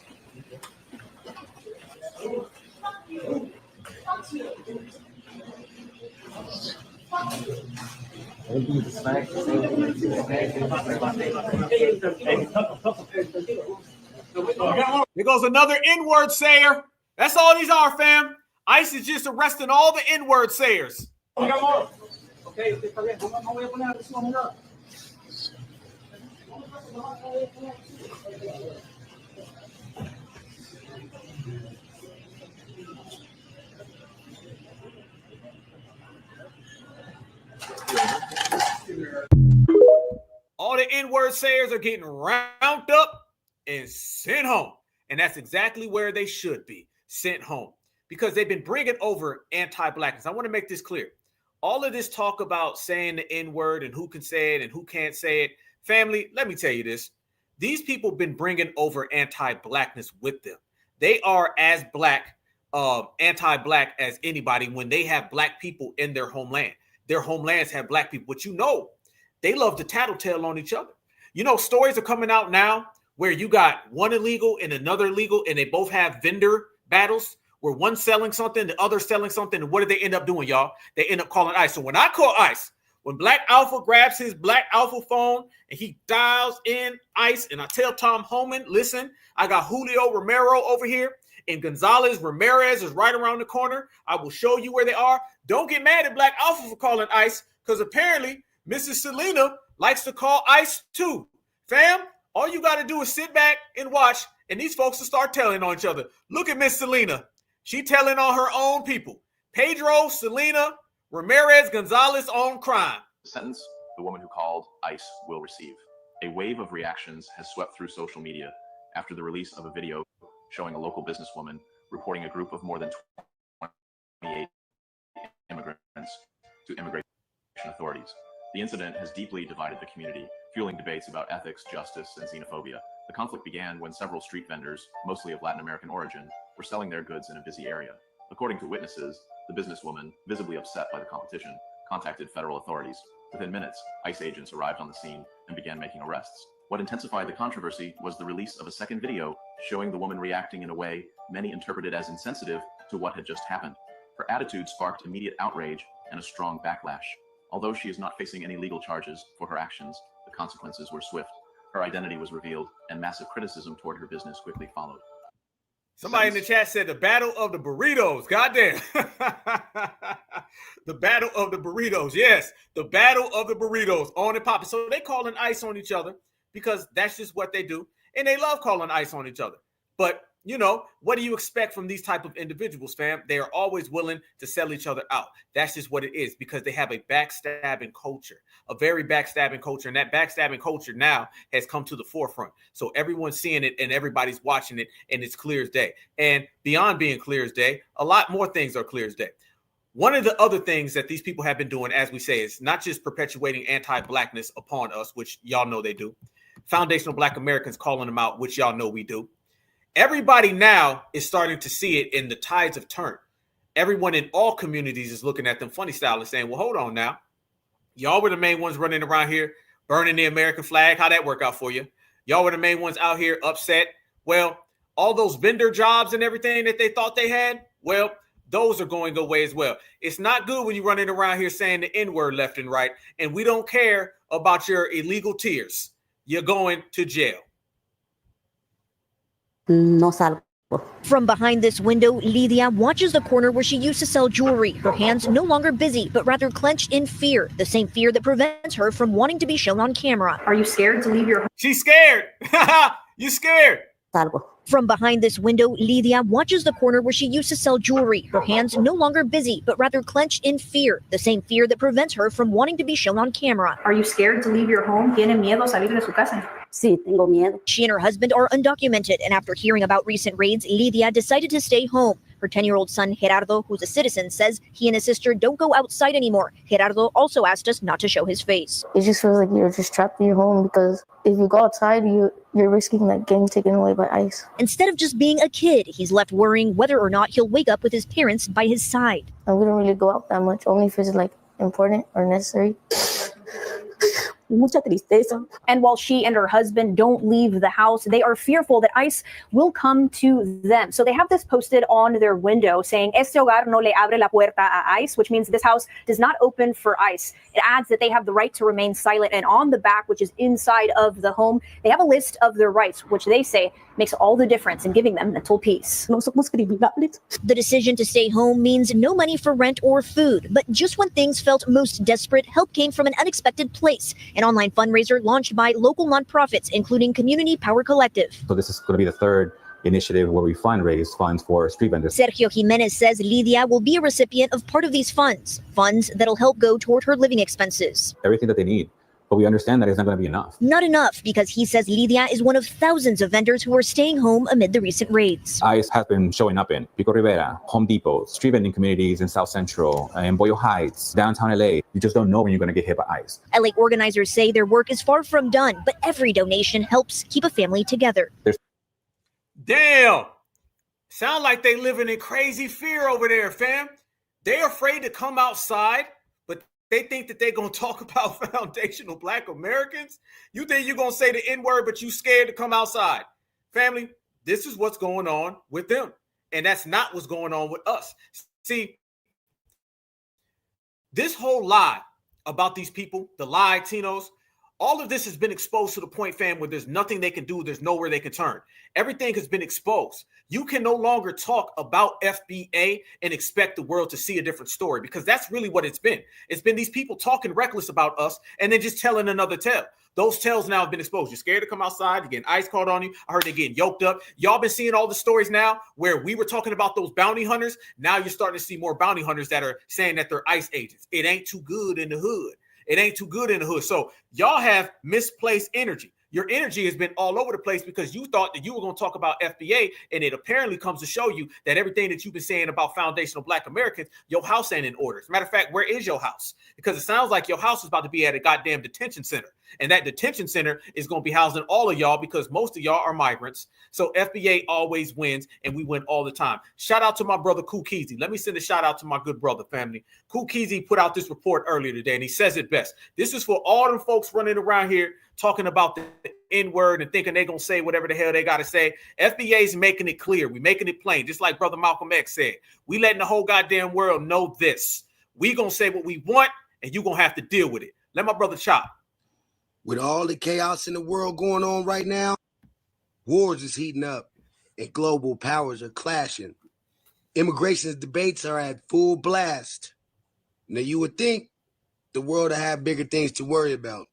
Here goes another N-word sayer. That's all these are, fam. ICE is just arresting all the N-word sayers. All the N-word sayers are getting rounded up and sent home. And that's exactly where they should be, sent home, because they've been bringing over anti-blackness. I want to make this clear. All of this talk about saying the N-word and who can say it and who can't say it, family, let me tell you this. These people have been bringing over anti-blackness with them. They are as black, anti-black as anybody when they have black people in their homeland. Their homelands have black people, but you know, they love to tattletale on each other. You know, stories are coming out now where you got one illegal and another illegal, and they both have vendor battles where one's selling something, the other's selling something. And what do they end up doing, y'all? They end up calling ICE. So when I call ICE, when Black Alpha grabs his Black Alpha phone and he dials in ICE, and I tell Tom Homan, listen, I got Julio Romero over here, and Gonzalez Ramirez is right around the corner. I will show you where they are. Don't get mad at Black Alpha for calling ICE, because apparently Mrs. Selena likes to call ICE too. Fam, all you got to do is sit back and watch, and these folks will start telling on each other. Look at Miss Selena. She telling on her own people. Pedro, Selena, Ramirez, Gonzalez on crime. The sentence the woman who called ICE will receive. A wave of reactions has swept through social media after the release of a video showing a local businesswoman reporting a group of more than 28 immigrants to immigration authorities. The incident has deeply divided the community, fueling debates about ethics, justice, and xenophobia. The conflict began when several street vendors, mostly of Latin American origin, were selling their goods in a busy area. According to witnesses, the businesswoman, visibly upset by the competition, contacted federal authorities. Within minutes, ICE agents arrived on the scene and began making arrests. What intensified the controversy was the release of a second video showing the woman reacting in a way many interpreted as insensitive to what had just happened. Her attitude sparked immediate outrage and a strong backlash. Although she is not facing any legal charges for her actions, the consequences were swift. Her identity was revealed, and massive criticism toward her business quickly followed. Somebody in the chat said the battle of the burritos. Goddamn. The battle of the burritos. Yes, the battle of the burritos on and popping. So they calling ice on each other because that's just what they do. And they love calling ice on each other. But, you know, what do you expect from these type of individuals, fam? They are always willing to sell each other out. That's just what it is because they have a backstabbing culture, a very backstabbing culture. And that backstabbing culture now has come to the forefront. So everyone's seeing it and everybody's watching it and it's clear as day. And beyond being clear as day, a lot more things are clear as day. One of the other things that these people have been doing, as we say, is not just perpetuating anti-blackness upon us, which y'all know they do. Foundational Black Americans calling them out, which y'all know we do. Everybody now is starting to see it in the tides of turn. Everyone in all communities is looking at them funny style and saying, well, hold on now. Y'all were the main ones running around here, burning the American flag. How'd that work out for you? Y'all were the main ones out here upset. Well, all those vendor jobs and everything that they thought they had, well, those are going away as well. It's not good when you're running around here saying the N-word left and right, and we don't care about your illegal tears. You're going to jail. No salgo. From behind this window, Lydia watches the corner where she used to sell jewelry. Her hands no longer busy, but rather clenched in fear. The same fear that prevents her from wanting to be shown on camera. Are you scared to leave your home? She's scared. You scared. Salgo. From behind this window, Lydia watches the corner where she used to sell jewelry. Her hands no longer busy, but rather clenched in fear. The same fear that prevents her from wanting to be shown on camera. Are you scared to leave your home? ¿Tiene miedo salir de su casa? Sí, tengo miedo. She and her husband are undocumented, and after hearing about recent raids, Lydia decided to stay home. Her 10-year-old son, Gerardo, who's a citizen, says he and his sister don't go outside anymore. Gerardo also asked us not to show his face. It just feels like you're just trapped in your home because if you go outside, you're risking like getting taken away by ICE. Instead of just being a kid, he's left worrying whether or not he'll wake up with his parents by his side. And we don't really go out that much, only if it's like important or necessary. Mucha tristeza. And while she and her husband don't leave the house, they are fearful that ICE will come to them. So they have this posted on their window saying, "Este hogar no le abre la puerta a ICE," which means this house does not open for ICE. It adds that they have the right to remain silent. And on the back, which is inside of the home, they have a list of their rights, which they say makes all the difference in giving them mental peace. No somos criminales. The decision to stay home means no money for rent or food. But just when things felt most desperate, help came from an unexpected place. An online fundraiser launched by local nonprofits, including Community Power Collective. So this is going to be the third initiative where we fundraise funds for street vendors. Sergio Jimenez says Lydia will be a recipient of part of these funds that'll help go toward her living expenses. Everything that they need. But we understand that it's not going to be enough. Not enough, because he says Lydia is one of thousands of vendors who are staying home amid the recent raids. ICE has been showing up in Pico Rivera, Home Depot, street vending communities in South Central, in Boyle Heights, downtown LA. You just don't know when you're going to get hit by ICE. LA organizers say their work is far from done, but every donation helps keep a family together. Damn. Sound like they living in crazy fear over there, fam. They're afraid to come outside, but they think that they're going to talk about foundational Black Americans. You think you're going to say the N-word, but you scared to come outside. Family, this is what's going on with them. And that's not what's going on with us. See, this whole lie about these people, the Latinos, all of this has been exposed to the point, fam, where there's nothing they can do. There's nowhere they can turn. Everything has been exposed. You can no longer talk about FBA and expect the world to see a different story, because that's really what it's been. It's been these people talking reckless about us and then just telling another tale. Those tales now have been exposed. You're scared to come outside. You're getting ice called on you. I heard they're getting yoked up. Y'all been seeing all the stories now where we were talking about those bounty hunters. Now you're starting to see more bounty hunters that are saying that they're ICE agents. It ain't too good in the hood. It ain't too good in the hood. So y'all have misplaced energy. Your energy has been all over the place because you thought that you were going to talk about FBA, and it apparently comes to show you that everything that you've been saying about foundational Black Americans, your house ain't in order. As a matter of fact, where is your house? Because it sounds like your house is about to be at a goddamn detention center. And that detention center is going to be housing all of y'all because most of y'all are migrants. So FBA always wins, and we win all the time. Shout out to my brother Kukizi. Let me send a shout out to my good brother, family. Kukizi put out this report earlier today, and he says it best. This is for all them folks running around here talking about the N-word and thinking they're going to say whatever the hell they got to say. FBA is making it clear. We're making it plain. Just like Brother Malcolm X said, we letting the whole goddamn world know this. We going to say what we want, and you going to have to deal with it. Let my brother chop. With all the chaos in the world going on right now, wars is heating up. and global powers are clashing. Immigration debates are at full blast. Now, you would think the world would have bigger things to worry about.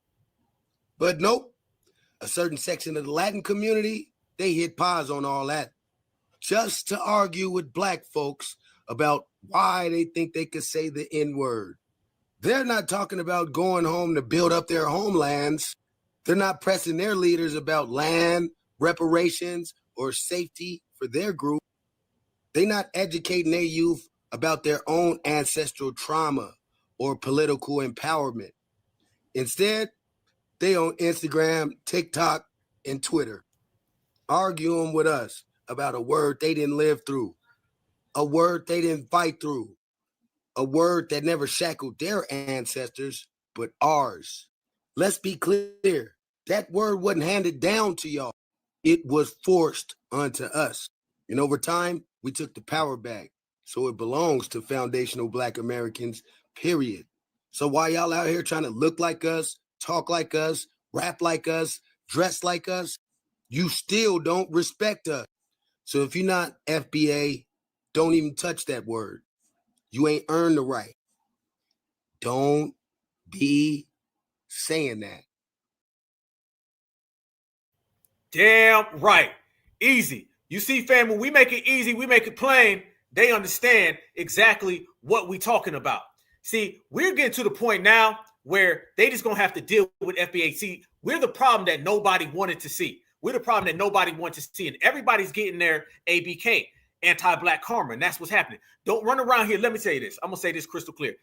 But nope. A certain section of the Latin community, they hit pause on all that just to argue with black folks about why they think they could say the N-word. They're not talking about going home to build up their homelands. They're not pressing their leaders about land, reparations, or safety for their group. They're not educating their youth about their own ancestral trauma or political empowerment. Instead, they on Instagram, TikTok, and Twitter, arguing with us about a word they didn't live through, a word they didn't fight through, a word that never shackled their ancestors, but ours. Let's be clear, that word wasn't handed down to y'all. It was forced onto us. And over time, we took the power back. So it belongs to foundational Black Americans, period. So while y'all out here trying to look like us, talk like us, rap like us, dress like us, you still don't respect us. So if you're not FBA, don't even touch that word. You ain't earned the right. Don't be saying that. Damn right. Easy. You see, family, we make it easy, we make it plain. They understand exactly what we talking about. See, we're getting to the point now where they just gonna have to deal with FBA. See, we're the problem that nobody wanted to see. We're the problem that nobody wanted to see. And everybody's getting their ABK, anti-black karma. And that's what's happening. Don't run around here. Let me tell you this. I'm gonna say this crystal clear.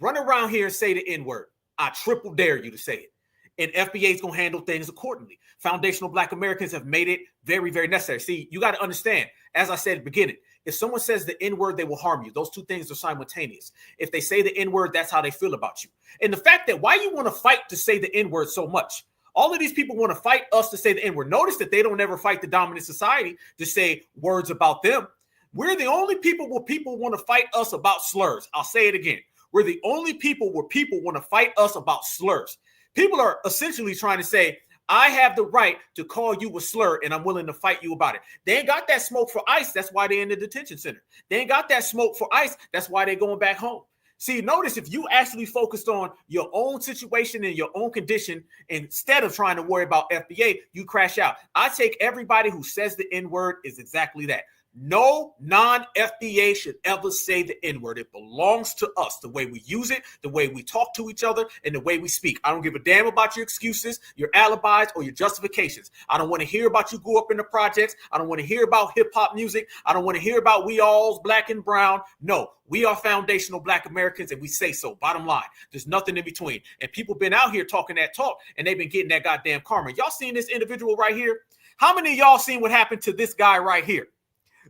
Run around here and say the N-word. I triple dare you to say it. And FBA is going to handle things accordingly. Foundational Black Americans have made it very, very necessary. See, you got to understand, as I said at the beginning, if someone says the N-word, they will harm you. Those two things are simultaneous. If they say the N-word, that's how they feel about you. And the fact that why you want to fight to say the N-word so much, all of these people want to fight us to say the N-word. Notice that they don't ever fight the dominant society to say words about them. We're the only people where people want to fight us about slurs. I'll say it again. We're the only people where people want to fight us about slurs. People are essentially trying to say, I have the right to call you a slur and I'm willing to fight you about it. They ain't got that smoke for ICE. That's why they're in the detention center. They ain't got that smoke for ICE. That's why they're going back home. See, notice if you actually focused on your own situation and your own condition, instead of trying to worry about FBA, you crash out. I take everybody who says the N-word is exactly that. No non-FBA should ever say the N-word. It belongs to us, the way we use it, the way we talk to each other, and the way we speak. I don't give a damn about your excuses, your alibis, or your justifications. I don't want to hear about you grew up in the projects. I don't want to hear about hip-hop music. I don't want to hear about we all's black and brown. No, we are foundational Black Americans, and we say so. Bottom line, there's nothing in between. And people been out here talking that talk, and they've been getting that goddamn karma. Y'all seen this individual right here? How many of y'all seen what happened to this guy right here?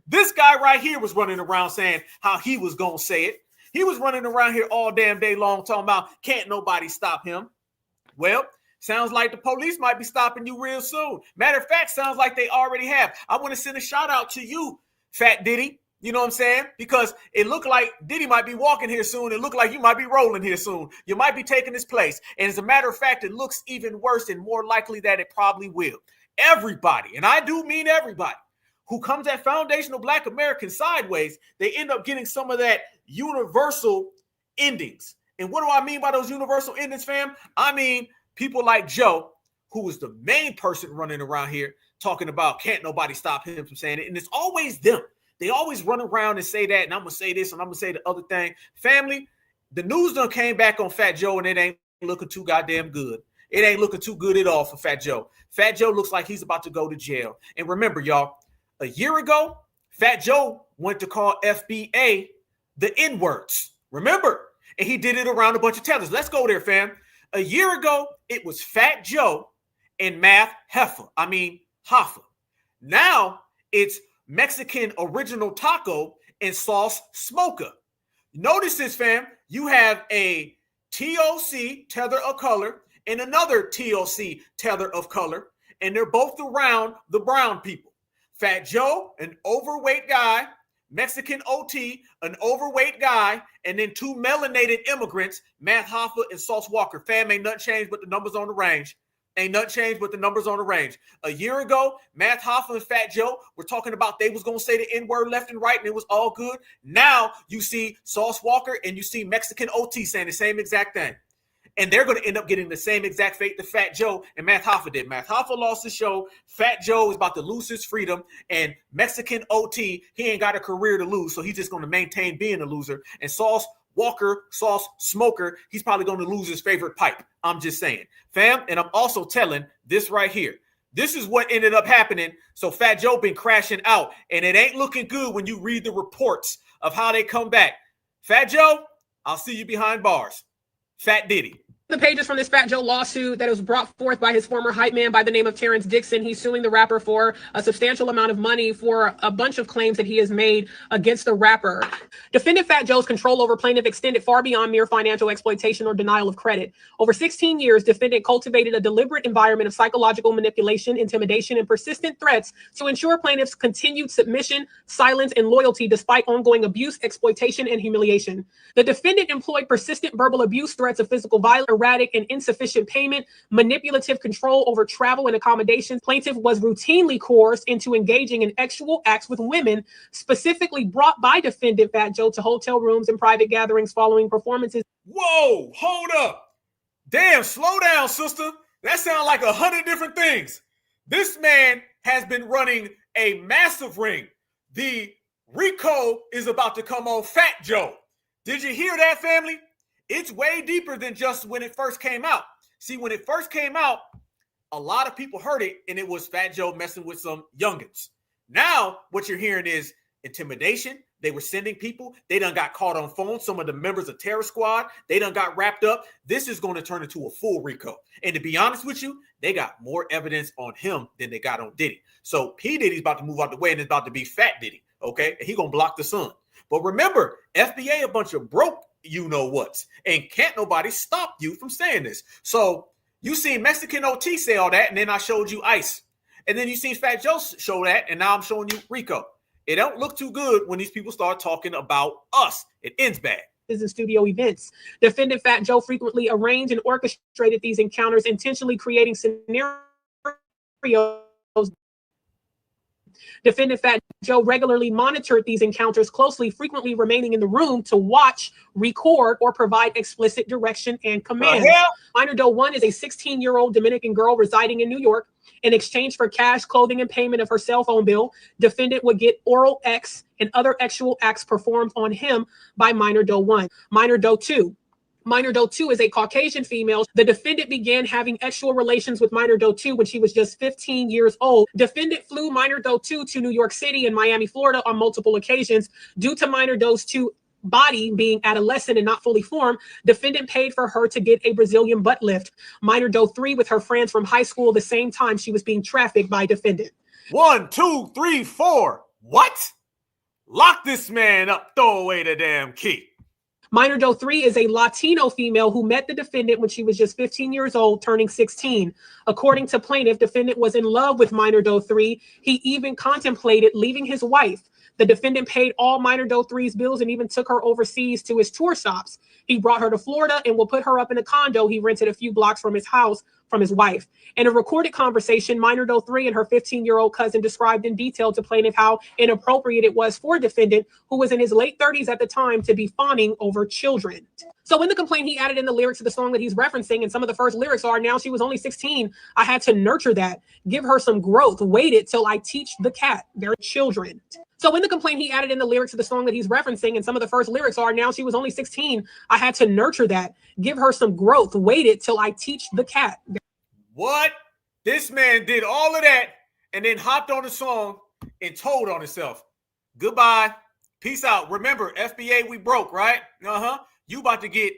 This guy right here was running around saying how he was going to say it. He was running around here all damn day long talking about can't nobody stop him. Well, sounds like the police might be stopping you real soon. Matter of fact, sounds like they already have. I want to send a shout out to you, Fat Diddy. You know what I'm saying? Because it looked like Diddy might be walking here soon. It looked like you might be rolling here soon. You might be taking his place. And as a matter of fact, it looks even worse and more likely that it probably will. Everybody, and I do mean everybody, who comes at foundational Black American sideways, they end up getting some of that universal endings. And what do I mean by those universal endings, fam? I mean people like Joe, who is the main person running around here talking about can't nobody stop him from saying it. And it's always them. They always run around and say that, and I'm going to say this, and I'm going to say the other thing. Family, the news done came back on Fat Joe, and it ain't looking too goddamn good. It ain't looking too good at all for Fat Joe. Fat Joe looks like he's about to go to jail. And remember, y'all, a year ago, Fat Joe went to call FBA the N-words. Remember? And he did it around a bunch of tethers. Let's go there, fam. A year ago, it was Fat Joe and Math Hoffa. Now, it's Mexican Original Taco and Sauce Smoker. Notice this, fam. You have a TOC, tether of color, and another TOC, tether of color, and they're both around the brown people. Fat Joe, an overweight guy, Mexican OT, an overweight guy, and then two melanated immigrants, Matt Hoffa and Sauce Walker. Fam, ain't nothing changed but the numbers on the range. Ain't nothing changed but the numbers on the range. A year ago, Math Hoffa and Fat Joe were talking about they was going to say the N-word left and right, and it was all good. Now you see Sauce Walker and you see Mexican OT saying the same exact thing. And they're going to end up getting the same exact fate that Fat Joe and Math Hoffa did. Math Hoffa lost his show. Fat Joe is about to lose his freedom. And Mexican OT, he ain't got a career to lose, so he's just going to maintain being a loser. And Sauce Walker, Sauce Smoker, he's probably going to lose his favorite pipe. I'm just saying. Fam, and I'm also telling this right here. This is what ended up happening. So Fat Joe been crashing out, and it ain't looking good when you read the reports of how they come back. Fat Joe, I'll see you behind bars. Fat Diddy. The pages from this Fat Joe lawsuit that was brought forth by his former hype man by the name of Terrence Dixon. He's suing the rapper for a substantial amount of money for a bunch of claims that he has made against the rapper. Defendant Fat Joe's control over plaintiff extended far beyond mere financial exploitation or denial of credit. Over 16 years, defendant cultivated a deliberate environment of psychological manipulation, intimidation, and persistent threats to ensure plaintiff's continued submission, silence, and loyalty despite ongoing abuse, exploitation, and humiliation. The defendant employed persistent verbal abuse, threats of physical violence, erratic and insufficient payment, manipulative control over travel and accommodations. Plaintiff was routinely coerced into engaging in sexual acts with women, specifically brought by defendant Fat Joe to hotel rooms and private gatherings following performances. Whoa, hold up. Damn, slow down, sister. That sounds like 100 different things. This man has been running a massive ring. The Rico is about to come on Fat Joe. Did you hear that, family? It's way deeper than just when it first came out. See, when it first came out, a lot of people heard it, and it was Fat Joe messing with some youngins. Now, what you're hearing is intimidation. They were sending people. They done got caught on phone. Some of the members of Terror Squad, they done got wrapped up. This is going to turn into a full Rico. And to be honest with you, they got more evidence on him than they got on Diddy. So P. Diddy's about to move out the way, and it's about to be Fat Diddy, okay? And he going to block the sun. But remember, FBA a bunch of broke you-know-whats, and can't nobody stop you from saying this. So you seen Mexican OT say all that, and then I showed you Ice. And then you seen Fat Joe show that, and now I'm showing you Rico. It don't look too good when these people start talking about us. It ends bad. In studio events. Defendant Fat Joe frequently arranged and orchestrated these encounters, intentionally creating scenarios. Defendant Fat Joe regularly monitored these encounters closely, frequently remaining in the room to watch, record, or provide explicit direction and commands. Minor Doe 1 is a 16-year-old Dominican girl residing in New York. In exchange for cash, clothing, and payment of her cell phone bill, defendant would get oral X and other sexual acts performed on him by Minor Doe 1. Minor Doe 2. Minor Doe 2 is a Caucasian female. The defendant began having sexual relations with Minor Doe 2 when she was just 15 years old. Defendant flew Minor Doe 2 to New York City and Miami, Florida on multiple occasions. Due to Minor Doe 2 body being adolescent and not fully formed, defendant paid for her to get a Brazilian butt lift. Minor Doe 3 with her friends from high school the same time she was being trafficked by defendant. 1, 2, 3, 4. What? Lock this man up. Throw away the damn key. Minor Doe 3 is a Latino female who met the defendant when she was just 15 years old, turning 16. According to plaintiff, defendant was in love with Minor Doe 3. He even contemplated leaving his wife. The defendant paid all Minor Doe 3's bills and even took her overseas to his tour stops. He brought her to Florida and will put her up in a condo he rented a few blocks from his house from his wife. In a recorded conversation, Minor Doe 3 and her 15-year-old cousin described in detail to plaintiff how inappropriate it was for defendant, who was in his late 30s at the time, to be fawning over children. So in the complaint, he added in the lyrics of the song that he's referencing, and some of the first lyrics are, "Now she was only 16. I had to nurture that, give her some growth, waited till I teach the cat their children." So in the complaint, he added in the lyrics of the song that he's referencing, and some of the first lyrics are, "Now she was only 16. I had to nurture that, give her some growth, waited till I teach the cat." What? This man did all of that and then hopped on the song and told on himself. Goodbye. Peace out. Remember, FBA, we broke, right? You about to get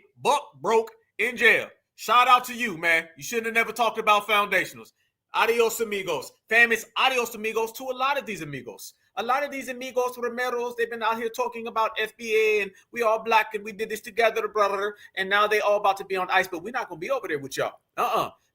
broke in jail. Shout out to you, man. You shouldn't have never talked about foundationals. Adios, amigos. Fam, it's adios, amigos to a lot of these amigos. A lot of these amigos, Romeros, they've been out here talking about FBA and we all black and we did this together, brother. And now they all about to be on ice, but we're not going to be over there with y'all.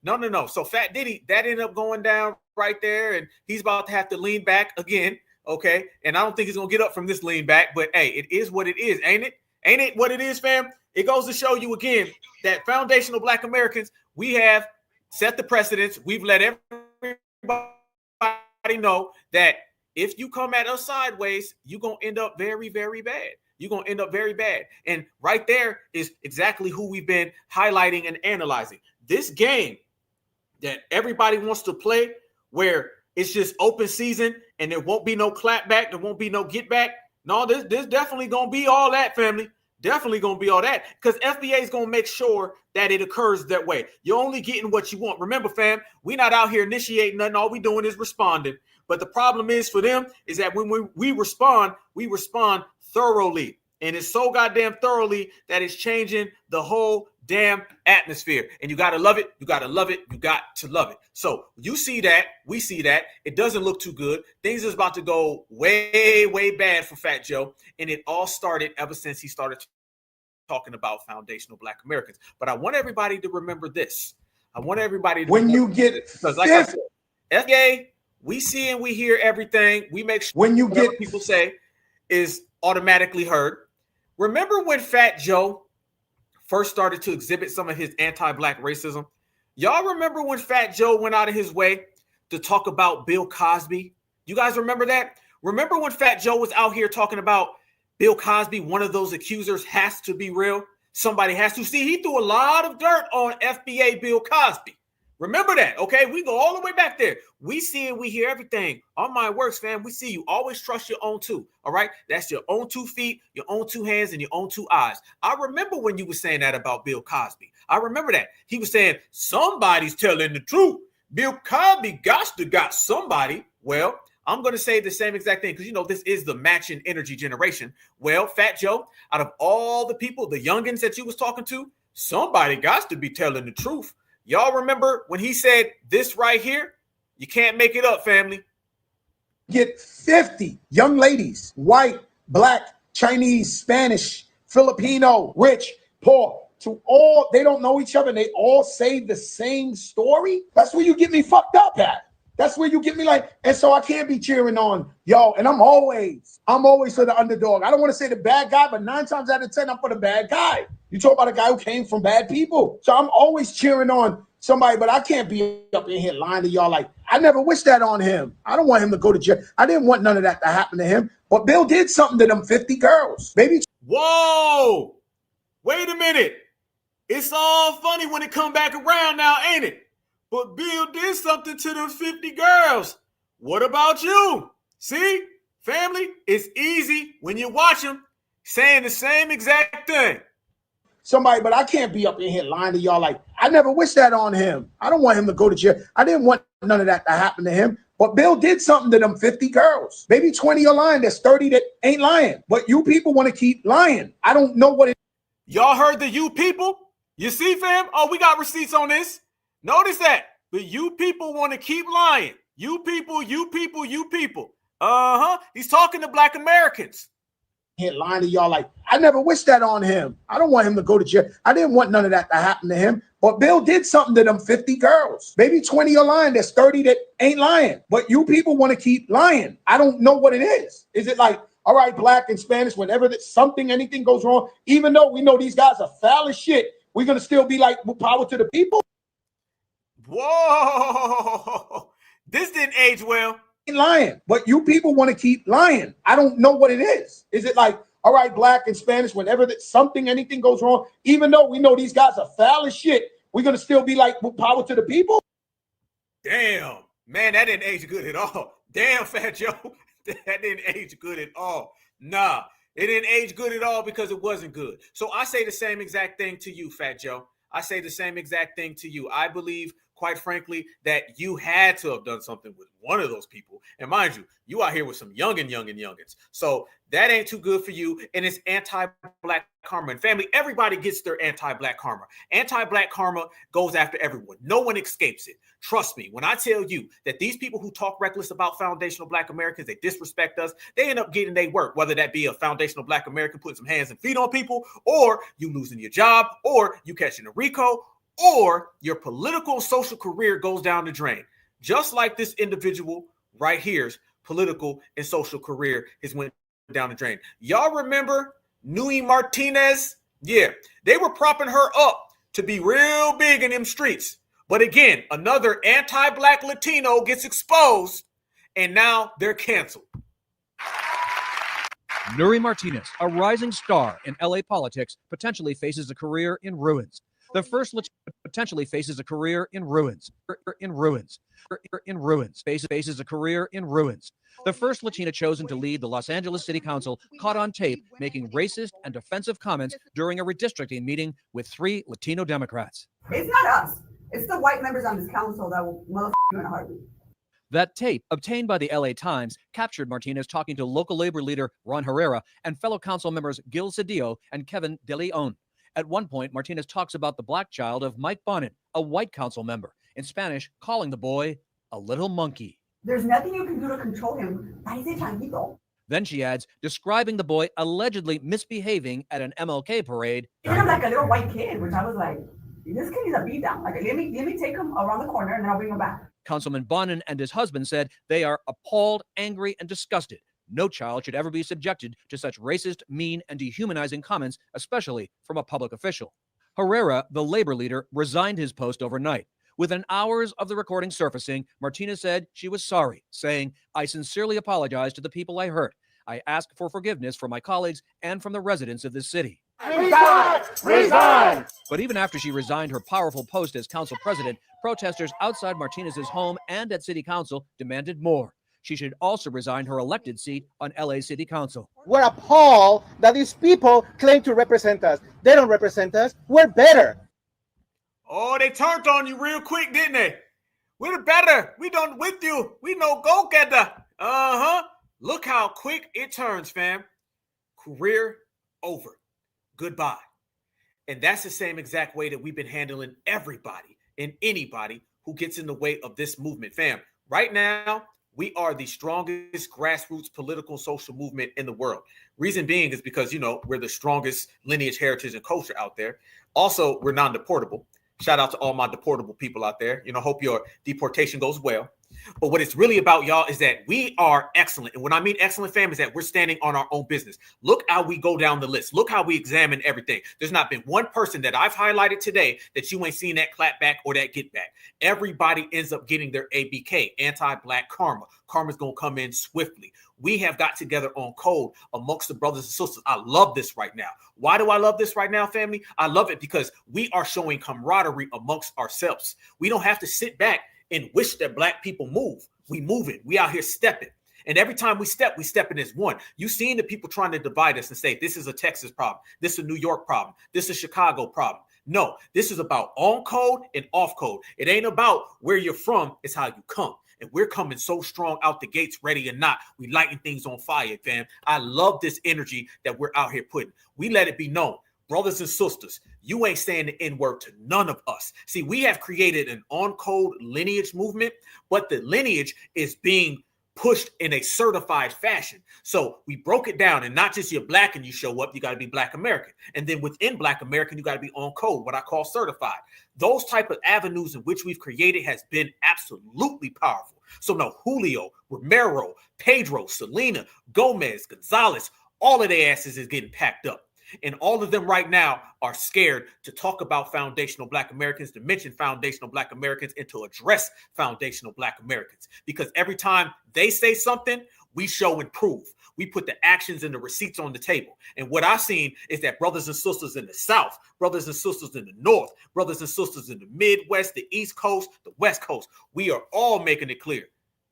No. So Fat Diddy, that ended up going down right there, and he's about to have to lean back again, okay? And I don't think he's going to get up from this lean back, but hey, it is what it is, ain't it? Ain't it what it is, fam? It goes to show you again that foundational Black Americans, we have set the precedence. We've let everybody know that if you come at us sideways, you're going to end up very, very bad. You're going to end up very bad. And right there is exactly who we've been highlighting and analyzing. This game that everybody wants to play, where it's just open season and there won't be no clapback, there won't be no get back. No, there's definitely going to be all that, family. Definitely going to be all that, because FBA is going to make sure that it occurs that way. You're only getting what you want. Remember, fam, we're not out here initiating nothing. All we doing is responding. But the problem is for them is that when we respond thoroughly. And it's so goddamn thoroughly that it's changing the whole damn atmosphere. And you got to love it. You got to love it. You got to love it. So you see that. We see that. It doesn't look too good. Things is about to go way, way bad for Fat Joe. And it all started ever since he started talking about foundational Black Americans. But I want everybody to remember this. I want everybody to when you get because like I said, FBA, we see and we hear everything. We make sure when you get people say is automatically heard. Remember when Fat Joe first started to exhibit some of his anti-Black racism? Y'all remember when Fat Joe went out of his way to talk about Bill Cosby? You guys remember that? Remember when Fat Joe was out here talking about Bill Cosby, one of those accusers has to be real? Somebody has to. See, he threw a lot of dirt on FBA Bill Cosby. Remember that, okay? We go all the way back there. We see and we hear everything. On my works, fam, we see you. Always trust your own two, all right? That's your own 2 feet, your own 2 hands, and your own 2 eyes. I remember when you were saying that about Bill Cosby. I remember that. He was saying, somebody's telling the truth. Bill Cosby got somebody. Well, I'm going to say the same exact thing because, you know, this is the matching energy generation. Well, Fat Joe, out of all the people, the youngins that you was talking to, somebody got to be telling the truth. Y'all remember when he said this right here? You can't make it up, family. Get 50 young ladies, white, Black, Chinese, Spanish, Filipino, rich, poor, to all, they don't know each other and they all say the same story. That's where you get me fucked up at. That's where you get me like, and so I can't be cheering on y'all. And I'm always for the underdog. I don't want to say the bad guy, but 9 times out of 10, I'm for the bad guy. You talk about a guy who came from bad people. So I'm always cheering on somebody, but I can't be up in here lying to y'all like, I never wish that on him. I don't want him to go to jail. I didn't want none of that to happen to him. But Bill did something to them 50 girls. Maybe. Whoa, wait a minute. It's all funny when it come back around now, ain't it? But Bill did something to them 50 girls. What about you? See, family, it's easy when you watch them saying the same exact thing. Somebody, but I can't be up in here lying to y'all like, I never wish that on him. I don't want him to go to jail. I didn't want none of that to happen to him. But Bill did something to them 50 girls. Maybe 20 are lying. There's 30 that ain't lying. But you people want to keep lying. I don't know what it is. Y'all heard the you people? You see, fam? Oh, we got receipts on this. Notice that. But you people want to keep lying. You people. He's talking to Black Americans. Here lying to y'all like, I never wish that on him. I don't want him to go to jail. I didn't want none of that to happen to him. But Bill did something to them 50 girls. Maybe 20 are lying. There's 30 that ain't lying. But you people want to keep lying. I don't know what it is. Is it like, all right, Black and Spanish, whenever anything goes wrong, even though we know these guys are foul as shit, we're going to still be like, power to the people? Whoa, this didn't age well. Lying, but you people want to keep lying. I don't know what it is. Is it like, all right, Black and Spanish, whenever anything goes wrong, even though we know these guys are foul as shit, we're going to still be like, power to the people? Damn, man, that didn't age good at all. Damn, Fat Joe, that didn't age good at all. Nah, it didn't age good at all because it wasn't good. So I say the same exact thing to you, Fat Joe. I say the same exact thing to you. I believe, quite frankly, that you had to have done something with one of those people. And mind you out here with some youngins. So that ain't too good for you. And it's anti-Black karma. And family, everybody gets their anti-Black karma. Anti-Black karma goes after everyone. No one escapes it. Trust me, when I tell you that these people who talk reckless about foundational Black Americans, they disrespect us, they end up getting their work, whether that be a foundational Black American putting some hands and feet on people, or you losing your job, or you catching a Rico, or your political and social career goes down the drain. Just like this individual right here's political and social career has went down the drain. Y'all remember Nui Martinez? Yeah, they were propping her up to be real big in them streets. But again, another anti-Black Latino gets exposed, and now they're canceled. Nuri Martinez, a rising star in LA politics, potentially faces a career in ruins. The first Latino potentially faces a career in ruins. Faces a career in ruins. The first Latina chosen to lead the Los Angeles City Council caught on tape making racist and offensive comments during a redistricting meeting with 3 Latino Democrats. It's not us. It's the white members on this council that will motherfucker you in a heartbeat. That tape, obtained by the LA Times, captured Martinez talking to local labor leader Ron Herrera and fellow council members Gil Cedillo and Kevin De Leon. At one point, Martinez talks about the black child of Mike Bonin, a white council member, in Spanish, calling the boy a little monkey. There's nothing you can do to control him. Then she adds, describing the boy allegedly misbehaving at an MLK parade. I'm like a little white kid, which I was like, this kid needs a beat down. Like, let me take him around the corner and then I'll bring him back. Councilman Bonin and his husband said they are appalled, angry, and disgusted. No child should ever be subjected to such racist, mean, and dehumanizing comments, especially from a public official. Herrera, the labor leader, resigned his post overnight. Within hours of the recording surfacing, Martinez said she was sorry, saying, "I sincerely apologize to the people I hurt. I ask for forgiveness from my colleagues and from the residents of this city." Resign! Resign! But even after she resigned her powerful post as council president, protesters outside Martinez's home and at city council demanded more. She should also resign her elected seat on LA City Council. We're appalled that these people claim to represent us. They don't represent us. We're better. Oh, they turned on you real quick, didn't they? We're better. We done with you. We no go-getter. Look how quick it turns, fam. Career over. Goodbye. And that's the same exact way that we've been handling everybody and anybody who gets in the way of this movement, fam. Right now, we are the strongest grassroots political social movement in the world. Reason being is because, we're the strongest lineage, heritage, and culture out there. Also, we're non-deportable. Shout out to all my deportable people out there. Hope your deportation goes well. But what it's really about, y'all, is that we are excellent. And when I mean excellent, fam, is that we're standing on our own business. Look how we go down the list. Look how we examine everything. There's not been one person that I've highlighted today that you ain't seen that clap back or that get back. Everybody ends up getting their ABK, anti-Black karma. Karma's going to come in swiftly. We have got together on code amongst the brothers and sisters. I love this right now. Why do I love this right now, family? I love it because we are showing camaraderie amongst ourselves. We don't have to sit back and wish that Black people move. We moving. We out here stepping. And every time we stepping as one. You seen the people trying to divide us and say, this is a Texas problem. This is a New York problem. This is a Chicago problem. No, this is about on code and off code. It ain't about where you're from. It's how you come. And we're coming so strong out the gates, ready or not. We lighting things on fire, fam. I love this energy that we're out here putting. We let it be known. Brothers and sisters, you ain't saying the N-word to none of us. See, we have created an on-code lineage movement, but the lineage is being pushed in a certified fashion. So we broke it down, and not just you're Black and you show up, you got to be Black American. And then within Black American, you got to be on code, what I call certified. Those type of avenues in which we've created has been absolutely powerful. So now Julio, Romero, Pedro, Selena, Gomez, Gonzalez, all of their asses is getting packed up. And all of them right now are scared to talk about foundational Black Americans, to mention foundational Black Americans, and to address foundational Black Americans. Because every time they say something, we show and prove. We put the actions and the receipts on the table. And what I've seen is that brothers and sisters in the South, brothers and sisters in the North, brothers and sisters in the Midwest, the East Coast, the West Coast, we are all making it clear.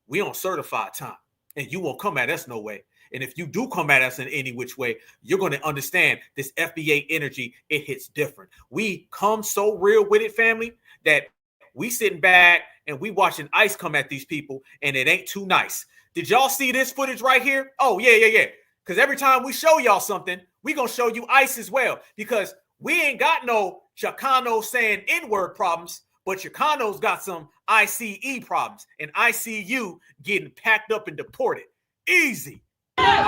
We on certified time. And you won't come at us no way. And if you do come at us in any which way, you're going to understand this FBA energy. It hits different. We come so real with it, family, that we sitting back and we watching ICE come at these people, and it ain't too nice. Did y'all see this footage right here? Oh, yeah. Because every time we show y'all something, we going to show you ICE as well, because we ain't got no Chicano saying N-word problems, but Chicanos got some ICE problems, and ICU getting packed up and deported. Easy. Can't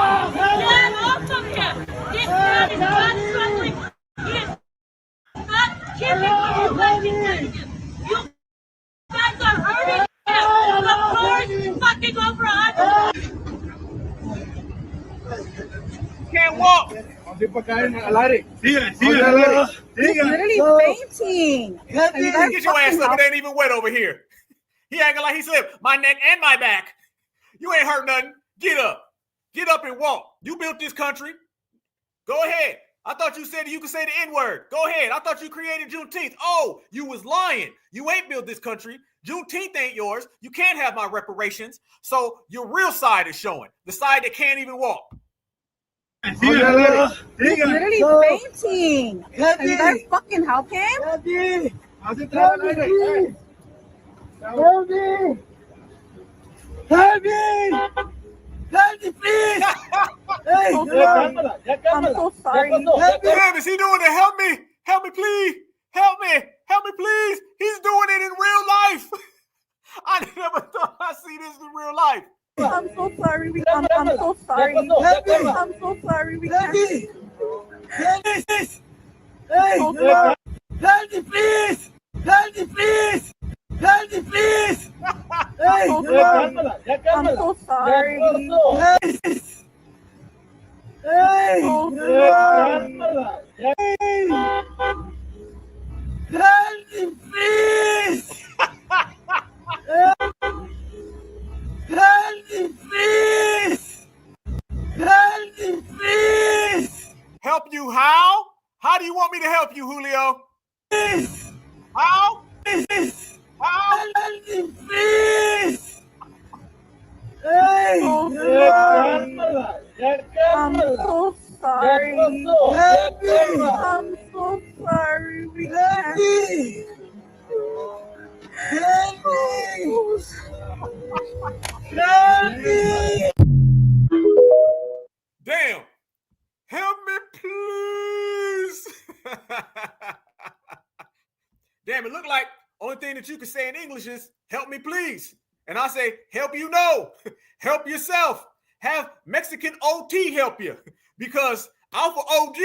walk. Sigue. He's literally fainting. Get your ass up. It ain't even wet over here. He acting like he slipped. My neck and my back. You ain't hurt nothing. Get up. Get up and walk. You built this country. Go ahead. I thought you said you could say the N-word. Go ahead. I thought you created Juneteenth. Oh, you was lying. You ain't built this country. Juneteenth ain't yours. You can't have my reparations. So your real side is showing. The side that can't even walk. He's literally fainting. Can you guys fucking help him? Help me! Help me! Help me! Help me, please! Hey, I'm so sorry. Damn, is he doing it? Help me! Help me, please! Help me! Help me, please! He's doing it in real life. I never thought I'd see this in real life. I'm so sorry. I'm so sorry. I'm so sorry. We can't. Help me, please! Hey, help me, please! Help me, please! Help me, please! Hey, I'm so sorry. Hey! So Help me, please! Help me, please! Help me, please! Help you how? How do you want me to help you, Julio? Please! How? Please! How? Help me, please! Hey! I'm so sorry. Help me! I'm so sorry. We Help can't. me! Help me! Help me! Damn. Help me, please. Damn, it looked like only thing that you can say in English is help me, please. And I say, help you no. Help yourself. Have Mexican OT help you. Because Alpha OG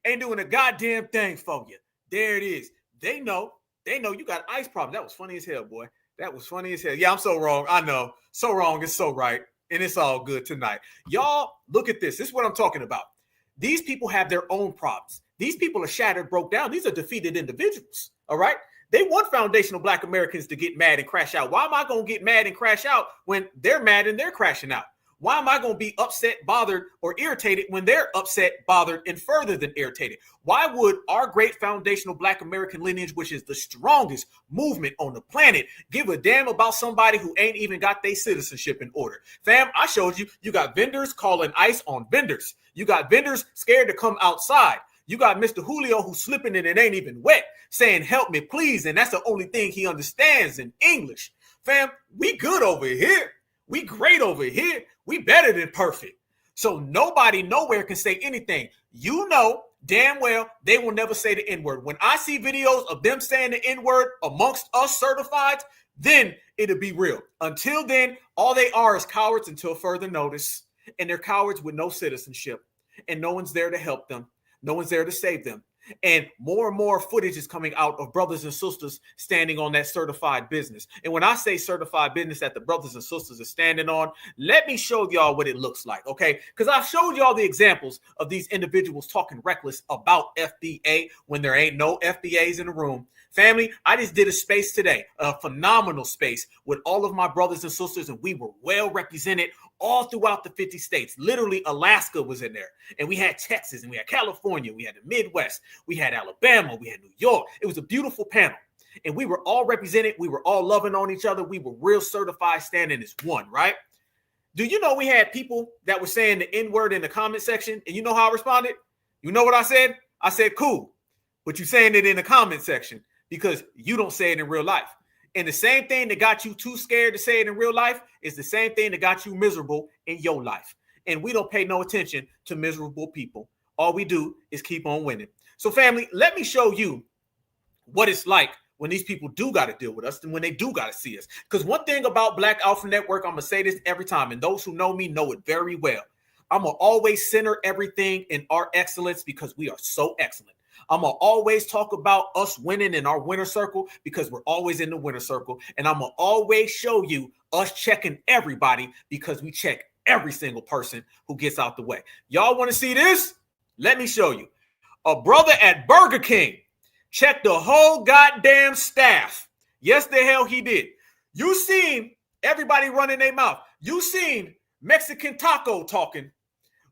ain't doing a goddamn thing for you. There it is. They know you got ice problems. That was funny as hell, boy. That was funny as hell. Yeah, I'm so wrong. I know. So wrong. It's so right. And it's all good tonight. Y'all, look at this. This is what I'm talking about. These people have their own problems. These people are shattered, broke down. These are defeated individuals. All right. They want foundational Black Americans to get mad and crash out. Why am I going to get mad and crash out when they're mad and they're crashing out? Why am I going to be upset, bothered, or irritated when they're upset, bothered, and further than irritated? Why would our great foundational Black American lineage, which is the strongest movement on the planet, give a damn about somebody who ain't even got their citizenship in order? Fam, I showed you, you got vendors calling ICE on vendors. You got vendors scared to come outside. You got Mr. Julio who's slipping and it ain't even wet, saying, help me, please. And that's the only thing he understands in English. Fam, we good over here. We great over here. We better than perfect. So nobody nowhere can say anything. You know damn well they will never say the N-word. When I see videos of them saying the N-word amongst us certifieds, then it'll be real. Until then, all they are is cowards until further notice. And they're cowards with no citizenship. And no one's there to help them. No one's there to save them. And more footage is coming out of brothers and sisters standing on that certified business. And when I say certified business that the brothers and sisters are standing on, let me show y'all what it looks like, okay? Because I've showed y'all the examples of these individuals talking reckless about FBA when there ain't no FBAs in the room. Family, I just did a space today, a phenomenal space with all of my brothers and sisters, and we were well represented all throughout the 50 states. Literally, Alaska was in there. And we had Texas, and we had California, we had the Midwest, we had Alabama, we had New York. It was a beautiful panel. And we were all represented. We were all loving on each other. We were real certified standing as one, right? Do you know we had people that were saying the N-word in the comment section? And you know how I responded? You know what I said? I said, cool. But you're saying it in the comment section because you don't say it in real life. And the same thing that got you too scared to say it in real life is the same thing that got you miserable in your life. And we don't pay no attention to miserable people. All we do is keep on winning. So family, let me show you what it's like when these people do got to deal with us and when they do got to see us. Because one thing about Black Alpha Network, I'm going to say this every time, and those who know me know it very well. I'm going to always center everything in our excellence because we are so excellent. I'm going to always talk about us winning in our winner circle because we're always in the winner circle. And I'm going to always show you us checking everybody because we check every single person who gets out the way. Y'all want to see this? Let me show you. A brother at Burger King checked the whole goddamn staff. Yes, the hell he did. You seen everybody running their mouth. You seen Mexican Taco talking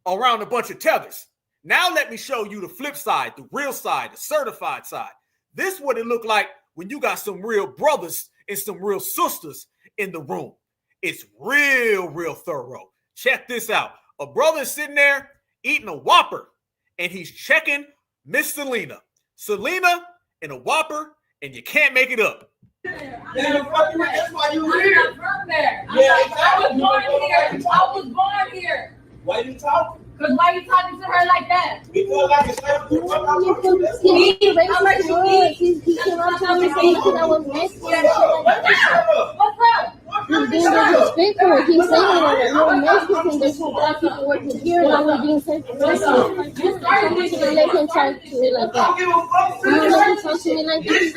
around a bunch of tethers. Now let me show you the flip side, the real side, the certified side. This is what it looked like when you got some real brothers and some real sisters in the room. It's real thorough. Check this out. A brother is sitting there eating a Whopper, and he's checking Miss Selena. Selena and a Whopper, and you can't make it up. That's why you I'm here. not from there. Yeah, I was born here. I was born here. Why you talking? Because why you talking to her like that? Because I can say He came up to me saying that I was Mexican. What's up? He's being disrespectful. He's saying that you're Mexican. There's no black people working here. And I was being sent to Mexico. I'm not gonna let him talk to me like that. I'm not let him talk to me like this.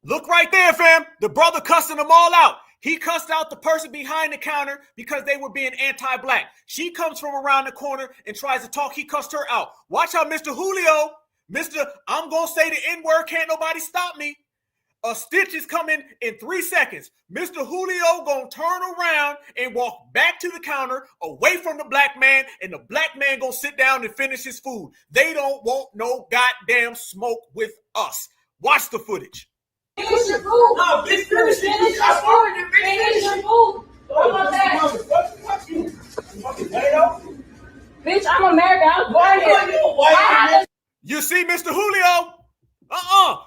Look right there, fam. The brother cussing them all out. He cussed out the person behind the counter because they were being anti-black. She comes from around the corner and tries to talk. He cussed her out. Watch how Mr. Julio, I'm going to say the N-word, can't nobody stop me. A stitch is coming in 3 seconds. Mr. Julio going to turn around and walk back to the counter away from the black man, and the black man going to sit down and finish his food. They don't want no goddamn smoke with us. Watch the footage. Finish your food. No, bitch, finish it. Finish your food. Finish your food. How about that? Fuck you. Fucking Latinos. Bitch, I'm American. I was born here. You see, Mr. Julio?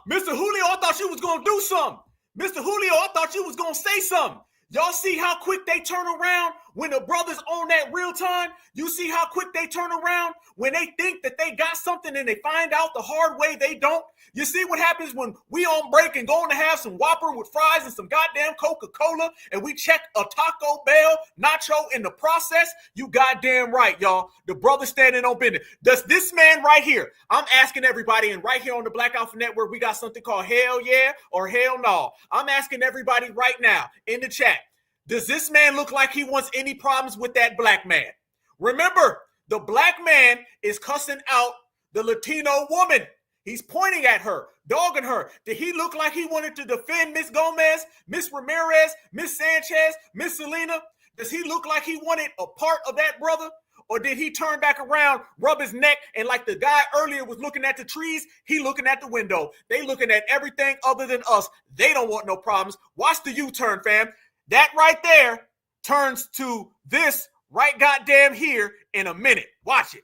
Mr. Julio, I thought you was going to do something. Mr. Julio, I thought you was going to say something. Y'all see how quick they turn around when the brothers on that real time? You see how quick they turn around when they think that they got something and they find out the hard way they don't? You see what happens when we on break and going to have some Whopper with fries and some goddamn Coca-Cola and we check a Taco Bell nacho in the process? You goddamn right, y'all. The brother standing on business. Does this man right here, I'm asking everybody, and right here on the Black Alpha Network, we got something called Hell Yeah or Hell No. I'm asking everybody right now in the chat, does this man look like he wants any problems with that black man? Remember, the black man is cussing out the Latino woman. He's pointing at her, dogging her. Did he look like he wanted to defend Miss Gomez, Miss Ramirez, Miss Sanchez, Miss Selena? Does he look like he wanted a part of that brother? Or did he turn back around, rub his neck, and like the guy earlier was looking at the trees, he looking at the window. They looking at everything other than us. They don't want no problems. Watch the U-turn, fam. That right there turns to this right goddamn here in a minute. Watch it.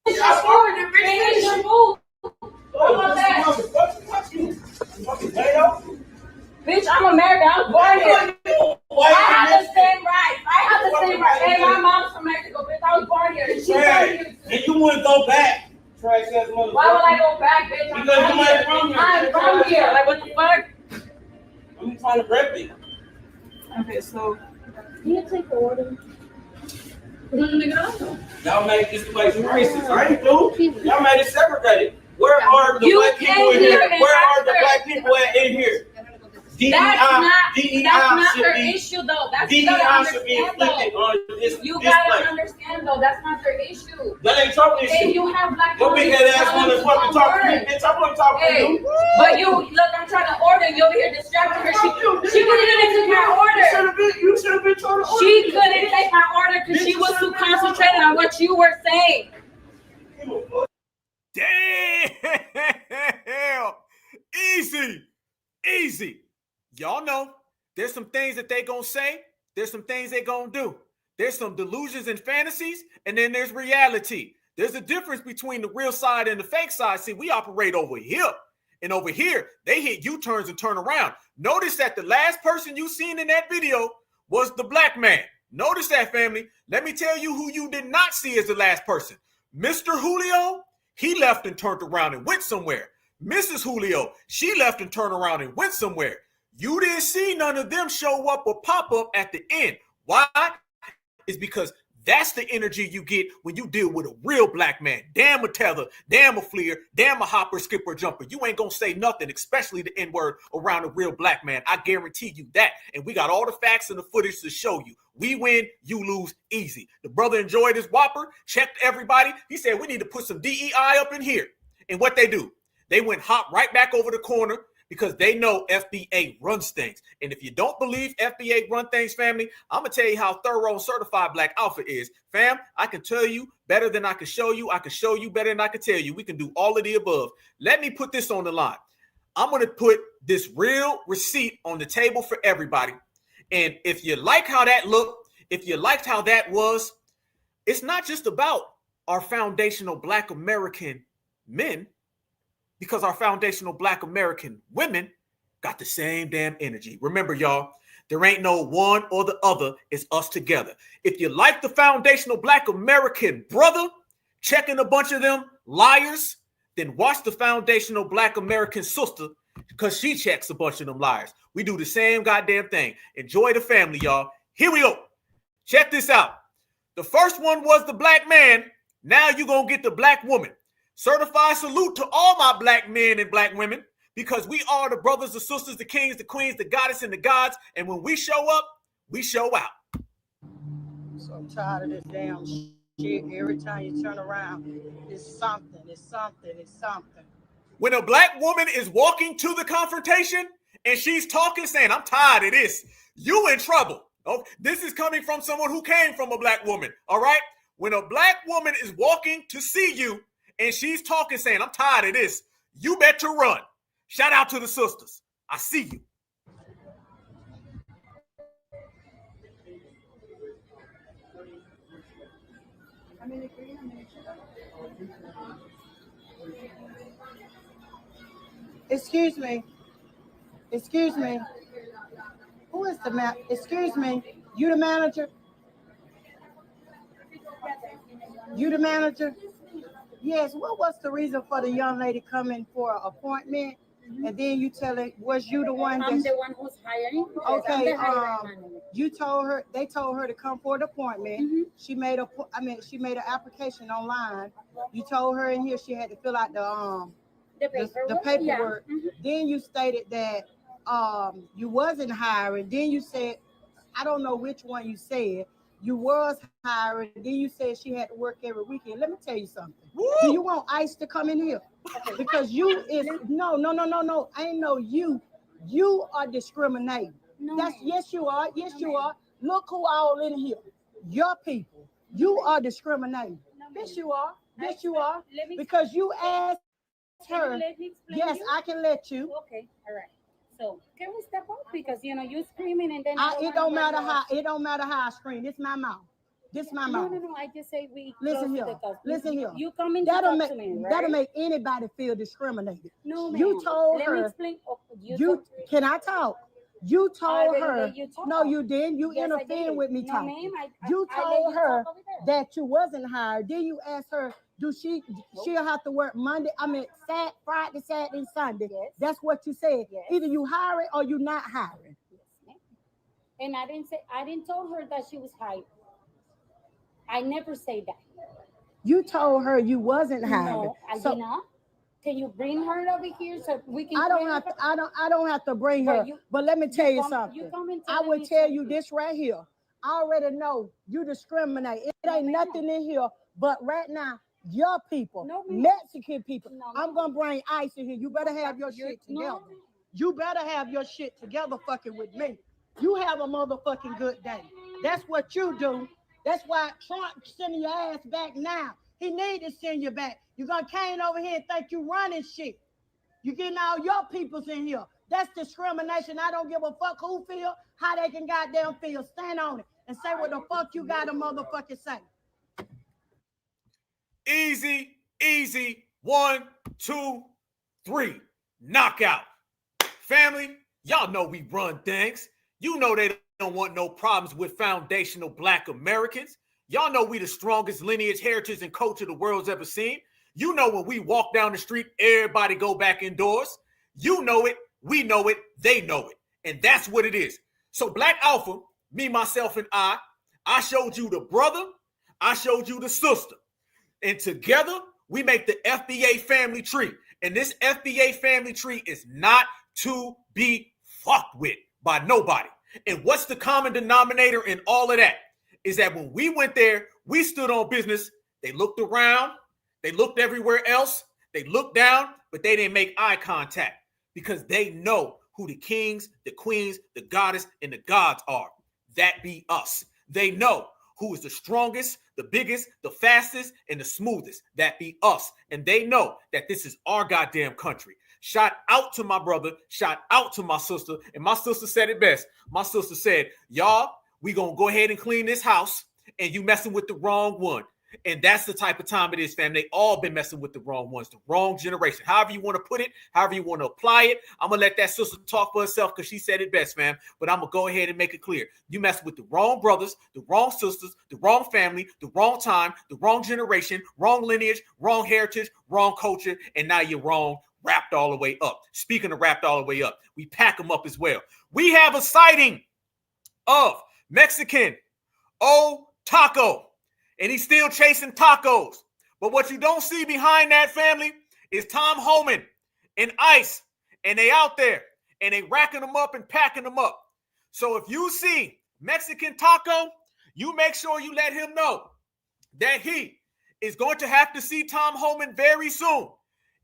Finish your food. How about that? Fuck you. Fucking Latinos. Bitch, I'm American. I was born here. I have the same rights. Hey, my mom's from Mexico, bitch. I was born here. She's Trash. And you want to go back. Trash ass motherfucker. Why would I go back, bitch? Because you might from here. I'm from here. Like, what the fuck? I'm trying to rep it. Okay, so. Can you take the order? Y'all make this place racist. I ain't do. Y'all made it segregated. Where are the You black people in came here? here and Where are the after- black people in here? That's not their issue, though. That's you gotta DEI should be understand, inflicted though. on this You this gotta place. understand, though. That's not their issue. That ain't your issue. If you have black Your big head ass tell wanna them fucking talk to me, work. bitch. I wanna talk to Hey, you. but you look, I'm trying to order. You over here distracting her. She couldn't even take my order. You should have been trying to order. She couldn't take my order because she was too concentrated on what you were saying. Damn! Easy. Y'all know there's some things that they gonna say. There's some things they gonna do. There's some delusions and fantasies, and then there's reality. There's a difference between the real side and the fake side. See, we operate over here. And over here, they hit U-turns and turn around. Notice that the last person you seen in that video was the black man. Notice that, family. Let me tell you who you did not see as the last person. Mr. Julio, he left and turned around and went somewhere. Mrs. Julio, she left and turned around and went somewhere. You didn't see none of them show up or pop up at the end. Why? It's because that's the energy you get when you deal with a real black man. Damn a tether, damn a fleer, damn a hopper, skipper, jumper. You ain't gonna say nothing, especially the N-word, around a real black man. I guarantee you that. And we got all the facts and the footage to show you. We win, you lose, easy. The brother enjoyed his Whopper, checked everybody. He said we need to put some DEI up in here. And what they do? They went hop right back over the corner because they know FBA runs things. And if you don't believe FBA run things, family, I'm going to tell you how thorough and certified Black Alpha is. Fam, I can tell you better than I can show you. I can show you better than I can tell you. We can do all of the above. Let me put this on the line. I'm going to put this real receipt on the table for everybody. And if you like how that looked, if you liked how that was, it's not just about our foundational Black American men, because our foundational Black American women got the same damn energy. Remember, y'all, there ain't no one or the other. It's us together. If you like the foundational Black American brother checking a bunch of them liars, then watch the foundational Black American sister, because she checks a bunch of them liars. We do the same goddamn thing. Enjoy the family, y'all. Here we go. Check this out. The first one was the Black man. Now you're going to get the Black woman. Certified salute to all my Black men and Black women, because we are the brothers, the sisters, the kings, the queens, the goddess, and the gods. And when we show up, we show out. So I'm tired of this damn shit. Every time you turn around, it's something, it's something, it's something. When a Black woman is walking to the confrontation and she's talking, saying, I'm tired of this, you in trouble. Oh, this is coming from someone who came from a Black woman. All right. When a Black woman is walking to see you and she's talking, saying, I'm tired of this, you better run. Shout out to the sisters. I see you. Excuse me. Excuse me. Who is the man? Excuse me. You the manager? You the manager? Yes. What was the reason for the young lady coming for an appointment? And then you tell her, was you the one? I'm the one who's hiring. Okay. You told her. They told her to come for an appointment. Mm-hmm. She made an application online. You told her in here she had to fill out the paperwork. Yeah. Mm-hmm. Then you stated that you wasn't hiring. Then you said, I don't know which one you said. You was hiring. Then you said she had to work every weekend. Let me tell you something. Woo! Do you want ICE to come in here? Because you is no. I ain't know you. You are discriminating. No, That's yes you are. Yes you are. Look who all in here. Your people. You are discriminating. Yes you are. Yes you are. Because you asked her. Yes, I can let you. Okay, all right. So can we step up, because you screaming and then it don't matter how I scream. This my mouth. This my mouth. No. I just say we listen here. Listen here. You come in that'll to make talk to me, right? That'll make anybody feel discriminated. No, ma'am. You told Let her. me explain. Can I talk? You told her. You No, you didn't. You yes, interfered with me no, talking. ma'am, You I told let you her talk over there. that you wasn't hired. Then you asked her, she'll have to work Friday, Saturday, and Sunday. Yes. That's what you said. Yes. Either you hiring or you not hiring. Yes, ma'am. And I didn't tell her that she was hired. I never say that. You told her you wasn't hired. No, I did not. Can you bring her over here so we can? I don't have to bring her. But let me tell you something. I will tell you this right here. I already know you discriminate. It ain't nothing in here. But right now, your people, Mexican people, I'm gonna bring ICE in here. You better have your shit together. You better have your shit together fucking with me. You have a motherfucking good day. That's what you do. That's why Trump sending your ass back now. He need to send you back. You're gonna cane over here and think you running shit. You getting all your peoples in here. That's discrimination. I don't give a fuck who feel, how they can goddamn feel. Stand on it and say what the fuck you gotta motherfucking say. Easy. 1, 2, 3. Knockout. Family, y'all know we run things. You know they don't want no problems with foundational Black Americans. Y'all know we the strongest lineage, heritage, and culture the world's ever seen. You know when we walk down the street, everybody go back indoors. You know it, we know it, they know it. And that's what it is. So Black Alpha, me, myself, and I showed you the brother, I showed you the sister. And together, we make the FBA family tree. And this FBA family tree is not to be fucked with by nobody. And what's the common denominator in all of that? Is that when we went there, we stood on business. They looked around. They looked everywhere else. They looked down. but they didn't make eye contact because they know who the kings, the queens, the goddess, and the gods are. That be us. They know who is the strongest, the biggest, the fastest, and the smoothest. That be us. And they know that this is our goddamn country. Shout out to my brother. Shout out to my sister. And my sister said it best. My sister said, y'all, we going to go ahead and clean this house, and you messing with the wrong one. And that's the type of time it is, fam. They all been messing with the wrong ones, the wrong generation. However you want to put it, however you want to apply it. I'm going to let that sister talk for herself because she said it best, fam. But I'm going to go ahead and make it clear. You mess with the wrong brothers, the wrong sisters, the wrong family, the wrong time, the wrong generation, wrong lineage, wrong heritage, wrong culture, and now you're wrong, wrapped all the way up. Speaking of wrapped all the way up, we pack them up as well. We have a sighting of Mexican Taco. And he's still chasing tacos. But what you don't see behind that, family, is Tom Homan and ICE. And they out there. And they racking them up and packing them up. So if you see Mexican Taco, you make sure you let him know that he is going to have to see Tom Homan very soon.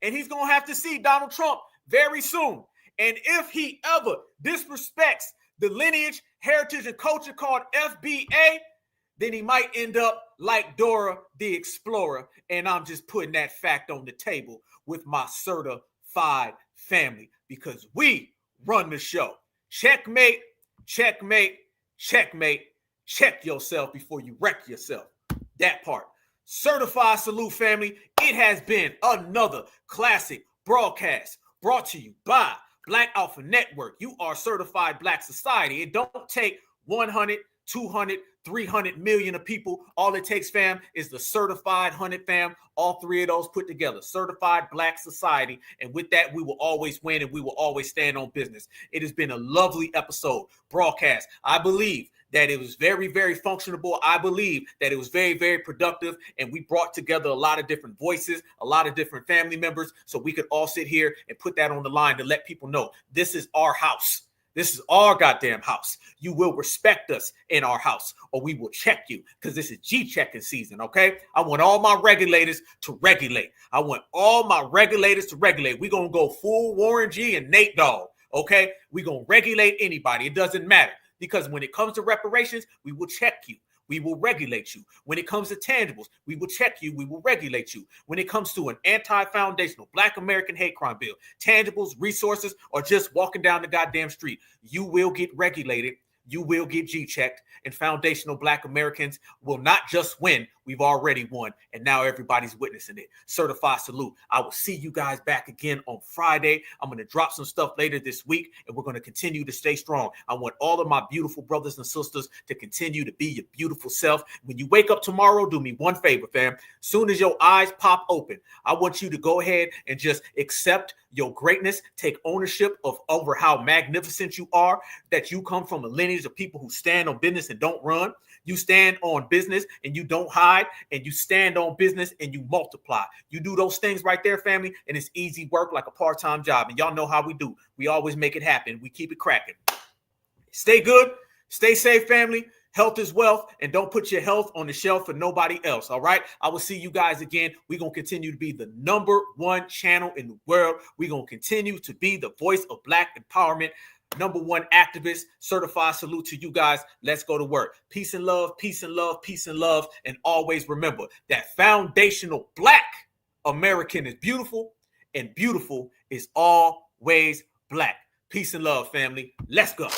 And he's going to have to see Donald Trump very soon. And if he ever disrespects the lineage, heritage, and culture called FBA, then he might end up like Dora the Explorer. And I'm just putting that fact on the table with my certified family because we run the show. Checkmate, checkmate, checkmate. Check yourself before you wreck yourself. That part. Certified salute, family. It has been another classic broadcast brought to you by Black Alpha Network. You are certified Black society. It don't take 100, 200, 300 million of people. All it takes, fam, is the certified 100, fam. All three of those put together. Certified Black society. And with that, we will always win and we will always stand on business. It has been a lovely episode, broadcast. I believe that it was very, very functionable. I believe that it was very, very productive. And we brought together a lot of different voices, a lot of different family members. So we could all sit here and put that on the line to let people know this is our house. This is our goddamn house. You will respect us in our house or we will check you because this is G-checking season, okay? I want all my regulators to regulate. I want all my regulators to regulate. We're going to go full Warren G and Nate Dogg, okay? We're going to regulate anybody. It doesn't matter because when it comes to reparations, we will check you. We will regulate you. When it comes to tangibles, we will check you. We will regulate you. When it comes to an anti-foundational Black American hate crime bill, tangibles, resources, or just walking down the goddamn street, you will get regulated. You will get G-checked, and foundational Black Americans will not just win. We've already won, and now everybody's witnessing it. Certified salute. I will see you guys back again on Friday. I'm going to drop some stuff later this week, and we're going to continue to stay strong. I want all of my beautiful brothers and sisters to continue to be your beautiful self. When you wake up tomorrow, do me one favor, fam. Soon as your eyes pop open, I want you to go ahead and just accept your greatness, take ownership over how magnificent you are, that you come from a lineage of people who stand on business and don't run. You stand on business and you don't hide, and you stand on business and you multiply. You do those things right there, family, and it's easy work like a part-time job. And y'all know how we do. We always make it happen. We keep it cracking. Stay good. Stay safe, family. Health is wealth, and don't put your health on the shelf for nobody else, all right? I will see you guys again. We're going to continue to be the #1 channel in the world. We're going to continue to be the voice of Black empowerment. #1 activist. Certified salute to you guys. Let's go to work. Peace and love, peace and love, peace and love. And always remember that foundational Black American is beautiful, and beautiful is always Black. Peace and love, family. Let's go.